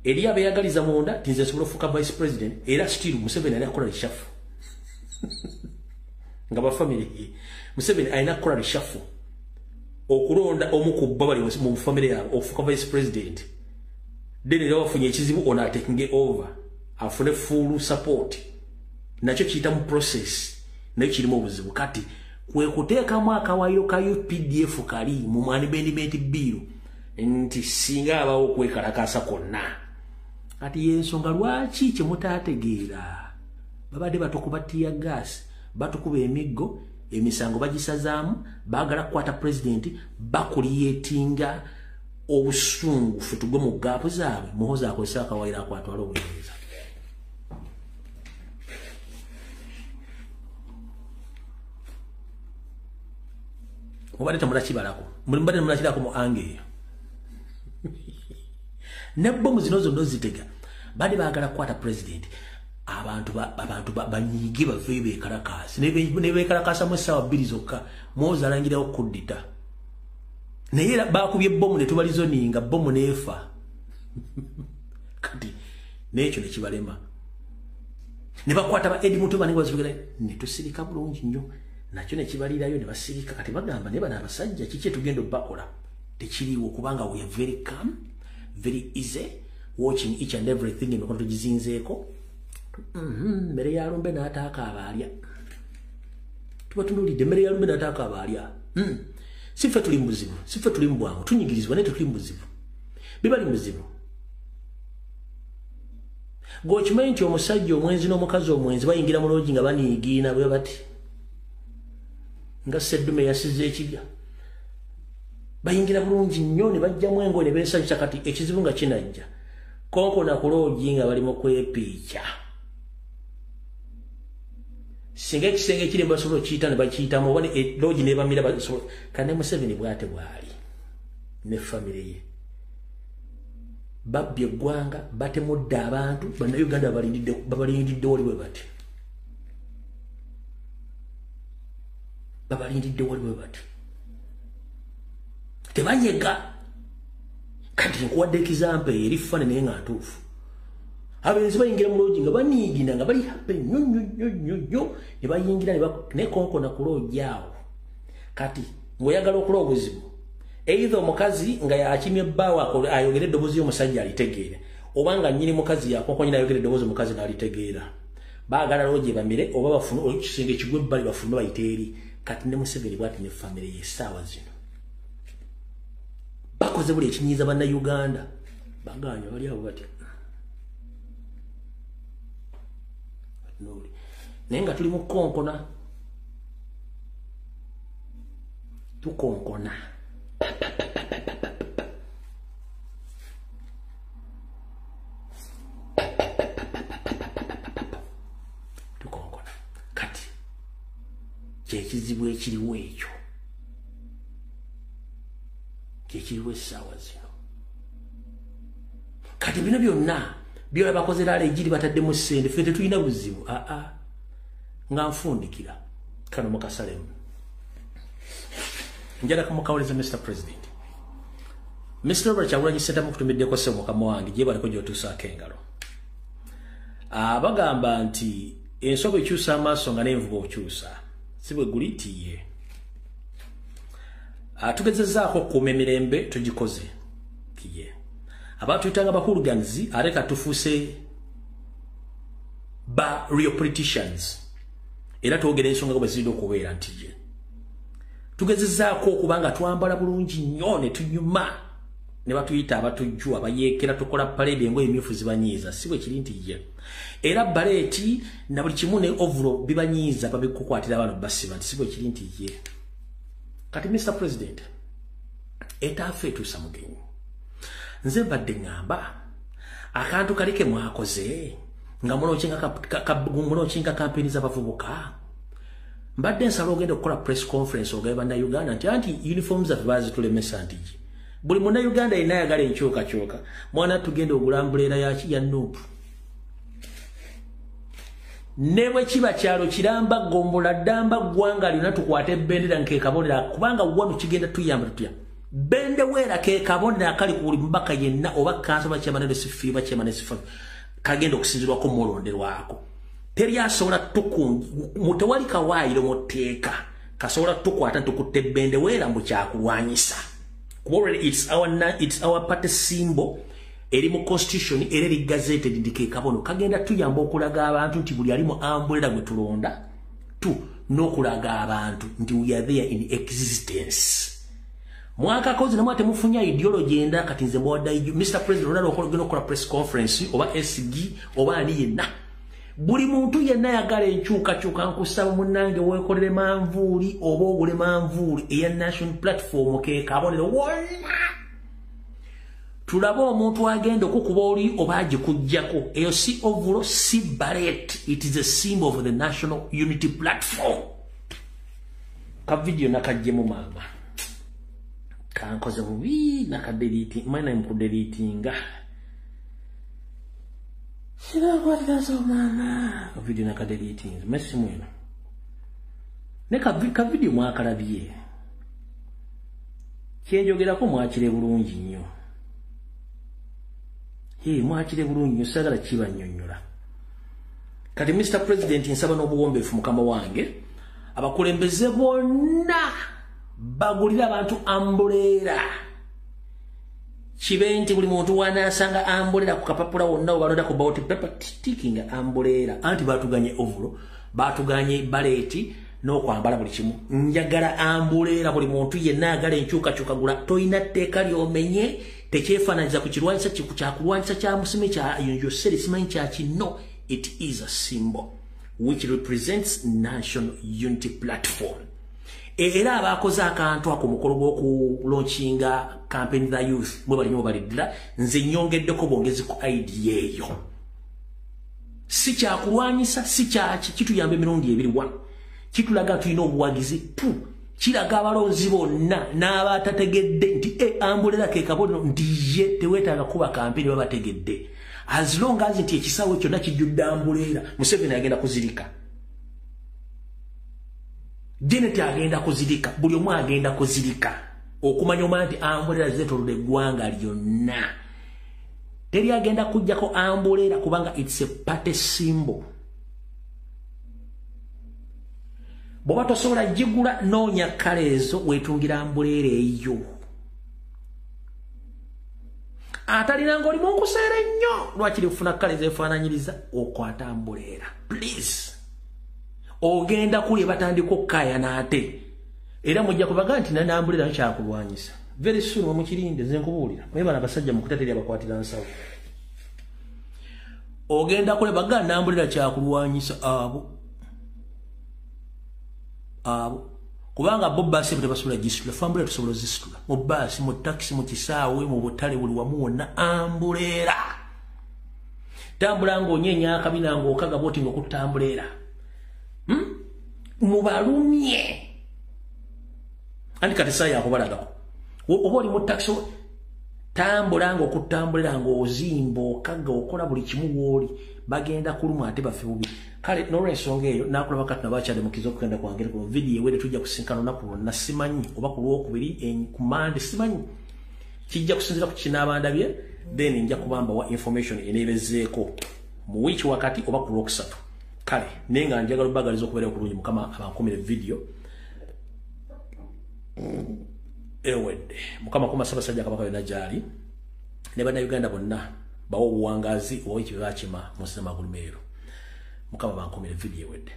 Speaker 1: Eri abeeyagaliza munda tinze nsobola ofuuka vice president era still Museveni alina kukola reshuffle nga bafamily Museveni alina kukola reshuffle okulonda omu ku bbo bali mu family yaabwe ofuuka vice president then era wafunye ekizibu ono taking over afune full support nakyo kiyita mu process nayo kirimu obuzibu. Kati kwe kuteekamu akawairo ka UPDF kali mu management bill nti singa abawo okwekalakaasa konna. Kati yensonga lwaki kyemutaategeera babadde batukuba tiya gas batukuba emiggo emisango bagisazaamu baagala kukwata president bakuliyetinga obusungu ffe tugwe mu gaapu zaabwe muhoozi akozesa akawairo akwatwala obuyinza. Mubadde temulakibalako mubadde temulakirako mu ange eyo nebbomu zino zonna zitega bali baagala kukwata president abantu banyiige baveeyo beekalakaasi ne beekalakaasa mu essaawa 2 zokka Muhoozi alangirawo kuddita naye era baakubye ebbomu ne tubalizoninga bbomu neefa kati n'ekyo ne kibalema ne bakwata ba Edi Mutuba ne tusirika bulungi nnyo nakyo ne kibalirayo ne basirika. Kati bagamba ne bano abasajja kiki tugenda bakola tekiriwo kubanga we are very calm very easy watching each and everything emikono tugizinzeeko. Mmere ya lumbe n'ataaka abaalya tuba tunulidde emmere ya lumbe n'ataaka abaalya. Siffe tuli mu buzibu siffe tuli mu bwangu tunyigirizibwa naye tetuli mu buzibu bibali mu buzibu. Gwokimanyi nti omusajja omwenzi n'omukazi omwenzi bayingira mu loogi nga baniigiina bwe bati nga seddume yasize ekibya bayingira bulungi nnyo ne bajjamu engoye ne beesanyusa. Kati ekizibu nga kinajja konko na ku loogi nga bali mu kwepiica singa ekisenge kiri basobola okiyita ne bakiyitamu oba loogi nebamira basobola. Kandi Museveni bw'ate bw'ali ne famire ye babbye eggwanga batemudde abantu bannayuganda babalindidde wali bwe bati tebanyega. Kati nkuwadde ekizampe eri fane naye nga ntuufu. Abenzi bayingira mu loogi nga baniigina nga bali happy nnyo ne bayingira ne konkona ku loogi awo. Kati ng'oyagala okuloa obuzibu either omukazi nga yakimye ebbaawa ayogera eddoboozi y'omusajja alitegeera oba nga nnyini mukazi yakonkonyina ayogera eddoboozi omukazi n'alitegeera baagala loogi bamire oba bafune ekisenge kigwe ebbali bafume bayite eri. Kati ne Museveni bw'ati ne famire ye essaawa zino bakoze buli ekinyiiza bannayuganda baganya bali abo batya naye nga tuli mu kukonkona tukonkona kati kyekizibu ekiriwo ekyo kyekiriwo essaawa zino. Kati bino byonna byola bakozera alejiri bataddemu ssente ffe tetulina buzibu nga nfundikira kano mukasalemu njala kamukawuleza Mr. President Mr. Robert Kyagulanyi Ssentamu kutumiddeko ssebo mukama wange gye baliko gy'otuusaako engalo bagamba nti ensoga ekyusa amaaso nga n'envuba okyusa si bwe guli tiye tugezezaako okukuuma emirembe tugikoze kiye abantu tuyitanga bahuluganizi ate katufuuse ba real politicians era twogera ensonga bwe zirina okubeera nti ye tugezezaako okubanga twambala bulungi nnyo ne tunyuma ne batuyita abatujju abayeekera tukola parade engoye emyufu zibanyiiza si bwe kiri nti ye era baleti na buli kimu ne overall bibanyiiza babikukwatira abantu basiba nti si bwe kiri nti ye kati Mr. President etaffe etuusa mugenyi nze mbadde ngamba akantu kalike mwakoze nga munokinga kampeni z'abavubuka mbadde nsala ogenda okukola press conference ogaye bannayuganda nti uniforms zaffe bazitulemesa nti buli munnayuganda yenna ayagala enkyukakyuka mwana tugenda ogulambuleera ya nuupu ne bwe kiba kyalo kiramba gombola ddamba ggwanga lyonna tukwate ebbendera nkekabonera kubanga wano kigenda tuyamba tutya bendeweera kekabonera akali ku buli mubaka yenna oba kansoma kyamane sifiiba kyamane sifa kagenda okusinzirwako mulonderwako teri asobola mutewali kawaayiro muteeka kasobola tukwata ntukutte bendeweera mbu kyakulwanyisa it's our party symbol eri mu constitution era eri gazetted ndike kabono kagenda tuyamba okulaga abantu nti buli ali mu ambulera gwe tulonda n'okulaga abantu nti we are there in existence mwaka kozi na mwate mufunya ideology enda kati nze mwadda Mr. President Ronaldo okogenda okola press conference oba SG oba ali yenna buli muntu yenna yagala enkyukakyuka nkusaba munnange weekolere manvuuli oba ogule manvuuli eya national platform ke kabonero wonna tulaba omuntu agenda okukuba oli oba agikuggyako eyo si ovulo si ballet it is a symbol of the national unity platform ka video nakajjemu maama kankoze bubi nakadeliting mwana mukudelitinga sila kwatira so mama video nakadeliting messi mwena ka video mwakalabye kyenjogerako mwakire bulungi nnyo mwakire bulungi nnyo sagala kibanyonnyola kati Mr. President nsaba n'obuwombeefu mukama wange abakulembeze bonna bagulira abantu ambulera kibe nti buli muntu wanaasanga ambulera ku kapapula wonna obalonda ku ballot paper ticking ambulera anti batuganye ovulo batuganye baleti n'okwambala buli kimu njagala ambulera buli muntu yenna agala enkyukakyuka gula toyina tteeka lyomenye tekyefaananyiza ku kirwanyisa kyakulwanyisa kya musime kya yosere simanyi kya kino it is a symbol which represents national unity platform era abakoze akantu ako mukolo gw'okulaunchinga campaign the youth mwe balimu balidira nze nyongeddeko bongezi ku idea eyo si kyakulwanyisa si kyaki kituyamba emirundi ebiri wano kitulaga tulina obuwagizi kiraga abalonzi bonna n'abatategedde nti ambulera ke kabonero nti ye teweetaaga kuba kampeni babategedde as long as nti ekisawo kyonna kijjudde ambulera Museveni agenda kuzirika Janet agenda kuzirika buli omu agenda kuzirika okumanya omwana nti ambulera zeetolodde eggwanga lyonna teri agenda kujjako ambulera kubanga it's a party symbol bw'oba tosobola gigula noonya kkala ezo weetungira ambulera eyo atalina ng'olimu nkuseera ennyo lwakiri kufuna kkala ezeefaananyiriza okwata ambulera please ogenda kuli batandika okukkaayana ate era mujja kubaga nti nanambulera nkyakulwanyisa very soon mumukirinde nze nkubuulira naye bano abasajja mukutateri abakwatira nsawo ogenda kuli baga nambulera kyakulwanyisa abo kubanga bo baasi tebasobola gisitula fambulera tusobola zisitula mu baasi mu takisi mu kisaawe mu butale buli wamu wonna ambulera tambula ng'onyenya akabina ng'okaga boti ng'okutambulera mubalumye andi kati saa yakubalagako oba oli mu takisi tambula ng'okutambulera ng'ozimba okaga okola buli kimu w'oli bagenda kuluma ate bafe bubi kale n'olw'ensonga eyo nakulaba kati nabakyademukiza okugenda kwangere ku vidiyo ewere tujja kusinkana olunaku lwonna simanyi oba ku lwokubiri ku mande simanyi kijja kusinzira ku kinaabandabye then nja kubambawa information eneebezeeko mu wiiki wakati oba ku lwokusatu kale naye nga njagala obagaliza okubeera okulungi mukama abankumire vidiyo ewedde mukama kuma Ssaabasajja Kabaka yonna gyali ne bannayuganda bonna bawa obuwangazi oba ekibakima mu sinema gulumeero mukama bankumire vidiyo ewedde